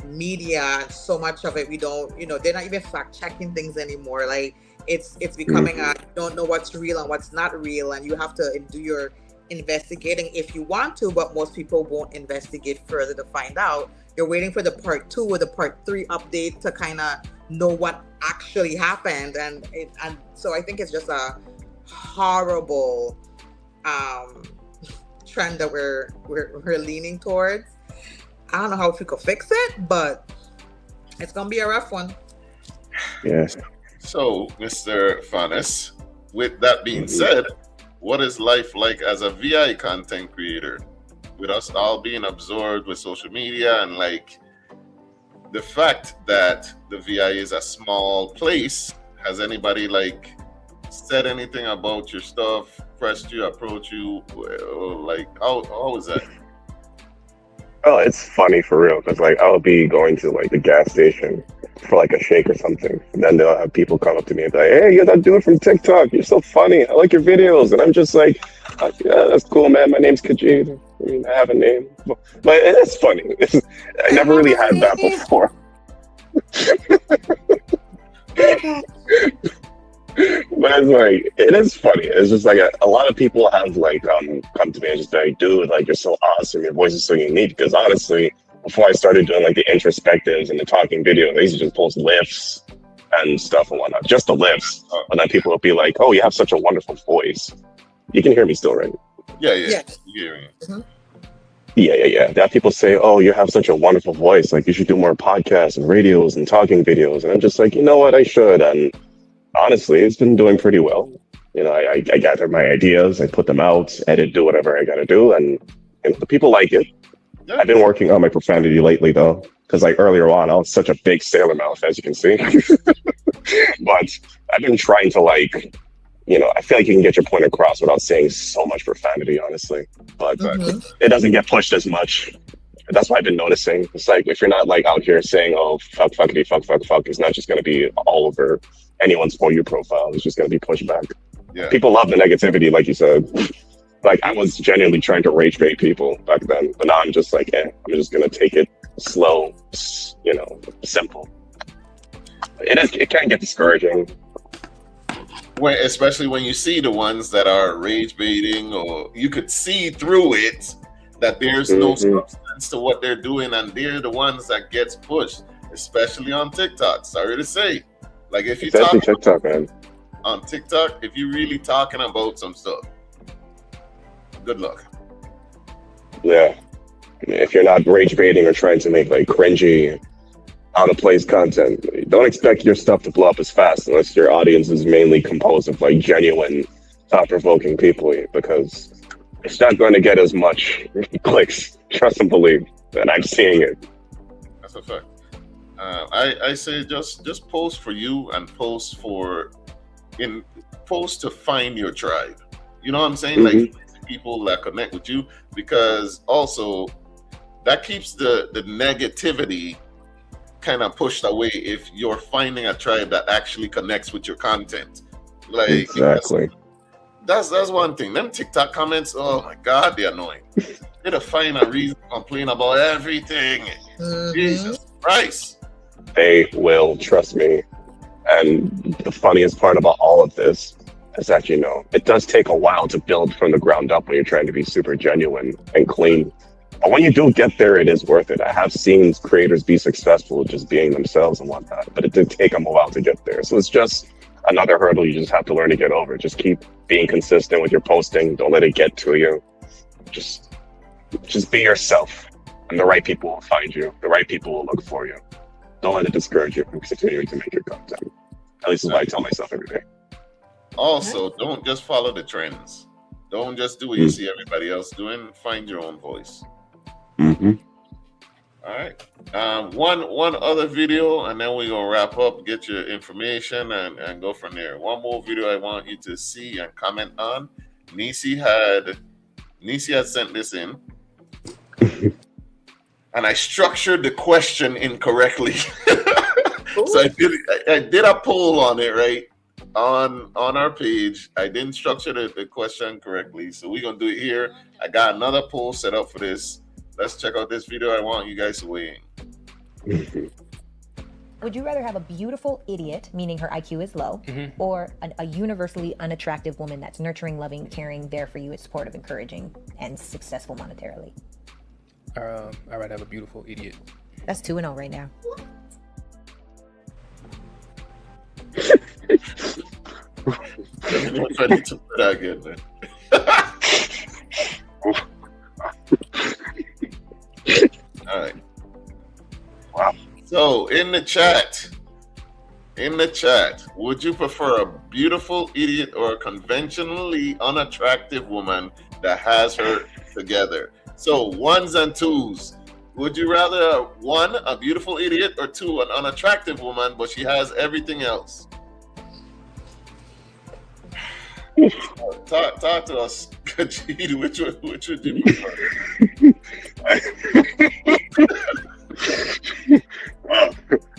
media and so much of it, we don't, they're not even fact checking things anymore. Like, it's becoming you don't know what's real and what's not real, and you have to do your investigating if you want to, but most people won't investigate further to find out. You're waiting for the part 2 or the part 3 update to kind of know what actually happened, and so I think it's just a horrible trend that we're leaning towards. I don't know how we could fix it, but it's gonna be a rough one. Yes. So, Mr. Fanes, with that being said, what is life like as a VI content creator, with us all being absorbed with social media, and like the fact that the VI is a small place? Has anybody like said anything about your stuff, pressed you, approached you, or like how is that? Oh, it's funny for real, because like I'll be going to like the gas station for like a shake or something, and then they'll have people come up to me and be like, "Hey, you're that dude from TikTok. You're so funny. I like your videos." And I'm just like, "Yeah, that's cool, man. My name's Khajiit. I mean, I have a name, but it's funny. I never really had that before." But it's like, it is funny. It's just like a lot of people have like come to me and just be like, "Dude, like, you're so awesome. Your voice is so unique." Because honestly, before I started doing like the introspectives and the talking videos, I used to just post lifts and stuff and whatnot, just the lifts. And then people would be like, "Oh, you have such a wonderful voice." You can hear me still, right? Yeah. Yes. You hear me? Mm-hmm. Yeah. That people say, "Oh, you have such a wonderful voice. Like you should do more podcasts and radios and talking videos." And I'm just like, you know what? I should. And honestly, it's been doing pretty well. You know, I gather my ideas, I put them out, edit, do whatever I got to do, and the people like it. Yeah. I've been working on my profanity lately, though, because like earlier on, I was such a big sailor mouth, as you can see. But I've been trying to like, you know, I feel like you can get your point across without saying so much profanity, honestly. But it doesn't get pushed as much. That's what I've been noticing. It's like if you're not like out here saying, "Oh, fuck, fuckity, fuck, fuck," it's not just going to be all over anyone's For You profile. It's just going to be pushed back. Yeah. People love the negativity, like you said. Like I was genuinely trying to rage bait people back then, but now I'm just like, I'm just gonna take it slow, you know, simple. It can get discouraging. Especially when you see the ones that are rage baiting, or you could see through it that there's no substance to what they're doing, and they're the ones that gets pushed, especially on TikTok. Sorry to say, like if you talk TikTok, man. On TikTok, if you're really talking about some stuff, good luck. Yeah. If you're not rage baiting or trying to make like cringy, out of place content, don't expect your stuff to blow up as fast unless your audience is mainly composed of like genuine, thought-provoking people, because it's not going to get as much clicks, trust and believe, and I'm seeing it. That's a fact. I say just post for you and post to find your tribe. You know what I'm saying? Like people that connect with you, because also that keeps the negativity kind of pushed away if you're finding a tribe that actually connects with your content. Like exactly. That's one thing. Them TikTok comments, oh my God, they're annoying. They'll find a reason to complain about everything. Jesus Christ. They will, trust me. And the funniest part about all of this is that, you know, it does take a while to build from the ground up when you're trying to be super genuine and clean. But when you do get there, it is worth it. I have seen creators be successful just being themselves and whatnot, but it did take them a while to get there. So it's just another hurdle you just have to learn to get over. Just keep being consistent with your posting. Don't let it get to you. Just be yourself, and the right people will find you. The right people will look for you. Don't let it discourage you from continuing to make your content. At least that's what I tell myself every day. Also, don't just follow the trends. Don't just do what you see everybody else doing. Find your own voice. All right. One other video, and then we're gonna wrap up, get your information, and go from there. One more video I want you to see and comment on. Nisi had sent this in, and I structured the question incorrectly. So I did a poll on it, right? On our page. I didn't structure the question correctly, so we're gonna do it here. I got another poll set up for this. Let's check out this video. I want you guys to weigh in. Would you rather have a beautiful idiot, meaning her IQ is low, or a universally unattractive woman that's nurturing, loving, caring, there for you, supportive, encouraging, and successful monetarily? I'd rather have a beautiful idiot. That's 2-0 right now. I need to put that again, man. All right. Wow. So in the chat, would you prefer a beautiful idiot or a conventionally unattractive woman that has her together? So ones and twos. Would you rather one, a beautiful idiot, or two, an unattractive woman, but she has everything else? Talk to us, Kajid. Which would you prefer? Wow,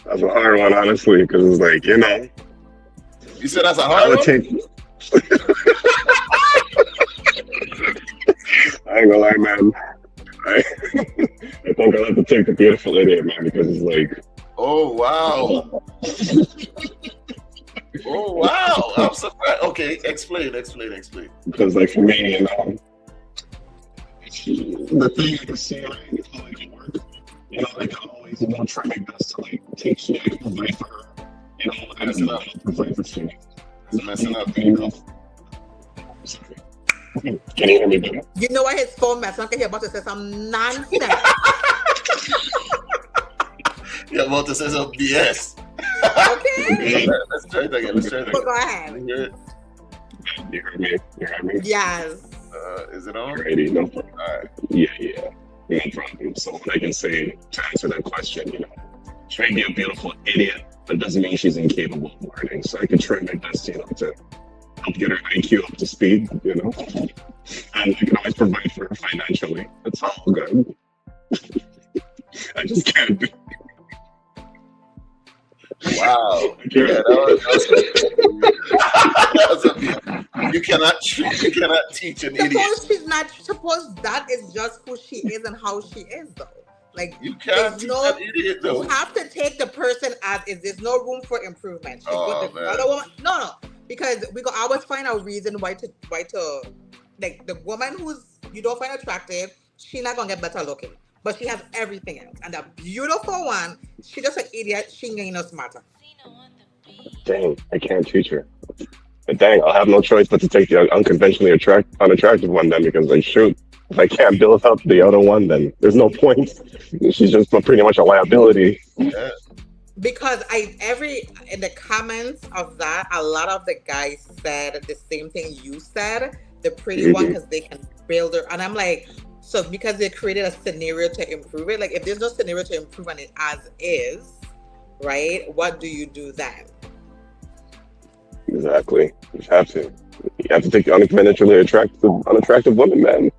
that's a hard one, honestly, because it's like, you know. You said that's a hard one? I ain't gonna lie, man. I think I'll have to take the beautiful idiot, man, because it's like. Oh, wow. Oh, wow. I'm surprised. Okay, explain. Because, like, for me, you know, the thing I can see, like, it's not like it works. You know, like always, you know, try my best to like take care and provide for her. You know, and Messing up. provide for she. It's messing up. Sorry. Can you hear me better? You know why his phone messed up? He's about to say some nonsense. You're about to say some BS. Okay. Let's try it again. But go ahead. You heard me? You heard me? Yes. Is it on? Alrighty, no problem. All right. Yeah. No problem. So what I can say to answer that question, you know, she may be a beautiful idiot, but it doesn't mean she's incapable of learning. So I can try my best, you know, to help get her IQ up to speed, you know. And I can always provide for her financially. That's all good. I just can't do. Wow. Yeah, you cannot teach an idiot. Suppose that is just who she is and how she is, though. Like, you can't teach an idiot, though. You have to take the person as is. There's no room for improvement. No, because we go always find a reason why to like the woman who's you don't find attractive, she's not gonna get better looking. But she has everything else. And the beautiful one, she just an idiot, she ain't no smarter. Dang, I can't teach her. But dang, I'll have no choice but to take the unconventionally unattractive one then, because like shoot, if I can't build up the other one, then there's no point. She's just pretty much a liability. Yeah. Because in the comments of that, a lot of the guys said the same thing you said, the pretty one, because they can build her. And I'm like, so because they created a scenario to improve it, like if there's no scenario to improve on it as is, right? What do you do then? Exactly. You have to take the unconventionally unattractive woman, man.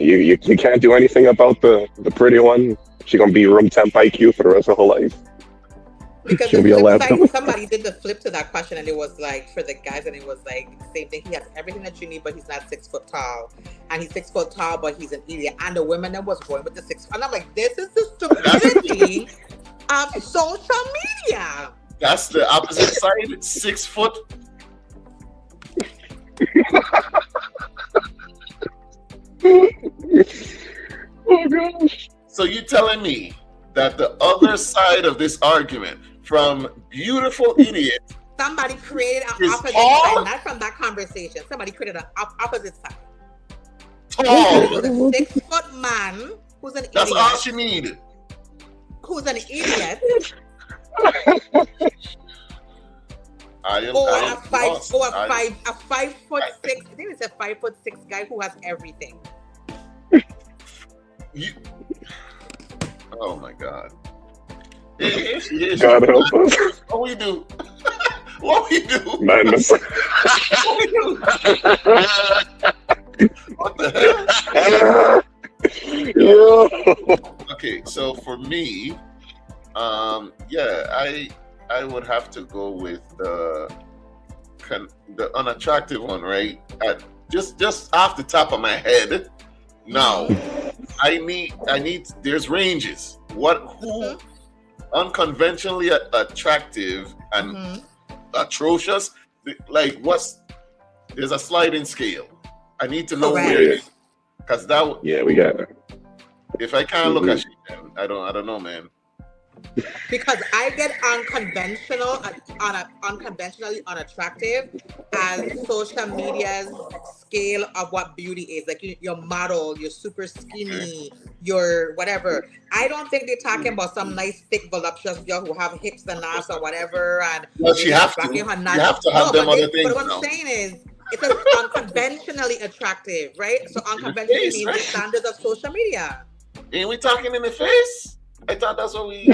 You can't do anything about the pretty one. She's gonna be room temp IQ for the rest of her life. Because somebody did the flip to that question, and it was like for the guys, and it was like same thing. He has everything that you need, but he's not 6 foot tall, and he's 6 foot tall, but he's an idiot. And the women that was going with the 6 foot, and I'm like, this is the stupidity of social media. That's the opposite side. 6 foot. Oh gosh. So you telling me that the other side of this argument, from beautiful idiot, somebody created an opposite side, not from that conversation. Somebody created an opposite side. Tall. A 6 foot man who's an idiot. That's all she needed. Who's an idiot. A 5'6", I think it's a 5'6" guy who has everything. Oh my God. Here God help us. What we do? What we do? Madness. What the hell? Okay, so for me, I would have to go with the unattractive one, right? Just off the top of my head. Now, I need. There's ranges. Who unconventionally attractive and atrocious? Like there's a sliding scale. I need to know where it is, because we got it. If I can't look at you, I don't know, man. Because I get unconventionally unattractive as social media's scale of what beauty is. Like your model, you're super skinny, you're whatever. I don't think they're talking about some nice, thick, voluptuous girl who have hips and ass or whatever. And well, you have to have them other things. But what I'm saying is, it's unconventionally attractive, right? So unconventionally means the standards of social media. Ain't we talking in the face? I thought that's what we.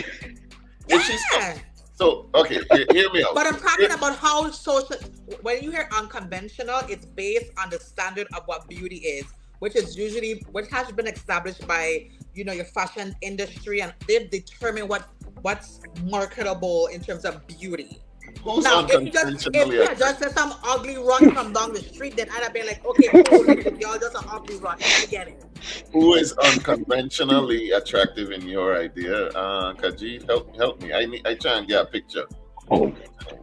So okay, hear me out. But I'm talking about how social. When you hear unconventional, it's based on the standard of what beauty is, which has been established by your fashion industry, and they've determined what's marketable in terms of beauty. Who's now, if you just said some ugly run from down the street, then I'd have been like, okay, cool, y'all just an ugly run. I get it. Who is unconventionally attractive in your idea? Kaji, help me. I try and get a picture. Oh,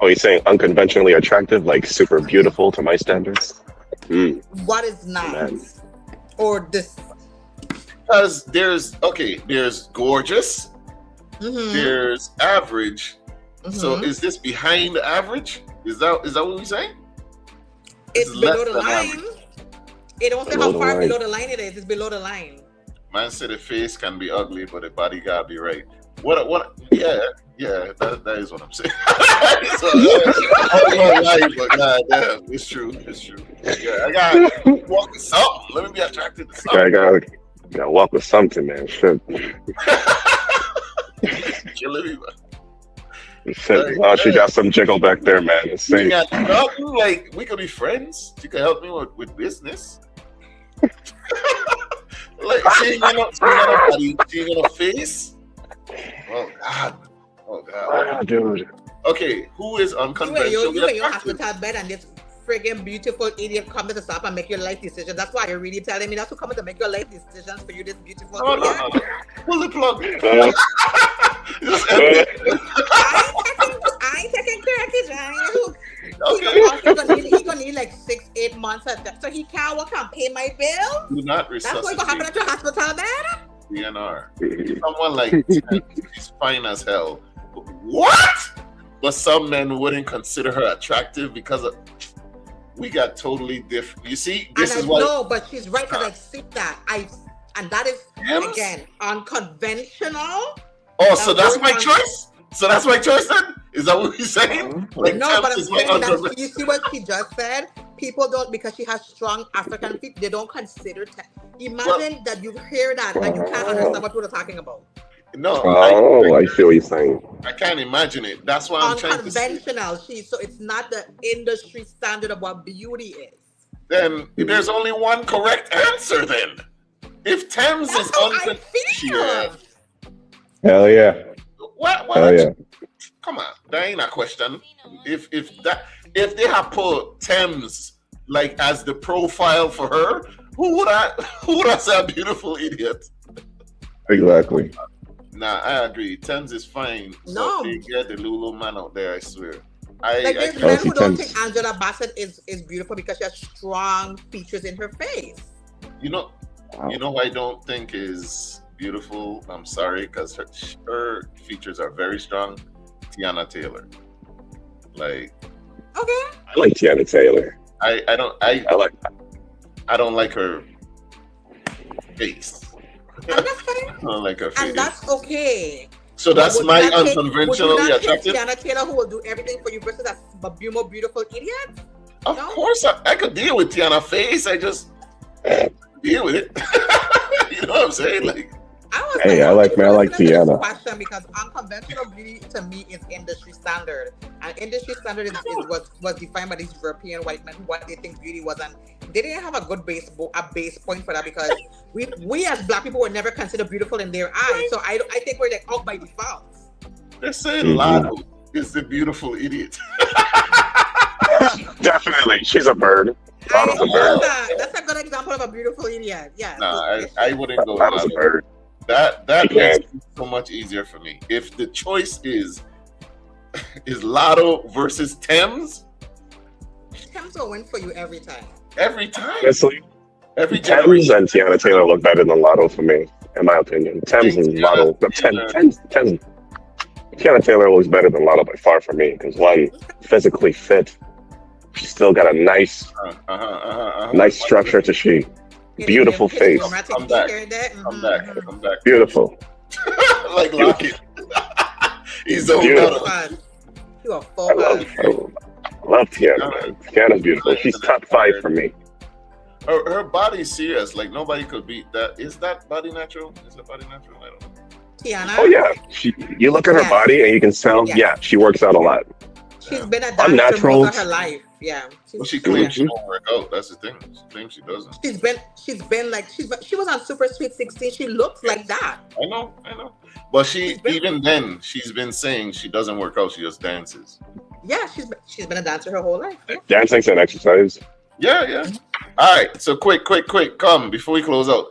you're saying unconventionally attractive, like super beautiful to my standards? What is not? Or this? Because there's gorgeous, there's average. So is this behind the average? Is that what we're saying? It's below the line. Average. It don't say how far below the line it is. It's below the line. Man said the face can be ugly, but the body gotta be right. What? Yeah, that is what I'm saying. So, I don't know why, but goddamn, it's true. Yeah, I gotta walk with something. Let me be attracted to something. I gotta walk with something, man. Shit. Killing me, man. Shit. Oh, she got some jiggle back there, man. It's safe. Like, we could be friends. She could help me with business. Like, she ain't got a body. She ain't got a face. Oh God. Oh, dude. Okay, who is unconventional? You in your hospital bed and this friggin' beautiful idiot comes to stop and make your life decisions. That's why you're really telling me that's who coming to make your life decisions for you, this beautiful idiot. No. Pull the plug. I ain't taking care of his Johnny. He's gonna need like 6-8 months of that. So he can't work and pay my bill. Do not That's what's gonna happen at your hospital bed. DNR. Someone like she's fine as hell. What? But some men wouldn't consider her attractive because of. We got totally different. You see, this is why. No, but she's right because I see that. And that is again unconventional. Oh, so that's my choice. So that's my choice then? Is that what you're saying? Like, no, but I'm saying that you see what she just said? People don't, because she has strong African feet, they don't consider imagine that you hear that and you can't understand what we're talking about. No. I see what you're saying. I can't imagine it. That's why I'm trying to say. Unconventional. So it's not the industry standard of what beauty is. Then there's only one correct answer then. If Thames is unconventional. Hell yeah. What? Hell yeah. Come on, that ain't a question. If they have put Thames like as the profile for her, who would I say a beautiful idiot? Exactly. Nah, I agree. Thames is fine. No, they get the Lulu man out there. I swear. There's men who don't think Angela Bassett is beautiful because she has strong features in her face. You know who I don't think is beautiful. I'm sorry, because her features are very strong. Tiana Taylor. Like, okay. I like Tiana Taylor. I don't like her face. And that's fine. I don't like her face. And that's okay. So that's my unconventionally attractive. attractive. Tiana Taylor, who will do everything for you versus a more beautiful idiot? Of course, I could deal with Tiana face. I just deal with it. You know what I'm saying? Like, I like Tiana. Question, because unconventional beauty to me is industry standard, and industry standard was defined by these European white men what they think beauty was, and they didn't have a good base point for that because we as black people were never considered beautiful in their eyes. So I think we're like out by default. They're saying Lotto is the beautiful idiot. Definitely, she's a bird. That's a good example of a beautiful idiot. Yeah. Nah, I wouldn't go with Lotto's a bird. That makes it so much easier for me. If the choice is Lotto versus Thames, Thames will win for you every time. Every time. Honestly, every Thames and Tiana Taylor look better than Lotto for me, in my opinion. Thames and Lotto, Tiana Taylor looks better than Lotto by far for me because one, physically fit, she's still got a nice structure to she. Beautiful face. Come back. Beautiful. Like Lockett. He's so beautiful. I love Tiana, man. Tiana's beautiful. She's top 5 for me. Her body's serious. Like nobody could beat that. Is that body natural? Is that body natural? I don't know. Tiana? Oh yeah. You look at her body and you can tell, she works out a lot. She's been a dancer most of her life. Yeah. She claims she don't work out. That's the thing. She claims she doesn't. She was on Super Sweet 16. She looks like that. I know. But she's been saying she doesn't work out. She just dances. Yeah, she's been a dancer her whole life. Yeah. Dancing's an exercise. Yeah. All right. So quick. Come before we close out.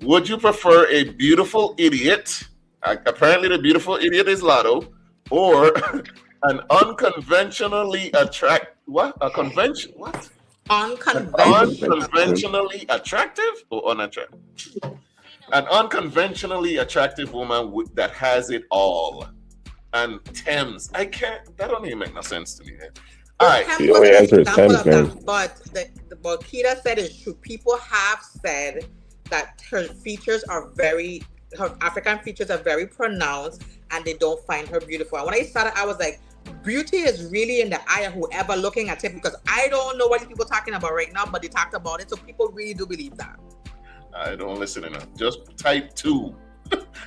Would you prefer a beautiful idiot? Apparently, the beautiful idiot is Lotto, or an unconventionally Unconventionally attractive or unattractive? An unconventionally attractive woman that has it all. And Thames, I can't. That don't even make no sense to me. All right. The only answer is Thames, man. But what Keita said is true. People have said that her African features are very pronounced, and they don't find her beautiful. And when I started, I was like, beauty is really in the eye of whoever looking at it, because I don't know what these people talking about right now, but they talked about it, so people really do believe that. I don't listen enough. Just type 2.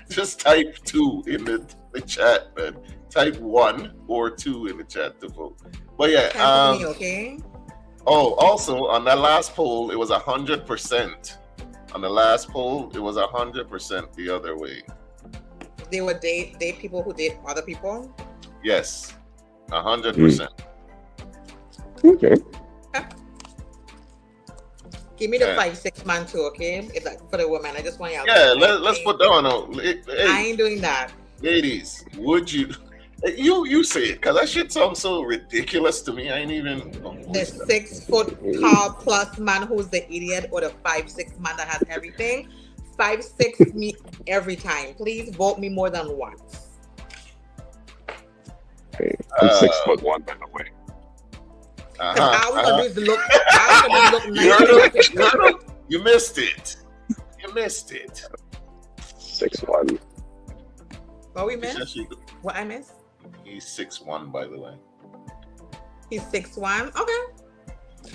Just type 2 in the chat, man. Type 1 or 2 in the chat to vote. But yeah, okay. Oh, also on that last poll, it was 100%. On the last poll, it was 100% the other way. They would date people who date other people? Yes, 100%. Okay. Give me the 5-6 man too, okay? It's like for the woman. I just want y'all. Yeah, let's put that on. Hey, I ain't doing that. Ladies, would you? You say it, because that shit sounds so ridiculous to me. I ain't even. The 6 foot tall plus man who's the idiot, or the 5'6" man that has everything. 5'6" me every time. Please vote me more than once. Hey, I'm 6'1", by the way. All we gonna do is look. Nice. You missed it. You missed it. 6'1". What we missed? What I missed? He's 6'1", by the way. He's 6'1". Okay.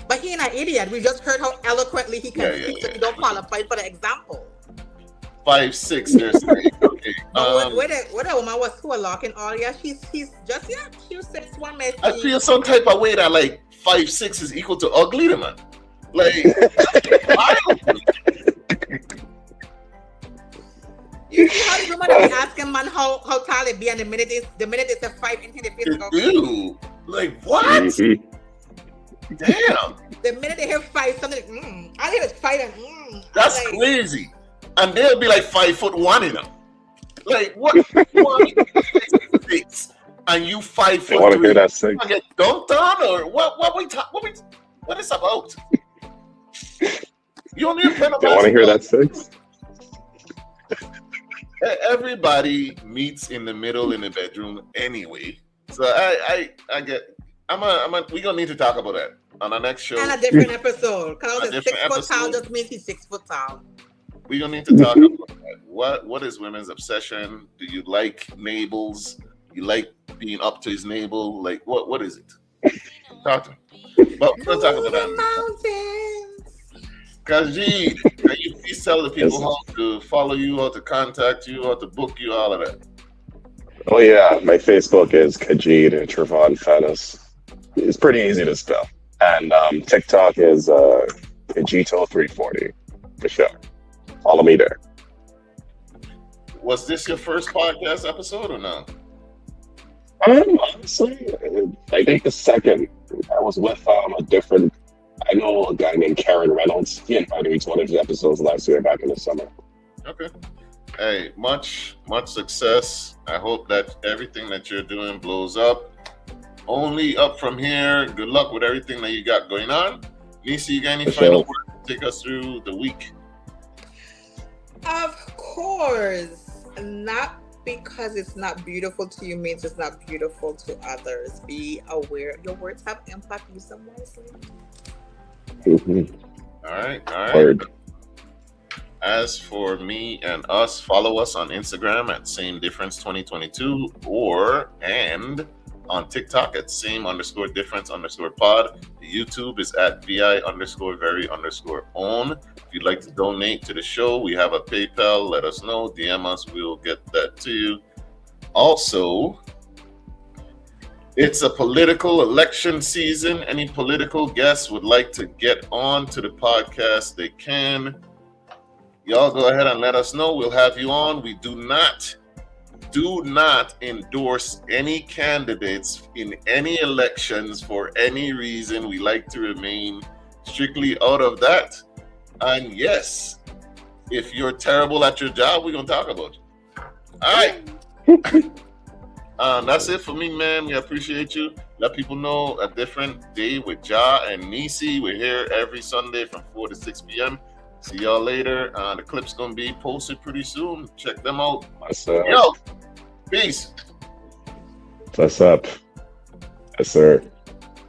But he ain't an idiot. We just heard how eloquently he can speak, so he don't qualify for the example. 5'6", they're saying. Okay. Where the woman was too locking all, yeah, she was 6'1", man. I feel some type of way that like 5'6" is equal to ugly to man. Like, you see how the woman be asking man how tall it be, and the minute they say 5 inches, they feel like, ew. Like what? Damn. The minute they hear 5 something, I hear it's 5 and That's like, crazy. And they'll be like 5'1" in them. Like what? And you 5'3". They want to hear that 6. Get dunked on, or what? What is about? You only play. They want to hear that 6. Everybody meets in the middle in the bedroom anyway. So I get. We gonna need to talk about that on our next show. And a different episode. Because a 6 foot tall just means he's 6 foot tall. We're gonna need to talk about that. What is women's obsession? Do you like navels? You like being up to his navel? Like what is it? Talk to me. But we're gonna talk about that. Khajiit, can you please tell the people how to follow you, how to contact you, how to book you, all of that? Oh yeah, my Facebook is Khajiit Trevon Fennis. It's pretty easy to spell. And TikTok is Khajiito340 for sure. Follow me there. Was this your first podcast episode or no? Honestly, I think the second. I was with I know a guy named Karen Reynolds. He invited me to one of his episodes last year back in the summer. Okay. Hey, much success. I hope that everything that you're doing blows up. Only up from here. Good luck with everything that you got going on. Nisi, you got any final words to take us through the week? Of course. Not because it's not beautiful to you means it's not beautiful to others. Be aware. Your words have impact. Use them wisely. All right. Word. As for me and us, follow us on Instagram at Same Difference 2022 and on TikTok at Same_Difference_pod. The YouTube is at VI_very_own. If you'd like to donate to the show, we have a PayPal. Let us know. DM us. We'll get that to you. Also, it's a political election season. Any political guests would like to get on to the podcast, they can. Y'all go ahead and let us know. We'll have you on. We do not endorse any candidates in any elections for any reason. We like to remain strictly out of that. And yes, if you're terrible at your job, we're going to talk about you. All right. That's it for me, man. We appreciate you. Let people know a different day with Ja and Nisi. We're here every Sunday from 4 to 6 p.m. See y'all later. The clip's gonna be posted pretty soon. Check them out. What's up? Yo, peace. What's up? Yes, sir.